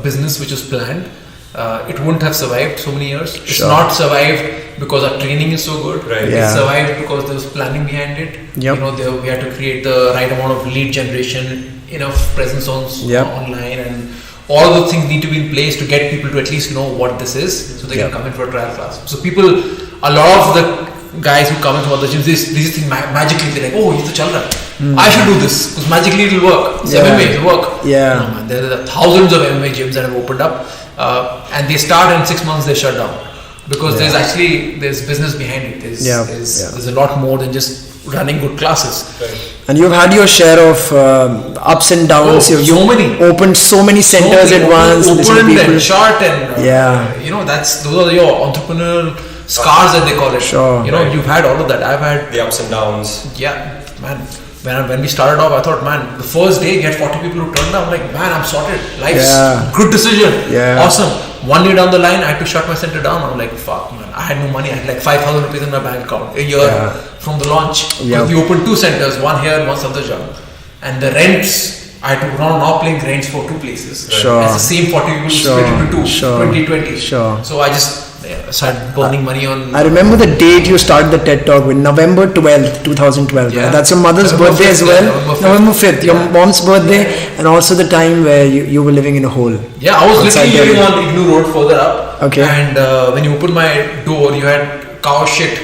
business which was planned, it wouldn't have survived so many years. It's not survived because our training is so good. Right. It survived because there was planning behind it. Yep. We had to create the right amount of lead generation, enough presence on online, and all the things need to be in place to get people to at least know what this is, so they can come in for a trial class. So a lot of the guys who come in from other gyms, these things magically they're like, oh, it's a chalra. I should do this because magically it'll work. It's MMA, it'll work. Yeah. No, man, there are thousands of MMA gyms that have opened up, and they start in 6 months they shut down because there's business behind it. There's a lot more than just running good classes. Right. And you've had your share of ups and downs. You've opened so many centers at once. Opened and shut and those are your entrepreneurial scars that they call it. Sure. You've had all of that. I've had the ups and downs. Yeah, man. When we started off, I thought, man, the first day, get 40 people who turned up. I'm like, man, I'm sorted. Life's good decision. Yeah. Awesome. 1 year down the line, I had to shut my center down. I'm like, fuck, man. I had no money. I had like 5,000 rupees in my bank account a year from the launch. Yep. We opened 2 centers, one here and one Safdarjung. And the rents, I had to run an uplink rents for 2 places. Sure. It's the same 40 people split into 2, 2020. Sure. So I just started burning money on... I remember the date you started the TED Talk with, November 12th, 2012. Yeah. Right? That's your mother's November birthday 5th, as well. November 5th, your mom's birthday, and also the time where you were living in a hole. Yeah, I was literally living on Ignu Road further up. Okay. And when you opened my door, you had cow shit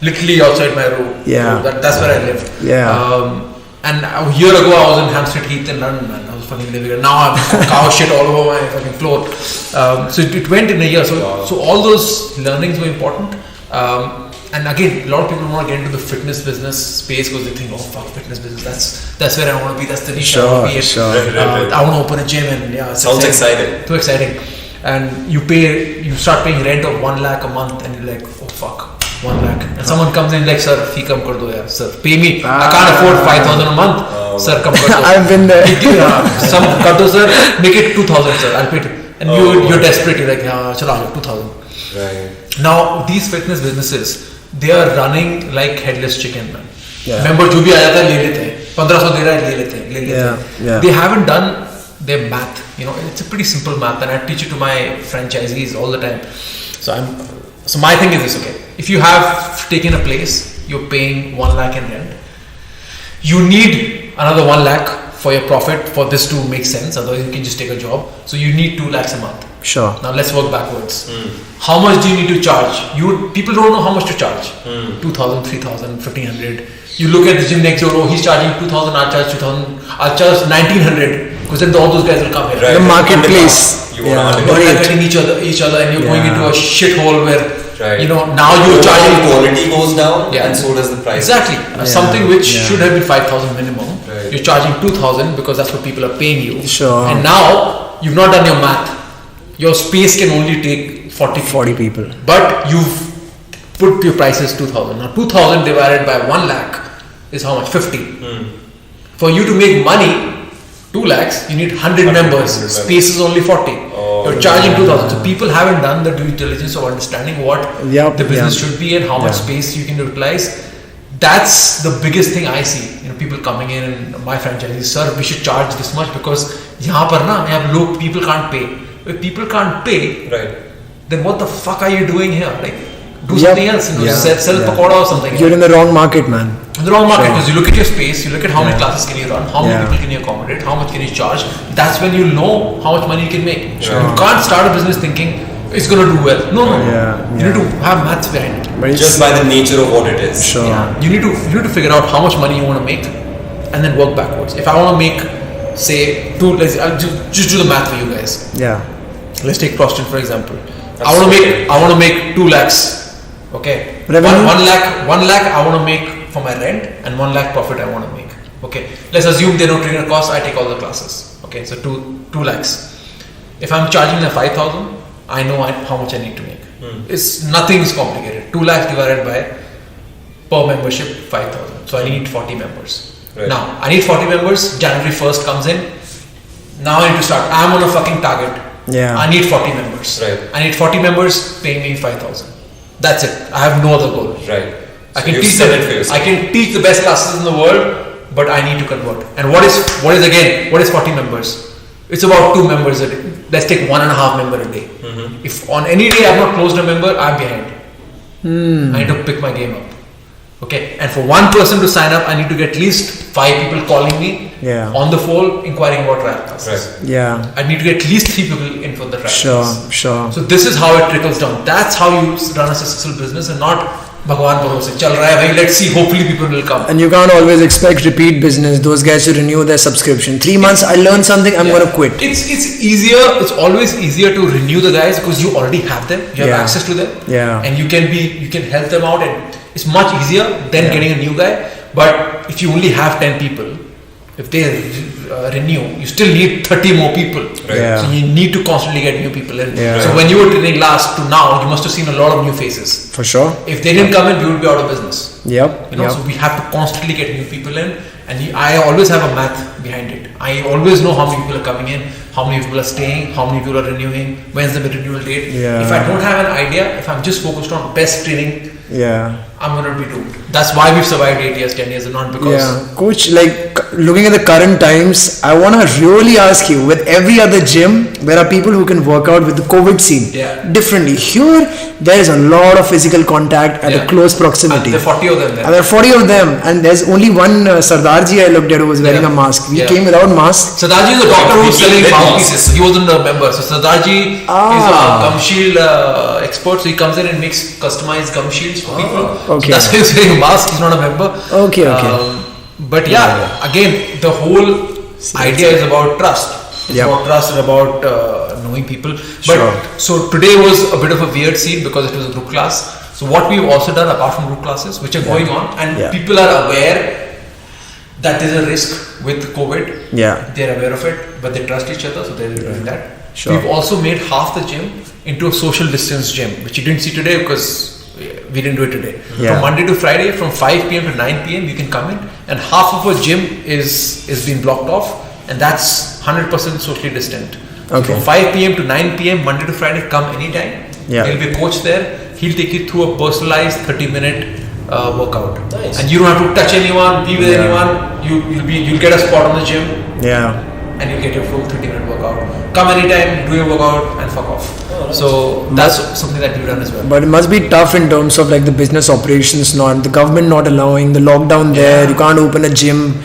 literally outside my room. Yeah. So that's where I lived. Yeah. And a year ago, I was in Hampstead Heath in London, man. I was fucking living there. Now I'm cow shit all over my fucking floor. So it went in a year. So all those learnings were important. And again, a lot of people want to get into the fitness business space because they think, oh fuck, fitness business. That's where I want to be. That's the niche I want to be in. I want to open a gym and sounds exciting. Too exciting. And you start paying rent of 1 lakh a month, and you're like, oh fuck. 1 lakh. And someone comes in like, sir, fee kam kar do yaar, sir, pay me. I can't afford 5,000 a month. Sir, kam kar do. I've been there. Some kar do, sir, make it 2,000, sir, I'll pay it. And you're desperate, you're like, chalo, 2,000. Right. Now, these fitness businesses, they are running like headless chicken, man. Yeah. Remember, jo bhi aa jata hai, le lete hain. 1500 de raha hai, le lete hain. They haven't done their math. It's a pretty simple math, and I teach it to my franchisees all the time. So my thing is this, okay? If you have taken a place, you're paying 1 lakh in rent. You need another 1 lakh for your profit for this to make sense. Otherwise, you can just take a job. So you need 2 lakhs a month. Sure. Now let's work backwards. How much do you need to charge? People don't know how much to charge. 2,000, 3,000, 1,500. You look at the gym next door. Oh, he's charging 2,000. I'll charge 2,000. I'll charge 1,900 because then all those guys will come here. Right. The marketplace. You're getting each other, and you're going into a shithole where now you're charging. Quality goes down, and so does the price. Exactly. Something which should have been 5,000 minimum. Right. You're charging 2,000 because that's what people are paying you. Sure. And now you've not done your math. Your space can only take 40 people. But you've put your prices 2,000. Now 2,000 divided by 1 lakh is how much? 50. For you to make money, 2 lakhs, you need 100 members. Space is only 40. You're charging 2,000. So people haven't done the due diligence of understanding what the business should be and how much space you can utilize. That's the biggest thing I see. People coming in and my franchisees, sir, we should charge this much because people can't pay. If people can't pay, then what the fuck are you doing here? Like, do something else. Sell pakoda or something. You're in the wrong market, man. In the wrong market, because you look at your space, you look at how many classes can you run, how many people can you accommodate, how much can you charge. That's when you know how much money you can make. You can't start a business thinking it's going to do well. No. You need to have maths behind it. But just by the nature of what it is. Sure. You need to figure out how much money you want to make and then work backwards. If I want to make, say, I'll just do the math for you guys. Yeah. Let's take Crosstrain for example. I want to make 2 lakhs. Okay. Revenue? 1 lakh I want to make for my rent, and 1 lakh profit I want to make. Okay. Let's assume there are no trainer costs. I take all the classes. Okay. So 2 lakhs. If I'm charging them 5,000, I know how much I need to make. Nothing is complicated. 2 lakhs divided by per membership 5,000. So I need 40 members. Right. Now I need 40 members. January 1st comes in. Now I need to start. I'm on a fucking target. Yeah. I need 40 members. Right. I need 40 members paying me 5,000. That's it. I have no other goal. Right. I So can you teach set them. it for yourself. I can teach the best classes in the world, but I need to convert. And what is 40 members? It's about 2 members a day. Let's take 1.5 member a day. If on any day I've not closed a member, I'm behind. I need to pick my game up. Okay, and for one person to sign up, I need to get at least 5 people calling me on the phone, inquiring about trial classes. Right. Yeah. I need to get at least 3 people in for the trial Sure. class. Sure. So this is how it trickles down. That's how you run a successful business, and not Bhagwan bharose chal raha hai bhai, let's see, hopefully people will come. And you can't always expect repeat business. Those guys to renew their subscription. 3 months, I learned something, I'm gonna quit. It's easier. It's always easier to renew the guys because you already have them. You have access to them. Yeah. And you can help them out, and it's much easier than getting a new guy. But if you only have 10 people, if they renew, you still need 30 more people. Right. Yeah. So you need to constantly get new people in. Yeah. So when you were training last to now, you must have seen a lot of new faces. For sure. If they didn't come in, we would be out of business. Yep. You know, so we have to constantly get new people in, and I always have a math behind it. I always know how many people are coming in, how many people are staying, how many people are renewing, when's the renewal date. Yeah. If I don't have an idea, if I'm just focused on best training, Yeah. I'm gonna be doomed. That's why we've survived 8 years, 10 years, and not because. Yeah, coach, like looking at the current times, I want to really ask you, with every other gym, there are people who can work out with the COVID scene differently. Here, there is a lot of physical contact at a close proximity. And there are 40 of them there. And there are 40 of them, and there's only one Sardarji I looked at who was wearing a mask. We came without masks. Sardarji is a doctor who's selling mouthpieces. He wasn't a member. So Sardarji is a gum shield expert. So he comes in and makes customized gum shields for people. Okay. So that's why he's wearing a mask. He's not a member. Okay. But again, the whole idea is about trust. It's about trust and about knowing people. But so today was a bit of a weird scene because it was a group class. So what we've also done apart from group classes, which are going on, and people are aware that there's a risk with COVID. Yeah. They're aware of it, but they trust each other, so they're doing that. Sure. We've also made half the gym into a social distance gym, which you didn't see today because we didn't do it today. From Monday to Friday, from 5 p.m. to 9 p.m. you can come in, and half of a gym is being blocked off, and that's 100% socially distant. Okay. So from 5 p.m. to 9 p.m. Monday to Friday, come anytime. There'll be a coach there. He'll take you through a personalized 30-minute workout. Nice. And you don't have to touch anyone, be with anyone. You'll get a spot on the gym. Yeah. And you get your full 30-minute workout. Come anytime, do your workout, and fuck off. So that's something that we've done as well. But it must be tough in terms of like the business operations, not the government not allowing, the lockdown there, you can't open a gym.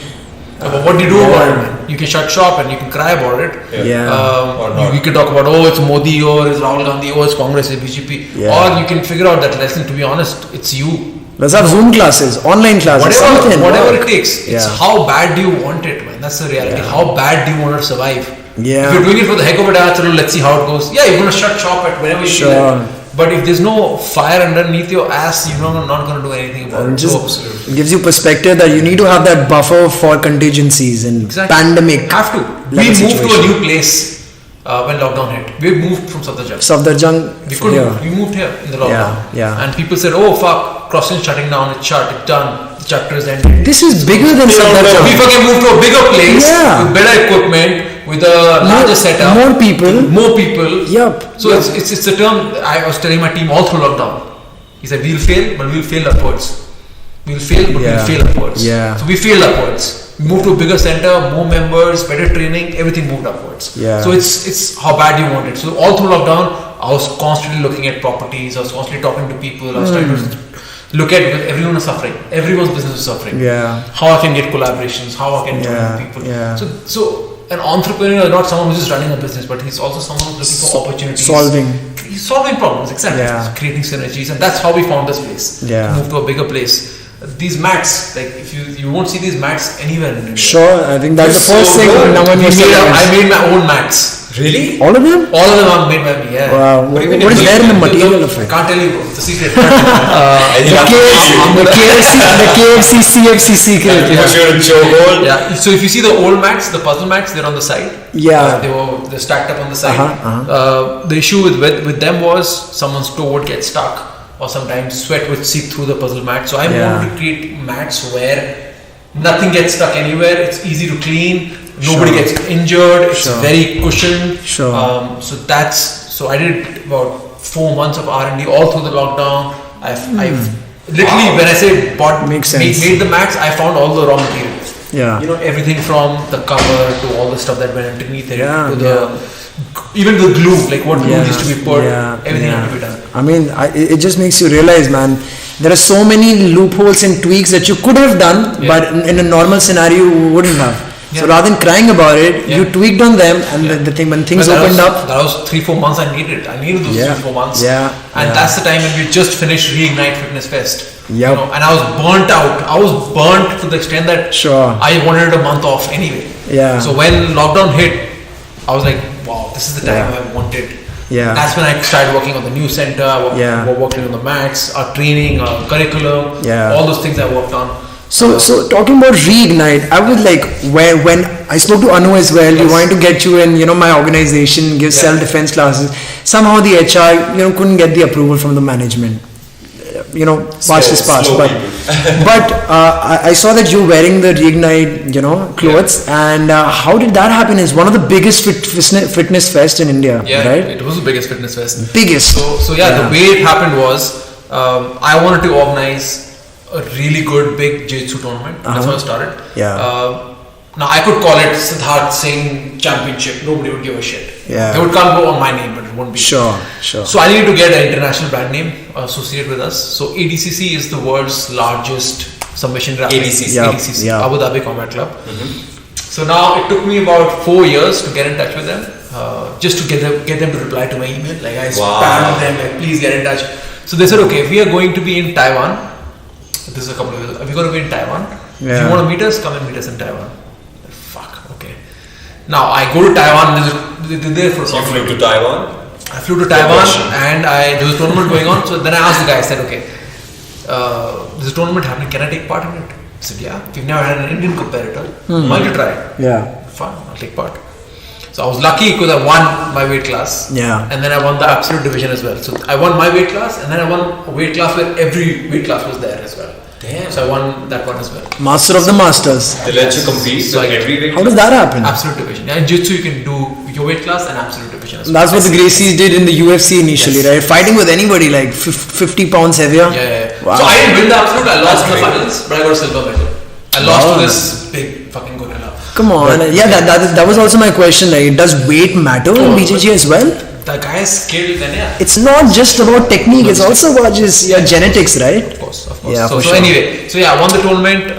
But what do you do about it, man? You can shut shop and you can cry about it. You can talk about, it's Modi, or it's Rahul Gandhi, it's Congress, it's BJP. Or you can figure out that, listen, to be honest, it's you. Let's have Zoom classes, online classes, whatever it takes. It's how bad do you want it, man? That's the reality. How bad do you want to survive? Yeah. If you're doing it for the heck of it, let's see how it goes. Yeah, you're going to shut shop at whenever you feel like. But if there's no fire underneath your ass, you're not going to do anything about it. It gives you perspective that you need to have that buffer for contingencies and pandemic. Have to. We moved to a new place when lockdown hit. We moved from Safdarjung. We moved here in the lockdown. And people said, oh fuck, Crosstrain shutting down, it's shut, it's done, the chapter is ended. This is bigger than Safdarjung. We fucking moved to a bigger place with better equipment, with a larger setup, more people. Yep. So it's a term I was telling my team all through lockdown. He said, we'll fail, but we'll fail upwards. We'll fail, but we'll fail upwards. So we failed upwards. We moved to a bigger center, more members, better training, everything moved upwards. So it's how bad you want it. So all through lockdown, I was constantly looking at properties, I was constantly talking to people, I was trying to look at, because everyone is suffering. Everyone's business is suffering. How I can get collaborations, how I can join people. So an entrepreneur is not someone who's just running a business, but he's also someone who's looking for opportunities. He's solving problems, exactly. He's creating synergies, and that's how we found this place. Moved to a bigger place. these mats, like if you won't see these mats anywhere in India. Sure, I think that's the first thing no one was I made my own mats. Really? All of them? All of them are made by me, yeah. Wow. What is there in the material of it? Can't tell you, it's a secret. The KFC CFC secret. Yeah. So if you see the old mats, the puzzle mats, they're on the side. Yeah. They're stacked up on the side. The issue with them was someone's toe would get stuck, or sometimes sweat would seep through the puzzle mat. So I wanted to create mats where nothing gets stuck anywhere. It's easy to clean. Nobody gets injured. It's very cushioned. So I did about 4 months of R&D all through the lockdown. I've literally, when I say made the mats, I found all the raw materials. Yeah. You know, everything from the cover to all the stuff that went underneath it, even the glue, like what glue used to be put, everything had to be done. I mean, it just makes you realize, man, there are so many loopholes and tweaks that you could have done, but in a normal scenario you wouldn't have. So rather than crying about it, you tweaked on them, and when things opened up. That was 3-4 months I needed. I needed those 3-4 months. And that's the time when we just finished Reignite Fitness Fest. You know, and I was burnt out. I was burnt to the extent that I wanted a month off anyway. So when lockdown hit, I was like, wow, this is the time I wanted. That's when I started working on the new center, working on the mats, our training, our curriculum, all those things I worked on. So talking about Reignite, I would like, when I spoke to Anu as well, we wanted to get you in, my organization, give self-defense classes. Somehow the HR, couldn't get the approval from the management. Past is past. But I saw that you're wearing the Reignite, clothes. And how did that happen? It's one of the biggest fitness fest in India, right? It was the biggest fitness fest. Biggest. So the way it happened was, I wanted to organize a really good big Jitsu tournament. That's how I started. Now I could call it Siddharth Singh Championship. Nobody would give a shit. They would come go on my name, but it wouldn't be. Sure. So I needed to get an international brand name associated with us. So ADCC is the world's largest submission wrestling. ADCC, Abu Dhabi Combat Club. So now it took me about 4 years to get in touch with them, just to get them to reply to my email. Like I spammed them, like please get in touch. So they said, okay, we are going to be in Taiwan. This is a couple of years. We're going to be in Taiwan. If you want to meet us, come and meet us in Taiwan. Fuck, okay. Now I go to Taiwan. They're there for You flew to Taiwan? I flew to Taiwan and there was a tournament going on. So then I asked the guy, I said, okay, there's a tournament happening. Can I take part in it? I said, yeah. We've never had an Indian competitor. Why don't you try it? Fine, I'll take part. So I was lucky because I won my weight class. And then I won the absolute division as well. So I won my weight class, and then I won a weight class where every weight class was there as well. Damn. So I won that one as well. Master of the Masters. They let you compete with every weight class? How does that happen? Absolute division. In Jitsu you can do your weight class and absolute division as well. That's what the Gracies did in the UFC initially, right? Fighting with anybody like 50 pounds heavier. Wow. So I didn't win the absolute. I lost in the finals, but I got a silver medal. I lost to this big fucking gorilla. Come on, that was also my question. Like, does weight matter in BJJ as well? The guy is skilled, then it's not just about technique; it's also about just your genetics, right? Of course. So anyway, I won the tournament,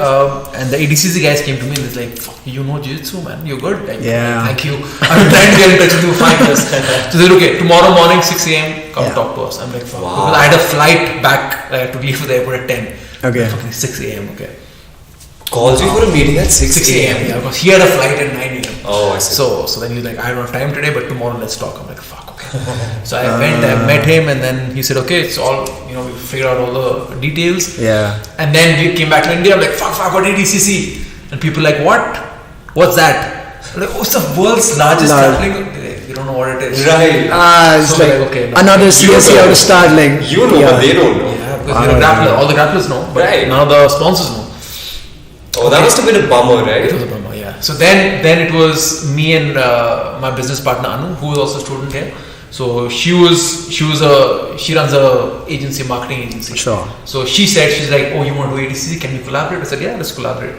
and the ADCC guys came to me and was like, "Fuck, you know Jiu-Jitsu, man? You're good." Like, thank you. I've been trying to get in touch with you for 5 years. So they said, "Okay, tomorrow morning 6 a.m. come talk to us." I'm like, "Fuck," because I had a flight back. I had to leave for the airport at 10. Okay. Fucking 6 a.m. Okay. Calls you for a meeting at 6 a.m. Yeah, because he had a flight at 9 a.m. Oh, I see. So then he's like, I don't have time today, but tomorrow let's talk. I'm like, fuck, okay. So I went, I met him, and then he said, okay, it's all, we figured out all the details. And then we came back to India. I'm like, fuck, what ADCC? And people like, what? What's that? I'm like, oh, it's the world's largest grappling. You don't know what it is. Right. It's like okay, another CSC how to start. Like, you know, but they don't know. Yeah, because all the grapplers know, but none of the sponsors know. Oh, that must have been a bummer, right? It was a bummer, yeah. So then it was me and my business partner Anu, who was also a student here. So she runs a agency, marketing agency. Sure. So she's like, oh, you want to do ADCC? Can we collaborate? I said, yeah, let's collaborate.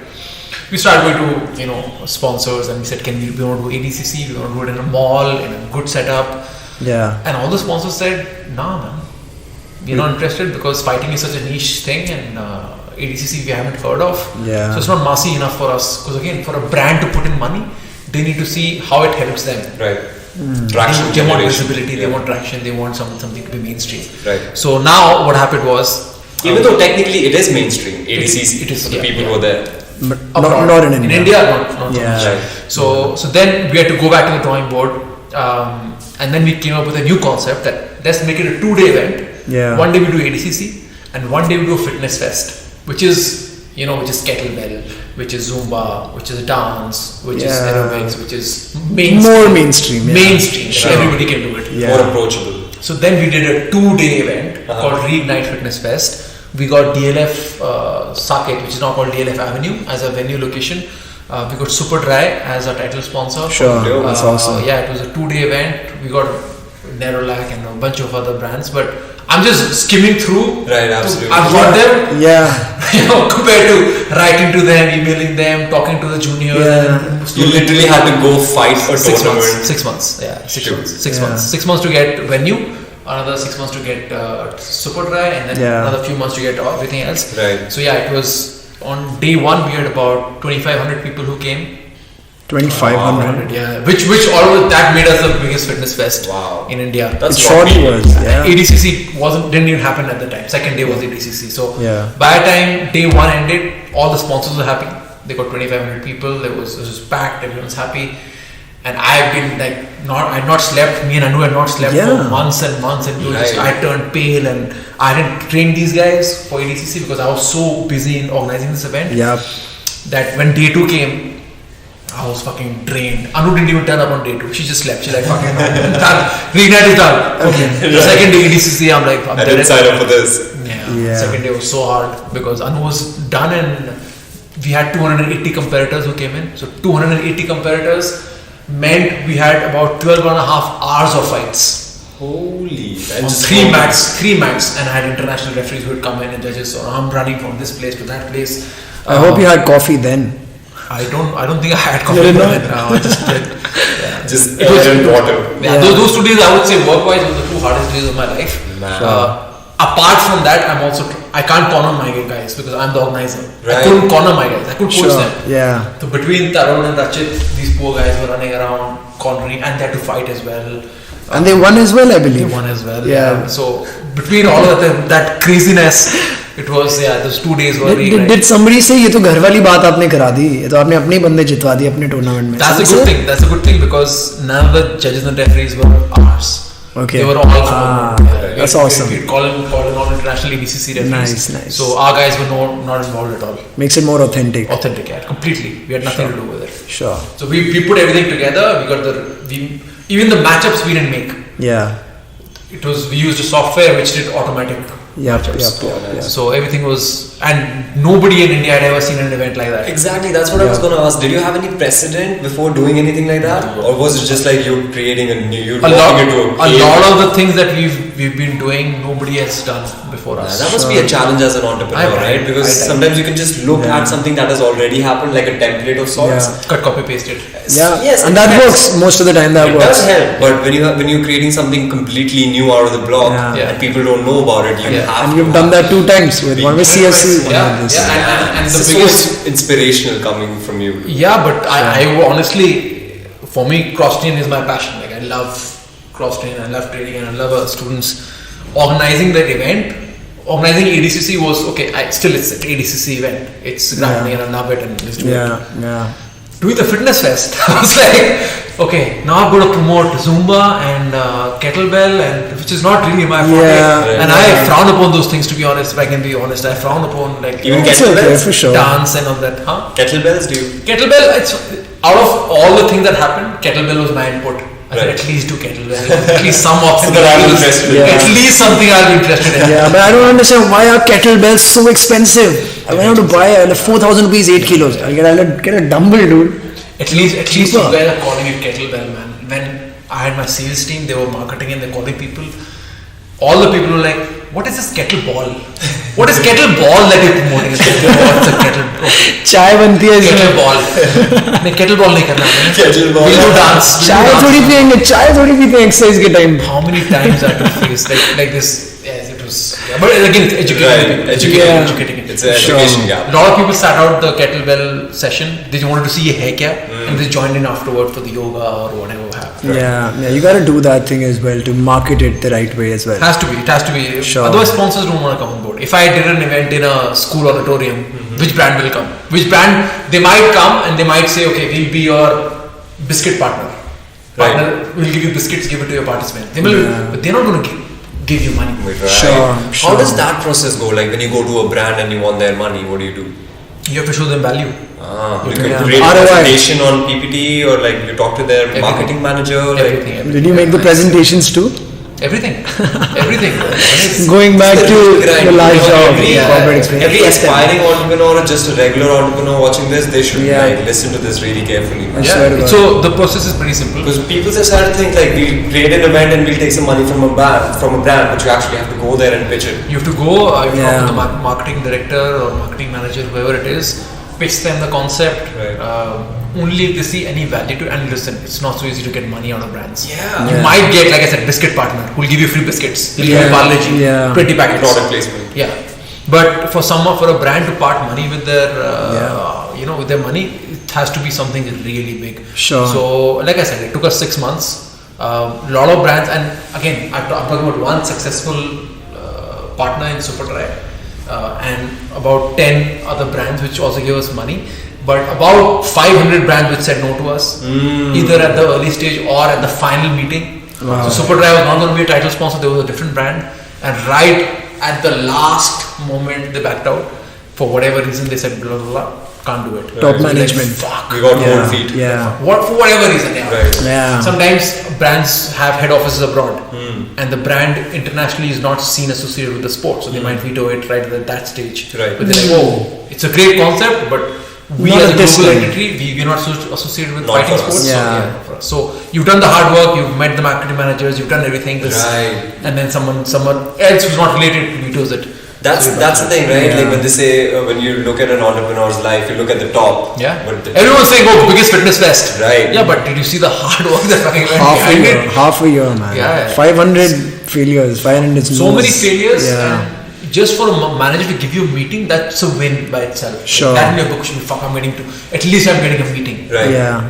We started going to sponsors, and we said, we want to do ADCC? We want to do it in a mall, in a good setup. Yeah. And all the sponsors said, nah, man, we're not interested because fighting is such a niche thing, and ADCC we haven't heard of. So it's not massy enough for us, because again, for a brand to put in money, they need to see how it helps them. Right. Traction. They want visibility, they want traction, they want something to be mainstream. Right. So now what happened was, Even though technically it is mainstream, ADCC, it is, for the yeah, people yeah. who are there. But Abroad. not in India. In India, not Yeah. so much. So then we had to go back to the drawing board, and then we came up with a new concept that let's make it a 2-day event. Yeah. One day we do ADCC, and one day we do a fitness fest, which is kettlebell, which is Zumba, which is dance, which is aerobics, which is More mainstream. Yeah. Mainstream. Sure. Everybody can do it. Yeah. More approachable. So then we did a 2-day event called Reignite Fitness Fest. We got DLF Saket, which is now called DLF Avenue, as a venue location. We got Super Dry as our title sponsor. Sure, that's awesome. Yeah, it was a 2-day event. We got Nerolac and a bunch of other brands, but I'm just skimming through. Right, absolutely. I've got them. Yeah. Compared to writing to them, emailing them, talking to the juniors. Yeah. You literally had to go fight for 6 tournament. months. 6 months. Yeah, 6 Sure. months. 6 Yeah. months. 6 months to get venue. Another 6 months to get Super Dry, and then another few months to get everything else. Right. So yeah, it was on day 1 we had about 2,500 people who came. 2,500. Yeah, which all of that made us the biggest fitness fest Wow. in India. That's It surely was. Yeah. ADCC didn't even happen at the time. Second day was ADCC. So Yeah. by the time day 1 ended, all the sponsors were happy. They got 2,500 people. It was packed. Everyone's happy. And I've been I'd not slept. Me and Anu had not slept for months and months. And I turned pale, and I didn't train these guys for ADCC because I was so busy in organizing this event. Yeah. That when day 2 came, I was fucking drained. Anu didn't even turn up on day 2. She just slept. She's like, fucking done. Reignite is done. Okay. The second day ADCC, I'm like, I didn't sign up for this. Yeah. Second day was so hard because Anu was done, and we had 280 competitors who came in. So 280 competitors meant we had about 12 and a half hours of fights. Holy. On three mats, and I had international referees who would come in and judges. So I'm running from this place to that place. I hope you had coffee then. I don't think I had coffee. No. I just did. Yeah. Just and water. Yeah. Those 2 days, I would say work-wise were the 2 hardest days of my life. Apart from that, I can't corner my guys because I'm the organizer. Right. I couldn't corner my guys. I couldn't coach them. Yeah. So between Tarun and Rachit, these poor guys were running around cornering, and they had to fight as well. And they won as well, I They believe. won as well. Yeah. So between all of that craziness, it was those 2 days were really. Did somebody say ये तो घर वाली बात आपने करा दी, ये तो आपने अपने बंदे जितवा दिए अपने टूर्नामेंट में? That's a good thing. That's a good thing because none of the judges and referees were ours. Okay. They were all from. That's awesome. We call them all international ADCC referees. Nice. So our guys were not involved at all. Makes it more authentic. Authentic, yeah, completely. We had nothing to do with it. Sure. So we put everything together. Even the matchups we didn't make. Yeah. We used a software which did automatic matchups. Yep. So everything was, and nobody in India had ever seen an event like that. Exactly, that's what I was going to ask. Did you have any precedent before doing anything like that, or was it just like you creating a new? A lot of the things that we've been doing, nobody has done before us. That must be a challenge as an entrepreneur, right? Because sometimes you can just look at something that has already happened, like a template of sorts. Cut, copy, paste it. Yeah. Yes, and that works most of the time. That it works. does help, but when you're creating something completely new out of the block and people don't know about it, you have. And you've done that 2 times with one with CFC, one with this. And the It's biggest so inspirational coming from you. Yeah, but I honestly, for me, Crosstrain is my passion. Like I love Crosstrain, I love training, and I love our students. Organizing that event, organizing ADCC was okay. It's an ADCC event. It's grounding, and I love it, and let's do it. Yeah. Doing the fitness fest, I was like, okay, now I'm going to promote Zumba and kettlebell, and which is not really my forte. And I frown upon those things, to be honest. If I can be honest, I frown upon Even kettlebells, for sure. dance and all that. Kettlebells, do you? Kettlebell, it's out of all the things that happened, kettlebell was my input. I said, at least do kettlebell, at least some option. At least something I'll be interested in. Yeah, but I don't understand why are kettlebells so expensive. I went out to buy 4,000 rupees 8 kilos. I'll get a dumbbell, dude. At least you guys are calling it kettlebell, man. When I had my sales team, they were marketing and they're calling people. All the people were like, what is this kettleball? What is kettleball that you're promoting? It's a kettleball. चाय बनती है Kettleball. नहीं kettleball नहीं करना है. Kettleball. We'll do dance. चाय थोड़ी पियेंगे exercise के time. How many times I had to face like this? Yes, it was. Yeah, but again, it's educating. Educating it. It's an education gap. A lot of people sat out the kettlebell session. They wanted to see ये है क्या, and they joined in afterward for the yoga or whatever happened. Yeah, you got to do that thing as well to market it the right way as well. It has to be. Sure. Otherwise, sponsors don't want to come on board. If I did an event in a school auditorium, which brand will come? Which brand? They might come and they might say, okay, we'll be your biscuit partner. We'll give you biscuits, give it to your participant. They will, but they're not going to give you money. Right. Sure. How does that process go? Like when you go to a brand and you want their money, what do you do? You have to show them value. You can create a presentation on PPT or like you talk to their marketing manager. Everything. Did you make the presentations too? Everything. Going back to the last job, every aspiring entrepreneur or just a regular entrepreneur watching this, they should like listen to this really carefully. So the process is pretty simple. Because people just start to think like we'll create an event and we'll take some money from a brand, but you actually have to go there and pitch it. You have to go, you talk to the marketing director or marketing manager, whoever it is, pitch them the concept. Only if they see any value to, and listen, it's not so easy to get money out of brands. You might get, like I said, biscuit partner who'll give you free biscuits. He'll give you Parle-G, 20 packets. Product placement. But for a brand to part money with their, with their money, it has to be something really big. Sure. So, like I said, it took us 6 months. A lot of brands, and again, I'm talking about one successful partner in Superdry, and about 10 other brands which also gave us money. But about 500 brands which said no to us, either at the early stage or at the final meeting. Wow. So Superdry was not going to be a title sponsor, there was a different brand. And right at the last moment they backed out. For whatever reason they said blah blah blah, can't do it. Top management. Like, fuck. We got cold feet. For whatever reason, Right. Sometimes brands have head offices abroad and the brand internationally is not seen associated with the sport. So they might veto it right at that stage. Right. But they're like, oh, it's a great concept, but we Not as a at this global time. entity, we're not associated with Not fighting for us. sports. So you've done the hard work, you've met the marketing managers, you've done everything. And then someone else who's not related vetoes it. That's the thing, right? Like when they say when you look at an entrepreneur's life, you look at the top. But everyone's saying, "Oh, biggest fitness fest." Right. Yeah, but did you see the hard work that fucking went behind it? Half a year, man. 500 failures. 500 is so many failures. And just for a manager to give you a meeting, that's a win by itself. Sure. That in your book should be, fuck, I'm getting to. At least I'm getting a meeting. Right. Yeah.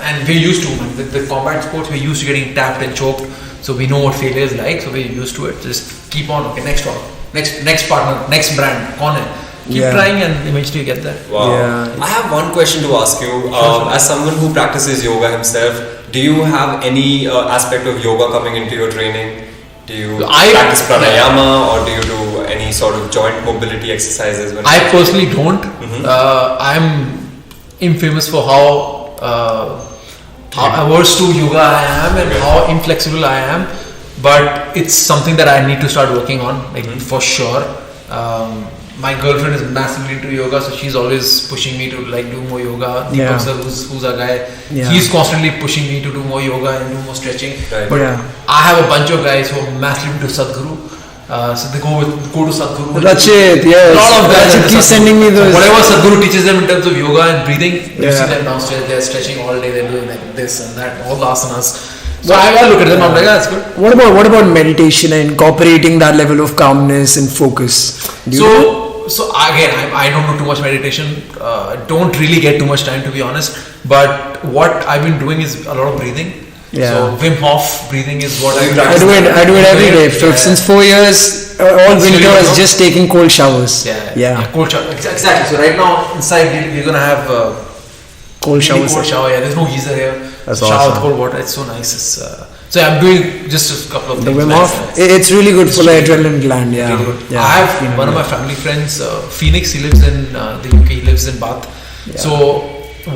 And we're used to, man. With the combat sports, we're used to getting tapped and choked. So we know what failure is like. So we're used to it. Just keep on. Okay, next one. Next partner, next brand, keep trying and eventually you get there. Wow. I have one question to ask you. As someone who practices yoga himself, do you have any aspect of yoga coming into your training? Do you practice pranayama or do you do any sort of joint mobility exercises? I personally don't. I'm infamous for how averse to yoga I am and how inflexible I am. But it's something that I need to start working on, for sure. My girlfriend is massively into yoga, so she's always pushing me to do more yoga. Deepak sir, who's our guy, he's constantly pushing me to do more yoga and do more stretching. Right. But I have a bunch of guys who are massively into Sadhguru. So they go to Sadhguru. Rachit, yes. A lot of guys Rachit keeps sending me those. Whatever Sadhguru teaches them in terms of yoga and breathing, you see them downstairs, they're stretching all day, they're doing like this and that, all the asanas. So I look at them, I'm like, that's good. What about meditation and incorporating that level of calmness and focus? So again, I don't do too much meditation. Don't really get too much time, to be honest. But what I've been doing is a lot of breathing. So Wim Hof breathing is what I do it every day. Since 4 years, all winter is just taking cold showers. Cold shower. Exactly. So right now inside we're gonna have cold showers. Cold shower. There's no geyser here. That's shower awesome. with cold water. It's so nice. So I'm doing just a couple of things. The Wim Hof, it's really good for the adrenaline gland. Really I have one of my family friends, Phoenix. He lives in the UK. He lives in Bath. So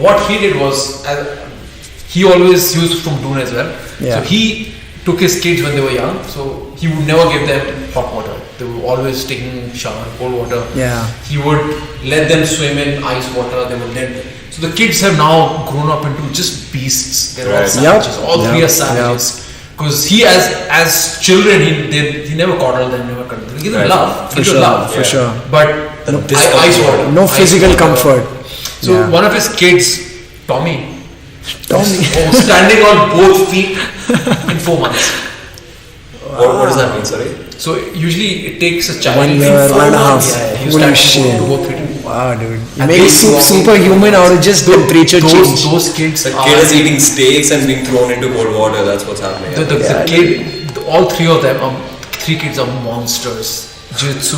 what he did was, he was from Doon as well. So he took his kids when they were young. So he would never give them hot water. They were always taking shower, cold water. He would let them swim in ice water. They would let. So the kids have now grown up into just beasts. They're all savages. All three are savages. Because he, as children, he never coddled them, never cuddled them. He gave them love. For sure. But ice water. No physical comfort. So one of his kids, Tommy, was standing on both feet in 4 months. What does that mean, sorry? So usually it takes a child 1 year, 1.5 years. He was standing on both feet. Dude. You And make they superhuman out of just temperature change. Those kids The kid is eating steaks and being thrown into cold water. That's what's happening. The kid, all three of them, three kids are monsters. Jitsu,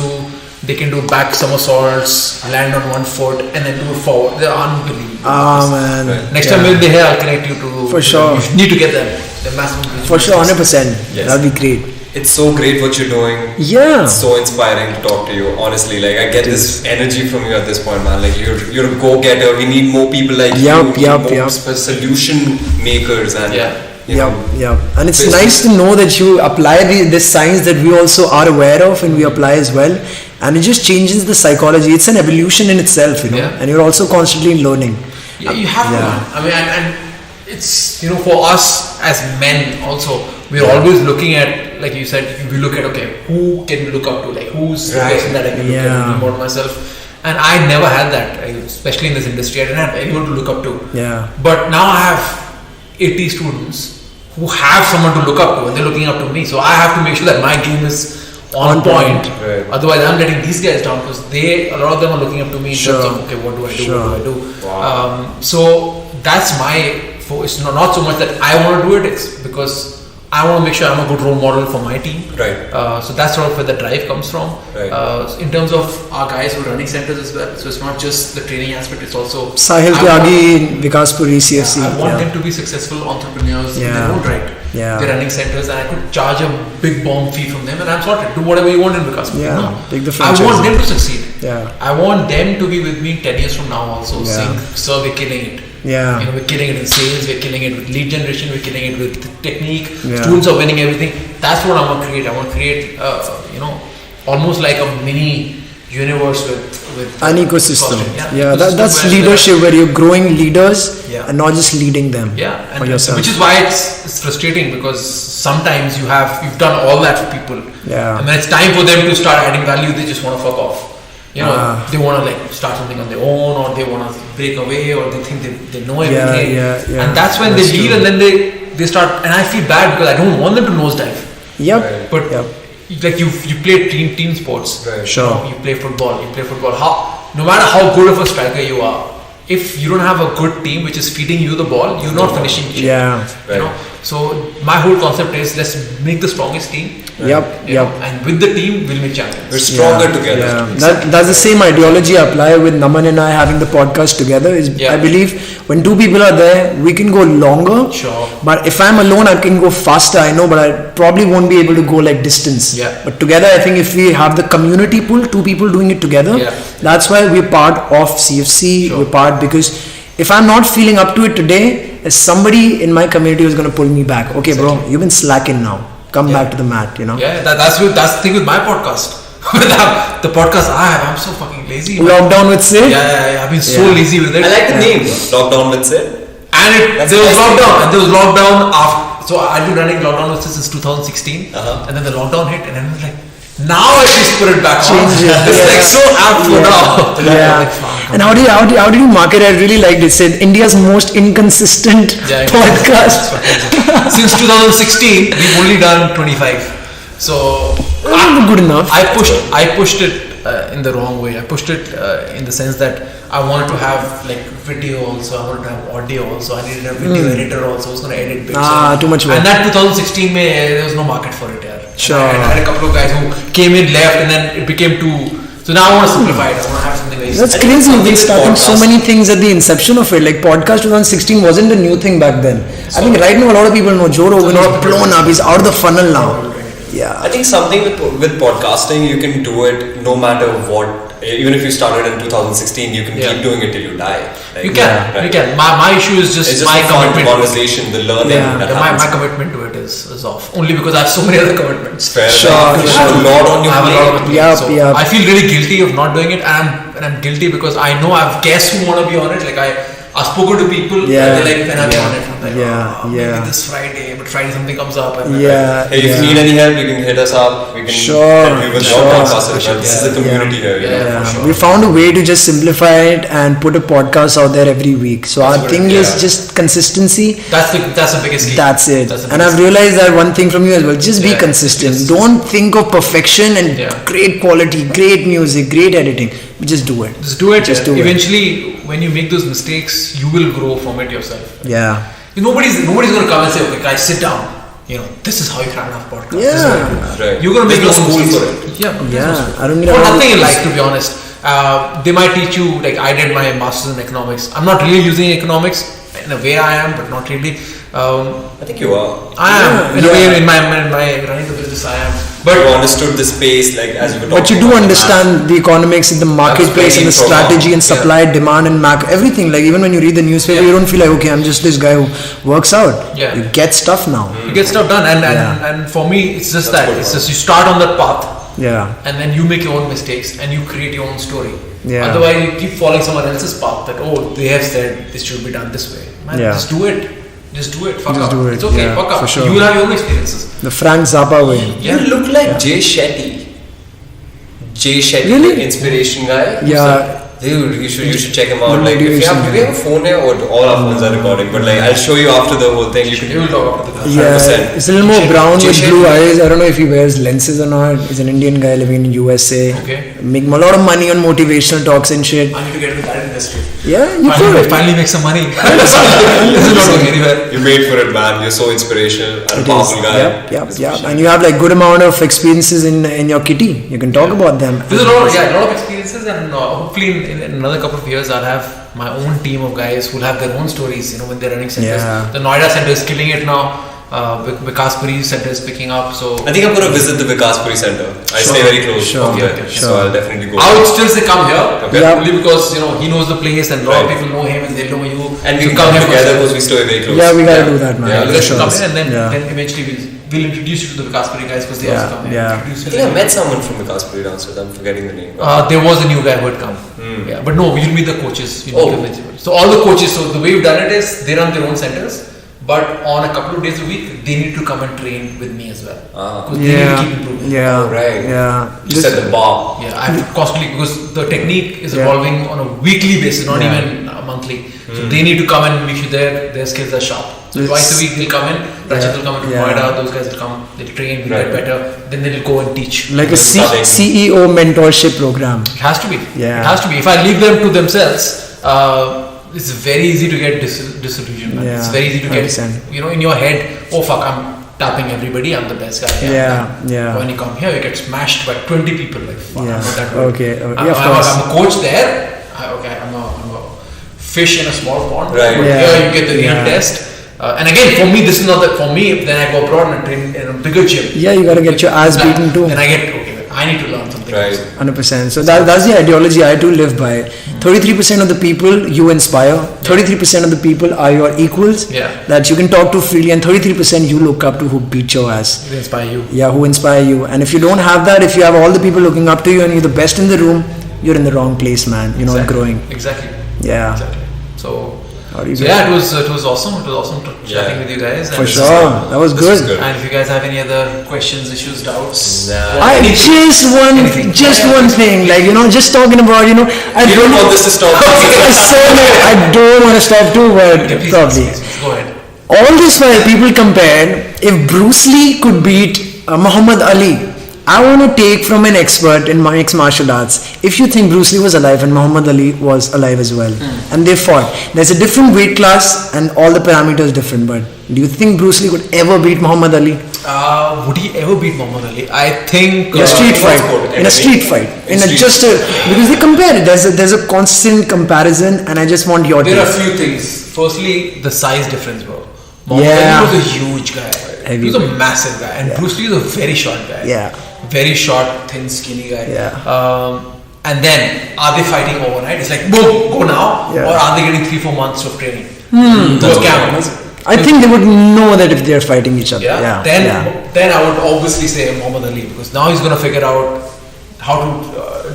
they can do back somersaults, land on one foot, and then do it forward. They're unbelievable. Man. Right. Next time when they're here, I'll connect you to. For sure. You need to get them. They're massive. For sure, 100%. Yes. That'd be great. It's so great what you're doing. Yeah. It's so inspiring to talk to you. Honestly, like I get this energy from you at this point, man. Like you're a go-getter. We need more people like you. More solution makers and you know. And it's nice to know that you apply this science that we also are aware of and we apply as well. And it just changes the psychology. It's an evolution in itself, you know. Yeah. And you're also constantly learning. Yeah, you have to. I mean, and it's, you know, for us as men also, we're always looking at, like you said, we look at, okay, who can we look up to? Like, who's the person that I can look at about myself? And I never had that, especially in this industry. I didn't have anyone to look up to. Yeah. But now I have 80 students who have someone to look up to, and they're looking up to me. So I have to make sure that my game is on point. Right. Otherwise, I'm letting these guys down because a lot of them are looking up to me in terms of, okay, what do I do? What do I do? Wow. So that's my focus. Not so much that I want to do it, it's because I want to make sure I'm a good role model for my team. Right. So that's sort of where the drive comes from. Right. In terms of our guys who are running centers as well, so it's not just the training aspect, it's also Sahil Tyagi, Vikaspuri, CFC. I want them to be successful entrepreneurs in their own right. Yeah. They're running centers and I could charge a big bomb fee from them and I'm sorted. Do whatever you want in Vikaspuri. Yeah. Take the I franchise. want them to succeed. Yeah. I want them to be with me 10 years from now also, Yeah. saying, sir, we're killing it. Yeah. You know, we're killing it in sales, we're killing it with lead generation, we're killing it with technique, Yeah. students are winning everything. That's what I want to create. I want to create, you know, almost like a mini universe with An ecosystem. Crosstrain. Yeah, Ecosystem that's where- leadership where you're growing leaders Yeah. and not just leading them. Yeah, for and yourself. which is why it's frustrating because sometimes you've done all that for people, Yeah. and when it's time for them to start adding value, they just want to fuck off. You know, they want to like start something on their own, or they want to break away, or they think they know everything. Yeah. And that's when That's they leave, true. and then they start. And I feel bad because I don't want them to nosedive. Yep. But Yep. like you play team sports. Right. Sure. You play football. No matter how good of a striker you are, if you don't have a good team which is feeding you the ball, you're not finishing shit. Yeah. You know. So my whole concept is let's make the strongest team. Yep. You know, and with the team we'll make champions. We're stronger together. Yeah. That's the same ideology I apply with Naman and I having the podcast together. I believe when two people are there, we can go longer. Sure. But if I'm alone, I can go faster. I know, but I probably won't be able to go like distance. Yeah. But together, I think if we have the community pull, two people doing it together, that's why we're part of CFC. Sure. We're part because if I'm not feeling up to it today, there's somebody in my community who's going to pull me back. Okay, bro, you've been slacking now. Come back to the mat, you know. Yeah, that's the thing with my podcast. The podcast I have, I'm so fucking lazy. Lockdown with Sid? Yeah, I've been so lazy with it. I like the name. Lockdown with Sid. And there was lockdown after. So I've been running lockdown with Sid since 2016, and then the lockdown hit, and then I was like, now I should put it back on. It's like so apt for now. Yeah. And how did you market it? I really liked it. Said India's most inconsistent podcast. Since 2016, we've only done 25. So good enough. I pushed it in the wrong way. I pushed it in the sense that I wanted to have like video also. I wanted to have audio also. I needed a video editor also. I was going to edit bits. Too much work. And that 2016, there was no market for it. Sure. I had a couple of guys who came in, left, and then it became too. So now I want to simplify it. I want to have something very. That's crazy. We've been starting so many things at the inception of it. Like podcast 2016 wasn't a new thing back then. I think right now a lot of people know Joe Rogan is blown up. He's out of the funnel now. Yeah. I think something with podcasting, you can do it no matter what. Even if you started in 2016, you can keep doing it till you die. Like, you can. My issue is just my the fun commitment. Conversation, the learning. My commitment to it is off. Only because I have so many other commitments. Fair enough. You have a lot on your plate. I feel really guilty of not doing it, and I'm guilty because I know I have guests who want to be on it. Like I've spoken to people, they're like, when are we on it? I'm like, maybe this Friday, but Friday something comes up. And hey, if you need any help, you can hit us up. We can help you with your podcast. This is a community here. Sure. We found a way to just simplify it and put a podcast out there every week. So our thing is just consistency. That's the biggest key. That's it. And I've realized that one thing from you as well. Just be consistent. Don't think of perfection and great quality, great music, great editing. Just do it. Just do it. Eventually, when you make those mistakes, you will grow from it yourself. Yeah. Nobody's going to come and say, okay, guys, sit down. This is how you crack enough podcast. Yeah. Right. You're going to make no school for it. Yeah. I don't need nothing in life, to be honest. They might teach you, like I did my master's in economics. I'm not really using economics. In a way I am, but not really. I think you are. I am. In a way, in my running the business, I am. But you understood the space, like as you were talking. But you do understand the economics in the marketplace and the strategy and supply, demand and macro, everything. Like even when you read the newspaper, you don't feel like, okay, I'm just this guy who works out. Yeah. You get stuff now. You get stuff done, and for me, it's just that. It's just you start on that path. Yeah. And then you make your own mistakes and you create your own story. Yeah. Otherwise, you keep following someone else's path. That they have said this should be done this way. Man, just do it. Just do it. Fuck up. Do it. It's okay. Fuck up. Sure. You will have your own experiences. The Frank Zappa way. You look like Jay Shetty. Jay Shetty, really? The inspiration guy. Yeah. Dude, you should check him out. Like, if you have, do we have a phone here, or all our phones are recording? But like, I'll show you after the whole thing. You will talk after the 100%. Yeah, it's a little more brown with blue eyes. I don't know if he wears lenses or not. He's an Indian guy living in USA. Okay. Making a lot of money on motivational talks and shit. I need to get into that industry. Yeah, you could. Finally make some money. This is not going anywhere. You made for it, man. You're so inspirational and a powerful guy. Yep. And you have like good amount of experiences in your kitty. You can talk about them. There's a lot of experiences, and hopefully in another couple of years I'll have my own team of guys who'll have their own stories. When they're running centers. Yeah. The Noida center is killing it now. Vikaspuri center is picking up. So I think I'm going to visit the Vikaspuri center. I stay very close. So I'll definitely go. I would still say come here. Okay. Only because he knows the place and a lot of people know him and they know you. And we come here together because we stay very close. Yeah, we gotta do that, man. Yeah, you guys should come here, and then eventually we'll introduce you to the Vikaspuri guys because they also come here. I think I met someone from Vikaspuri downstairs. I'm forgetting the name. There was a new guy who had come. Yeah, but no, you'll meet the coaches. So all the coaches. So the way we've done it is they run their own centers. But on a couple of days a week, they need to come and train with me as well. Because they need to keep improving. Yeah. Right. Yeah. Just at the bar. Yeah, I have to constantly, because the technique is evolving on a weekly basis, not even monthly. So they need to come and make sure their skills are sharp. So twice a week they'll come in, Rachit will come into Noida, those guys will come, they'll train, we'll get better, then they'll go and teach. Like a CEO mentorship program. It has to be. Yeah. It has to be. If I leave them to themselves, it's very easy to get disillusioned. It's very easy to get, in your head, oh fuck, I'm tapping everybody, I'm the best guy. When you come here, you get smashed by 20 people. Like, fuck, I'm not that good. Okay. I'm a coach there. I'm a fish in a small pond. Right. But here you get the real test. And again, for me, this is not that. For me, then I go abroad and train in a bigger gym. Yeah, you gotta get your ass beaten too. Then I need to learn something. Right. 100%. So that's the ideology I do live by. 33% of the people you inspire, 33% of the people are your equals that you can talk to freely, and 33% you look up to who beat your ass. Who inspire you. Yeah, who inspire you. And if you don't have that, if you have all the people looking up to you and you're the best in the room, you're in the wrong place, man. You're not growing. Exactly. Yeah. Exactly. So it was awesome. It was awesome chatting with you guys. For sure. That was good. And if you guys have any other questions, issues, doubts, just one thing, just talking about, I don't want this to stop. I don't want to stop too, but probably. Go ahead. All this while people compared, if Bruce Lee could beat Muhammad Ali, I want to take from an expert in mixed martial arts. If you think Bruce Lee was alive and Muhammad Ali was alive as well, and they fought, there's a different weight class and all the parameters different, but do you think Bruce Lee could ever beat Muhammad Ali? Would he ever beat Muhammad Ali? I think in a street fight. Because they compare it. There's a constant comparison, and I just want your take. There are a few things. Firstly, the size difference, bro. Muhammad Ali was a huge guy. He was a massive guy, and Bruce Lee was a very short guy. Yeah. Very short, thin, skinny guy. Yeah. And then, are they fighting overnight? It's like, boom, go now. Or are they getting 3-4 months of training? I think they would know that if they're fighting each other. Then I would obviously say Muhammad Ali, because now he's going to figure out how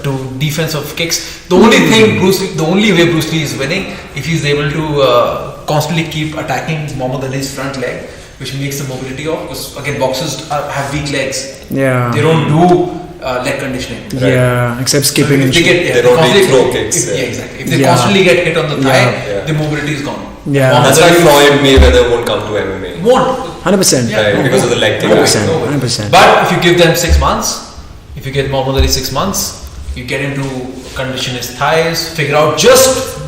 to to defense of kicks. The only way Bruce Lee is winning if he's able to constantly keep attacking Muhammad Ali's front leg, which makes the mobility off. Because again, boxers have weak legs. Yeah. They don't do leg conditioning. Yeah, except skipping. So they don't really throw kicks. Exactly. If they constantly get hit on the thigh, the mobility is gone. Yeah. That's why Floyd Mayweather won't come to MMA. Won't. 100%. Yeah. Because of the leg thing. 100%. But if you give them 6 months, if you get Muhammad Ali 6 months, you get him to condition his thighs,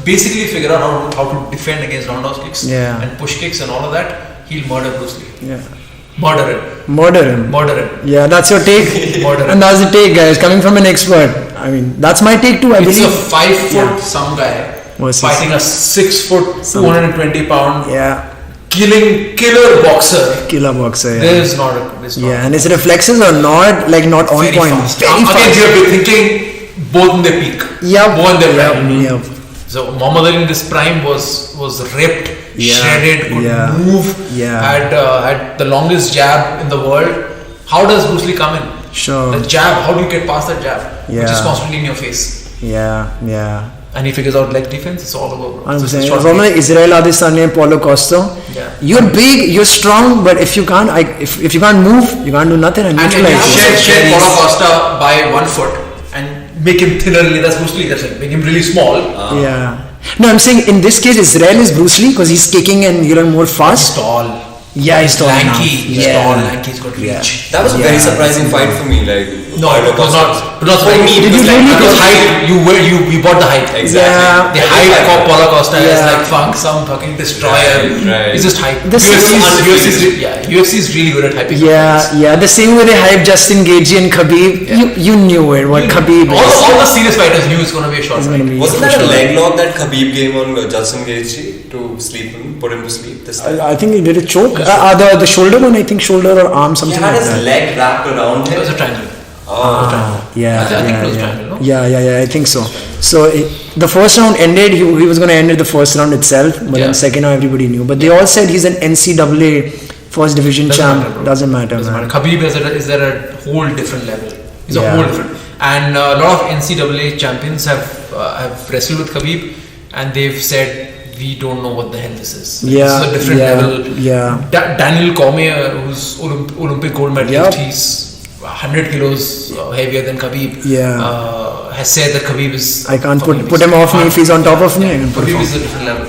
basically figure out how to defend against roundhouse kicks and push kicks and all of that, he'll murder Bruce Lee. Yeah. Murder him. Yeah, that's your take. Murder him. And that's the take, guys, coming from an expert. I mean, that's my take too. I It's believe. a 5 foot some guy fighting a 6 foot, 220 pound killer boxer. There's not. And his reflexes are not not on very point. Fast. Very fast. Again, you're thinking both in their peak. Both in their prime. Yep. So Muhammad Ali in this prime was ripped, shredded, could move, had the longest jab in the world. How does Bruce Lee come in? Sure. The jab, how do you get past that jab? Yeah. Which is constantly in your face. Yeah. And he figures out leg defense, it's all over. I'm saying, it's almost like Israel Adesanya, Paulo Costa. Yeah. You're big, you're strong, but if you can't, if you can't move, you can't do nothing. And shed Paulo Costa by 1 foot and make him thinner. That's Bruce Lee. That's it. Make him really small. No, I'm saying in this case, Israel is Bruce Lee because he's kicking and you're more fast. He's tall. Yeah, he's tall. Lanky. He's tall. Lanky. He's got reach. That was a very surprising fight for me. No, it was not. But for me, did you really? Because height. You bought the height. Exactly. The height of Paulo Costa is like some fucking destroyer. Right. It's just hype. UFC is really good at hyping. The same way they hype Justin Gaethje and Khabib. You knew it. What Khabib is. All the serious fighters knew it's going to be a short fight. Wasn't that a leg lock that Khabib gave on Justin Gaethje to put him to sleep this time? I think he did a choke. The shoulder one, I think shoulder or arm, something like that. He had his leg wrapped around him. It was a triangle. I think so. So the first round ended. He was going to end it the first round itself, but then second round everybody knew. But they all said he's an NCAA first division champ. Doesn't matter, man. Khabib is at a whole different level. He's a whole different. And a lot of NCAA champions have wrestled with Khabib, and they've said, we don't know what the hell this is. This is a different level. Daniel Cormier, who's Olympic gold medalist, he's 100 kilos heavier than Khabib. Has said that Khabib is. I can't put him off me if he's on top of me. Khabib is a different level.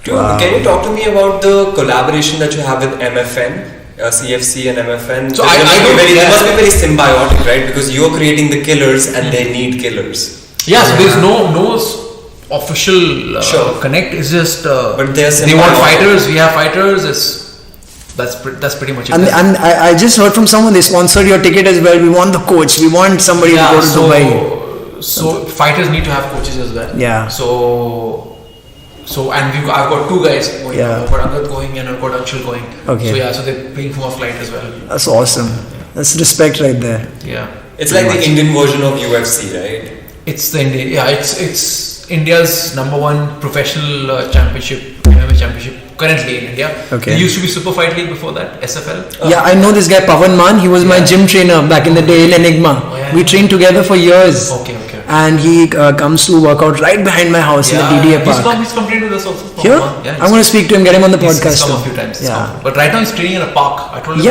Can you talk to me about the collaboration that you have with MFN? CFC and MFN. So they must be very symbiotic, right? Because you're creating the killers and they need killers. So there's no official connect. It's just but they want fighters. We have fighters. That's pretty much it. And I just heard from someone they sponsored your ticket as well. We want the coach. We want somebody to go to Dubai. So fighters need to have coaches as well. So and I've got 2 guys going. I've got Angad going and I've got Uttarnchal going. Okay. So they're paying for my flight as well. That's awesome. That's respect right there. It's like the Indian version of UFC, right? It's the Indian. It's India's #1 professional championship, MMA championship currently in India. There used to be Super Fight League before that, SFL. I know this guy Pavan Man. He was my gym trainer back in the day in Enigma. We trained together for years. And he comes to work out right behind my house in the DDA park. He's come trained with us also. Here? I'm going to speak to him, get him on the podcast. He's come a few times. But right now he's training in a park. I told him.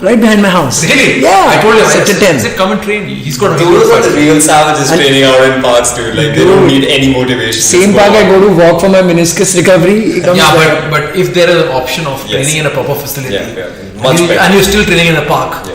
Right behind my house. Really? Yeah. I told him. Sector 10. He said, come and train. He's got a Those are the real savages training out in parks, dude. Like, they don't need any motivation. Same park I go to walk for my meniscus recovery. But if there is an option of training in a proper facility, and you're still training in a park.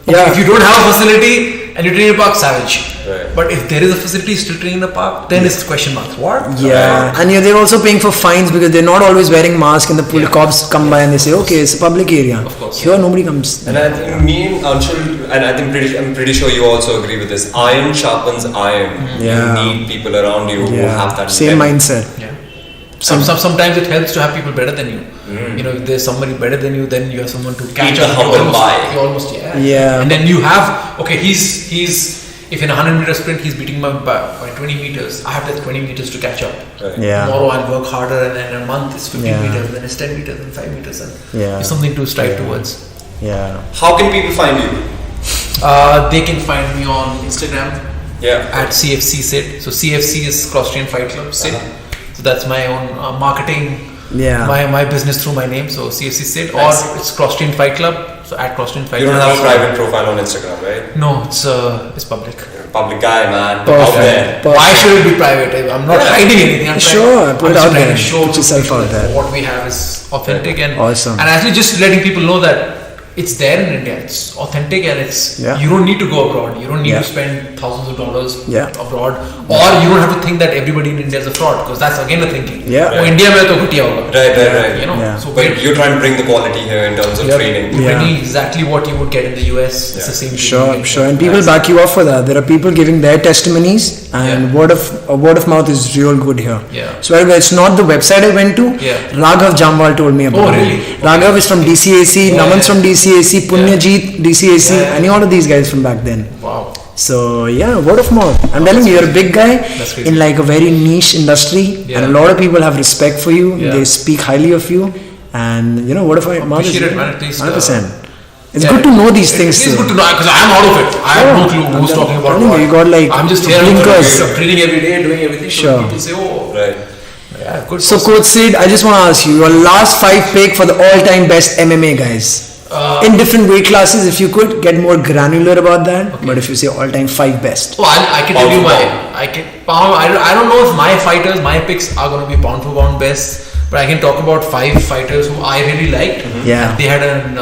If you don't have a facility and you train in a park, savage. But if there is a facility still training in the park, then it's question marks. What? And they're also paying for fines because they're not always wearing masks and the cops come by and they say, okay, it's a public area. Of course. Here nobody comes. And I think me and Anshul, and I'm pretty sure you also agree with this. Iron sharpens iron. You need people around you who have that same mindset. Sometimes it helps to have people better than you. If there's somebody better than you, then you have someone to catch up. And then you have he's if in a 100-meter sprint he's beating me by 20 meters, I have that 20 meters to catch up. Tomorrow I'll work harder, and then in a month it's 15 meters, and then it's 10 meters and 5 meters, and it's something to strive towards. How can people find you? They can find me on Instagram at CFC Sid. So CFC is Crosstrain Fight Club Sid. So that's my own marketing. My business through my name. So CFC Sid or it's Crosstrain Fight Club. So at Crosstrain Fight Club. You don't have a private profile on Instagram, right? No, it's public. You're a public guy, man. Perfect. Out there. Why should it be private? I'm not hiding anything. I'm put it out there. Show Put yourself out there. What we have is authentic and awesome. And actually just letting people know that it's there in India. It's authentic and it's you don't need to go abroad. You don't need to spend thousands of dollars abroad, or you don't have to think that everybody in India is a fraud, because that's again a thinking. Oh, India mein to ghutiya hoga. Right. You know. So but you're trying to bring the quality here in terms of training. You're bringing exactly what you would get in the US. It's the same thing. Sure. And people back you up for that. There are people giving their testimonies, and word of mouth is real good here. So it's not the website I went to. Raghav Jamwal told me about it. Raghav is from DCAC. Naman's from DCAC. Punyajit, DCAC. I knew all of these guys from back then. Wow. So word of mouth. I'm telling you, you're a big guy in like a very niche industry, and a lot of people have respect for you. They speak highly of you, and word of mouth is 100%. It's good to know these things. It's good to know, because I'm out of it. I have no clue who's talking about what. You got like I'm just here. I'm training every day, doing everything. Sure. So people say, oh, right. Yeah, good. So Coach Sid, I just want to ask you your last 5 pick for the all-time best MMA guys. In different weight classes, if you could get more granular about that. But if you say all-time 5 best. Well, I can tell you I don't know if my picks are going to be pound for pound best, but I can talk about 5 fighters who I really liked. They had an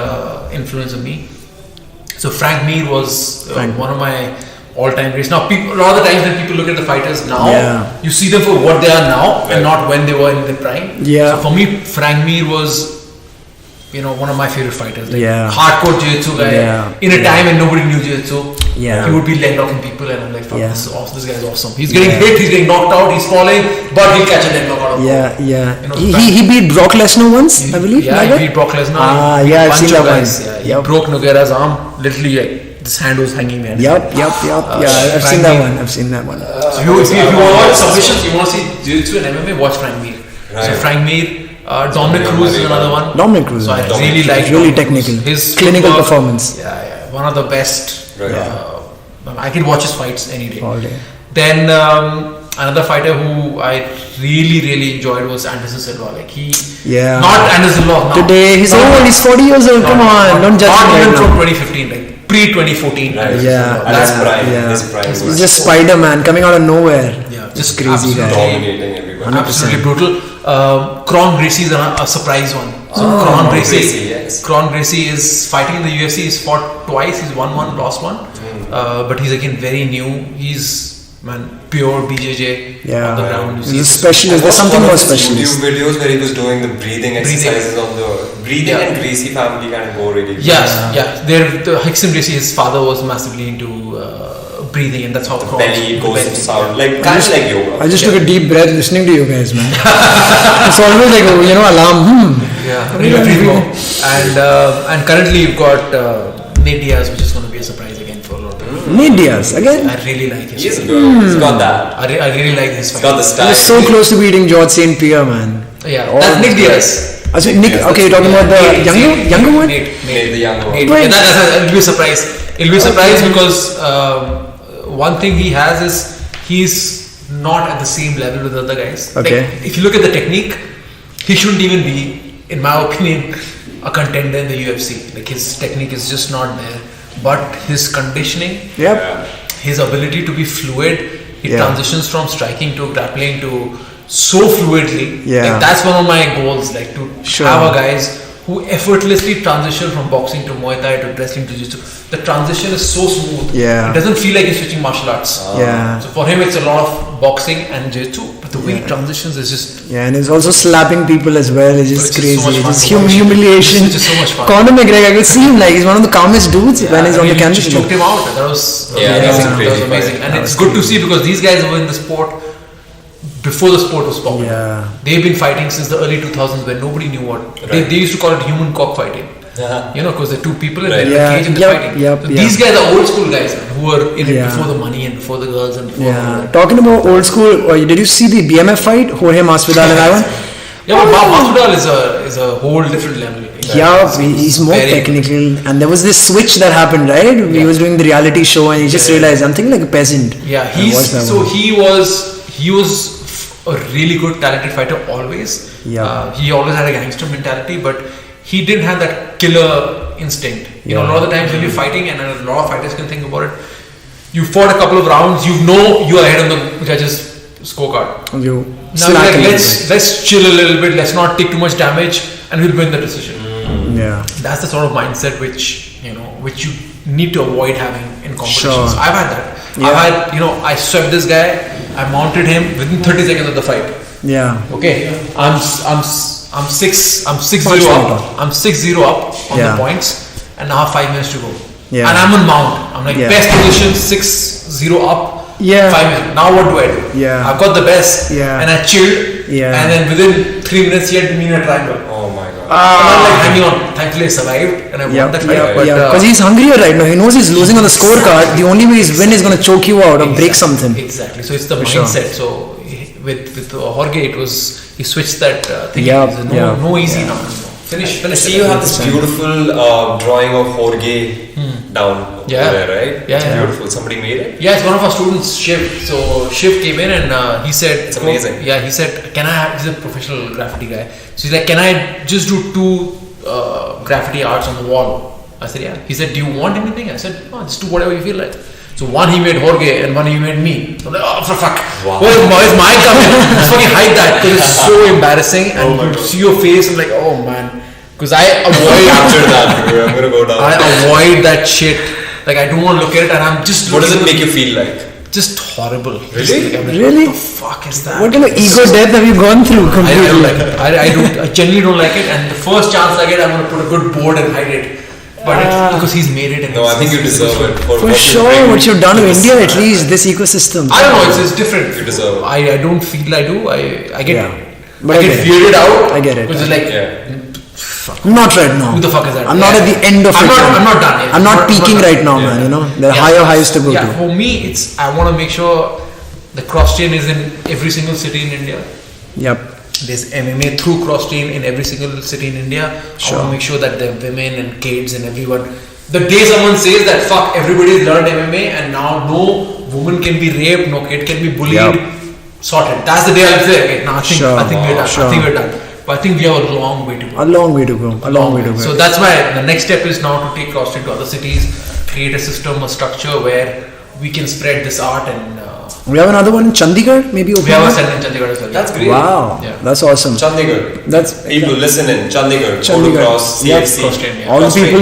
influence on me. So Frank Mir was one of my all-time greats. Now, a lot of the times when people look at the fighters now, you see them for what they are now and not when they were in their prime. So for me, Frank Mir was one of my favorite fighters. Hardcore jiu-jitsu guy. In a time when nobody knew jiu-jitsu. He would be leg locking people, and I'm like, fuck, this guy is awesome. He's getting hit, he's getting knocked out, he's falling, but he'll catch a leg lock out of He beat Brock Lesnar once, I believe. He beat Brock Lesnar. I've seen that one. He broke Nogueira's arm, literally this hand was hanging there. I've seen that one. So if you want to watch submissions, you want to see jiu-jitsu and MMA, watch Frank Mir. So Frank Mir, Dominic Cruz is another one. Dominic Cruz. So I really like really technical. His clinical performance. One of the best. I can watch his fights any day. All day. Then another fighter who I really enjoyed was Anderson Silva. Not Anderson Silva now. Today he's old. He's 40 years old. Come on, don't judge him. Not even from 2015, pre 2014. That's prime. He's just Spider-Man coming out of nowhere. Just crazy guy. Dominating everyone. Absolutely brutal. Cron Gracie is a surprise one. So Cron Gracie is fighting in the UFC. He's fought twice. He's won one, lost one. But he's again very new. He's pure BJJ on the ground. He's a specialist. There's something more specialist. YouTube videos where he was doing the breathing exercises on the breathing and Gracie family kind of go really. The Hickson Gracie, his father was massively into breathing, and that's how belly goes to sound like kind of like yoga. I just took a deep breath listening to you guys, man. It's always like alarm. And currently you've got Nate Diaz, which is going to be a surprise again for a lot of people. Nate Diaz again. I really like his. He's good. He's got that. I really like his. He's got the style. He's so close to beating George St. Pierre, man. That's Nick Diaz. Okay, you're talking about the younger one? Nate, the younger one. It'll be a surprise. It'll be a surprise because one thing he has is he's not at the same level with other guys. If you look at the technique, he shouldn't even be, in my opinion, a contender in the UFC. His technique is just not there. But his conditioning, his ability to be fluid, he transitions from striking to grappling to so fluidly. That's one of my goals, to have a guys who effortlessly transition from boxing to Muay Thai to wrestling to Jiu-Jitsu. The transition is so smooth. It doesn't feel like he's switching martial arts. So for him, it's a lot of boxing and Jiu-Jitsu, but the way he transitions is just... and he's also slapping people as well. It's just crazy. So it's humiliation. It's just so much fun. Conor McGregor, I could see him he's one of the calmest dudes when he's on the canvas. He just choked him out. That was amazing. And it's good to see, because these guys were in the sport before the sport was popular. They've been fighting since the early 2000s when nobody knew what. They used to call it human cockfighting. Because the two people in the cage and fighting. These guys are old school guys who were in it before the money and before the girls and before Talking about old school, did you see the BMF fight? Jorge Masvidal and Ivan? Yeah, but Masvidal is a whole different level. Yeah, he's more technical. And there was this switch that happened, right? He was doing the reality show and he just realized I'm thinking like a peasant. Yeah, he was a really good talented fighter always. Yeah. He always had a gangster mentality, but he didn't have that killer instinct. You know, a lot of the times when you're fighting, and a lot of fighters can think about it, you fought a couple of rounds, you know you're ahead on the judges' scorecard. Now like, let's chill a little bit, let's not take too much damage, and we'll win the decision. Yeah, that's the sort of mindset which you need to avoid having in competitions. Sure. I've had that. I've had, I swept this guy, I mounted him within 30 seconds of the fight. Yeah. Okay. I'm 6-0 up. I'm 6-0 up on the points, and now I have 5 minutes to go. Yeah. And I'm on mount. I'm like best position, 6-0 up. 5 minutes. Now what do I do? Yeah. I've got the best. Yeah. And I chilled. Yeah. And then within 3 minutes he had me in a triangle. Oh my god. And I'm like hanging on. Thankfully I survived and I won that fight. Because he's hungrier right now. He knows he's losing on the scorecard. The only way he's win is going to choke you out or break something. Exactly. So it's the mindset. So with Jorge, it was he switched that thing. No easy now. Finish. See, you have this beautiful drawing of Jorge down there, right? Yeah, it's beautiful. Somebody made it? Yeah, it's one of our students, Shiv. So Shiv came in and he said, it's amazing. Yeah, he said, he's a professional graffiti guy. So he's like, can I just do 2 graffiti arts on the wall? I said, yeah. He said, do you want anything? I said, oh, just do whatever you feel like. So one he made Jorge and one he made me. So I'm like, oh, for fuck. Wow. Where's my coming? Just fucking hide that because it's so embarrassing. And you see your face and like, oh man. Because I avoid after that, I'm gonna go down. I avoid that shit. Like I don't want to look at it, and I'm just. What does it make you feel like? Just horrible. Really? Really? What the fuck is that? What kind of ego death have you gone through? I don't like it. I genuinely don't like it. And the first chance I get, I'm gonna put a good board and hide it. But it's because he's made it. And no, I think you deserve it. For sure, what you've done to India, at least this ecosystem. I don't know. It's different. You deserve it. I don't feel I do. I get. But I get weirded out. I get it. Which is like. Not right now. Who the fuck is that? I'm not at the end of it. I'm not done yet. I'm not peaking right now, man. There are higher highs to go to. For me, I want to make sure the Crosstrain is in every single city in India. Yep. There's MMA through Crosstrain in every single city in India. Sure. I want to make sure that the women and kids and everyone. The day someone says that fuck, everybody's learned MMA and now no woman can be raped, no kid can be bullied, sorted. That's the day I'll say, okay, now I think we're done. I think we're done. But I think we have a long way to go. A long way to go. So that's why the next step is now to take Crosstrain to other cities, create a system, a structure where we can spread this art and. We have another one in Chandigarh, maybe. We have a center in Chandigarh as well. That's great. Wow, that's awesome. Chandigarh. That's people listen in Chandigarh. Cross CFC. Crosstrain, all the people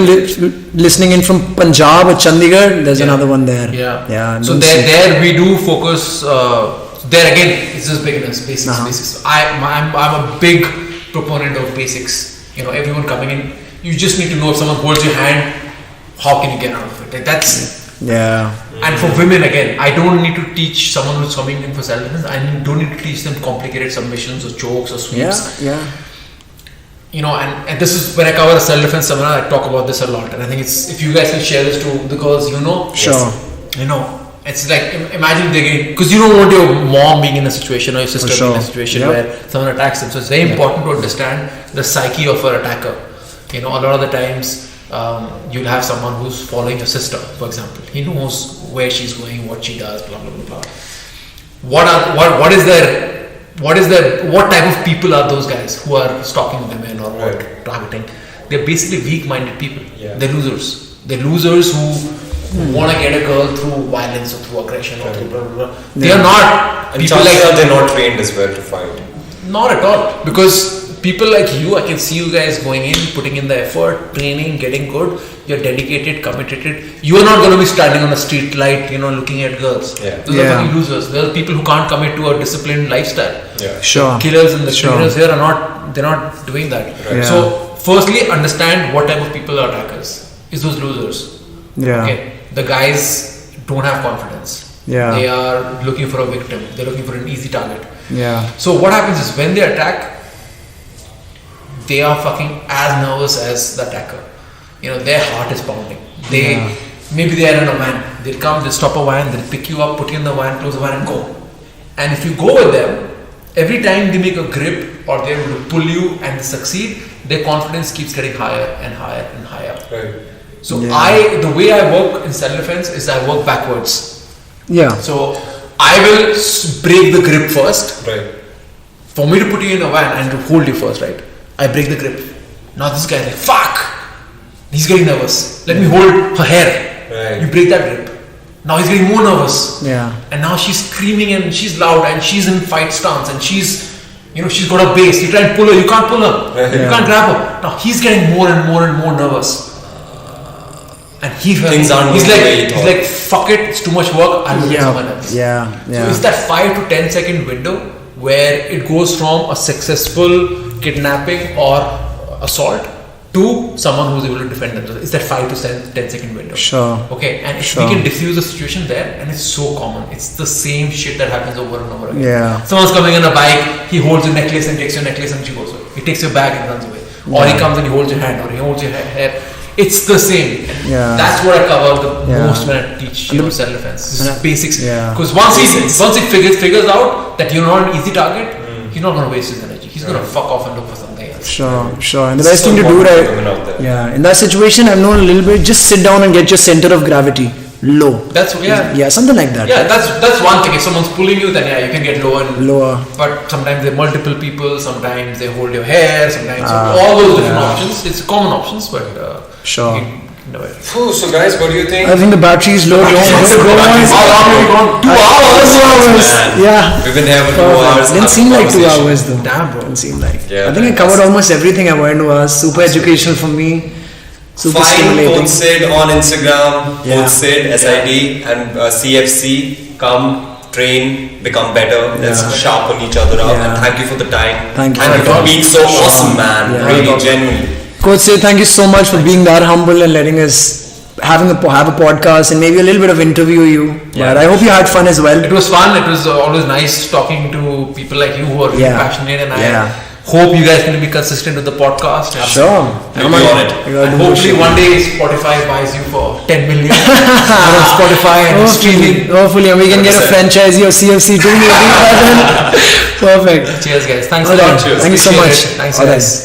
listening in from Punjab or Chandigarh. There's another one there. Yeah. So there we do focus. There again, it's just beginners, basics. I'm a big proponent of basics. Everyone coming in, you just need to know if someone holds your hand, how can you get out of it? Like that's. Yeah. And for women again, I don't need to teach someone who's coming in for self-defense. I don't need to teach them complicated submissions or chokes or sweeps. Yeah. And this is when I cover a self-defense seminar, I talk about this a lot. And I think it's if you guys can share this to the girls, Sure. It's like imagine because you don't want your mom being in a situation or your sister being in a situation where someone attacks them. So it's very important to understand the psyche of an attacker. A lot of the times. You'll have someone who's following your sister, for example. He knows where she's going, what she does, blah blah blah blah. What type of people are those guys who are stalking women or targeting? They're basically weak-minded people. They're losers. They're losers who want to get a girl through violence or through aggression or through blah blah blah. They are not people like they're not trained as well to fight. Not at all, because. People like you, I can see you guys going in, putting in the effort, training, getting good. You're dedicated, committed. You are not going to be standing on a street light, looking at girls. Those are fucking losers. There are people who can't commit to a disciplined lifestyle. Sure. Killers and the criminals here they're not doing that. Right. So, firstly, understand what type of people are attackers. Is those losers. Okay. The guys don't have confidence. They are looking for a victim. They're looking for an easy target. So what happens is when they attack, they are fucking as nervous as the attacker. Their heart is pounding. Maybe they are in a van. They'll come, they'll stop a van, they'll pick you up, put you in the van, close the van and go. And if you go with them, every time they make a grip or they're able to pull you and succeed, their confidence keeps getting higher and higher and higher. Right. So the way I work in self-defense is I work backwards. Yeah. So I will break the grip first. Right. For me to put you in a van and to hold you first, right? I break the grip. Now this guy's like, fuck! He's getting nervous. Let me hold her hair. Right. You break that grip. Now he's getting more nervous. Yeah. And now she's screaming and she's loud and she's in fight stance and she's got a base. You try and pull her, you can't pull her. Right. You can't grab her. Now he's getting more and more and more nervous. And he's like, fuck it, it's too much work, I'll do someone else. Yeah. So it's that 5 to 10 second window where it goes from a successful kidnapping or assault to someone who's able to defend themselves. It's that 5 to 10 second window. Sure. Okay, and if we can diffuse the situation there, and it's so common. It's the same shit that happens over and over again. Yeah. Someone's coming on a bike, he holds your necklace and takes your necklace and she goes away. He takes your bag and runs away. Or he comes and he holds your hand or he holds your hair. It's the same. Yeah. That's what I cover the most when I teach self-defense. It's basics. Yeah. Because once he figures out that you're not an easy target, he's not going to waste his energy. He's going to fuck off and look for something else. Sure. And the best thing to do, right? Yeah. In that situation, I've known a little bit. Just sit down and get your center of gravity low. That's Yeah, something like that. Yeah, that's one thing. If someone's pulling you, then you can get lower. But sometimes there are multiple people. Sometimes they hold your hair. Sometimes all those different options. It's common options, but sure. So guys, what do you think? I think the battery is low. Don't go on. How long have we gone? 2 hours. 2 hours. Yeah. We've been here for 2 hours. Didn't seem like 2 hours though. Damn, bro. Didn't seem like. Yeah, I think I covered almost everything I wanted to ask. Super educational for me. Super Find stimulating. Coach Sid on Instagram, Coach Sid, SID, and CFC. Come, train, become better. Let's sharpen each other up. And thank you for the time. Thank you. And for being so awesome, man. Yeah. Really, genuinely. Coach Sid, thank you so much for being that humble and letting us have a podcast and maybe a little bit of interview you. Yeah. But I hope you had fun as well. It was fun. It was always nice talking to people like you who are really passionate, and I hope you guys will be consistent with the podcast. Sure. We'll be on it. And hopefully one day Spotify buys you for 10 million on Spotify and streaming. Hopefully, and we can get a franchisee or CFC too. Maybe. Perfect. Cheers, guys. Thanks All a lot. right. Thank you so much. Thanks, All guys. right.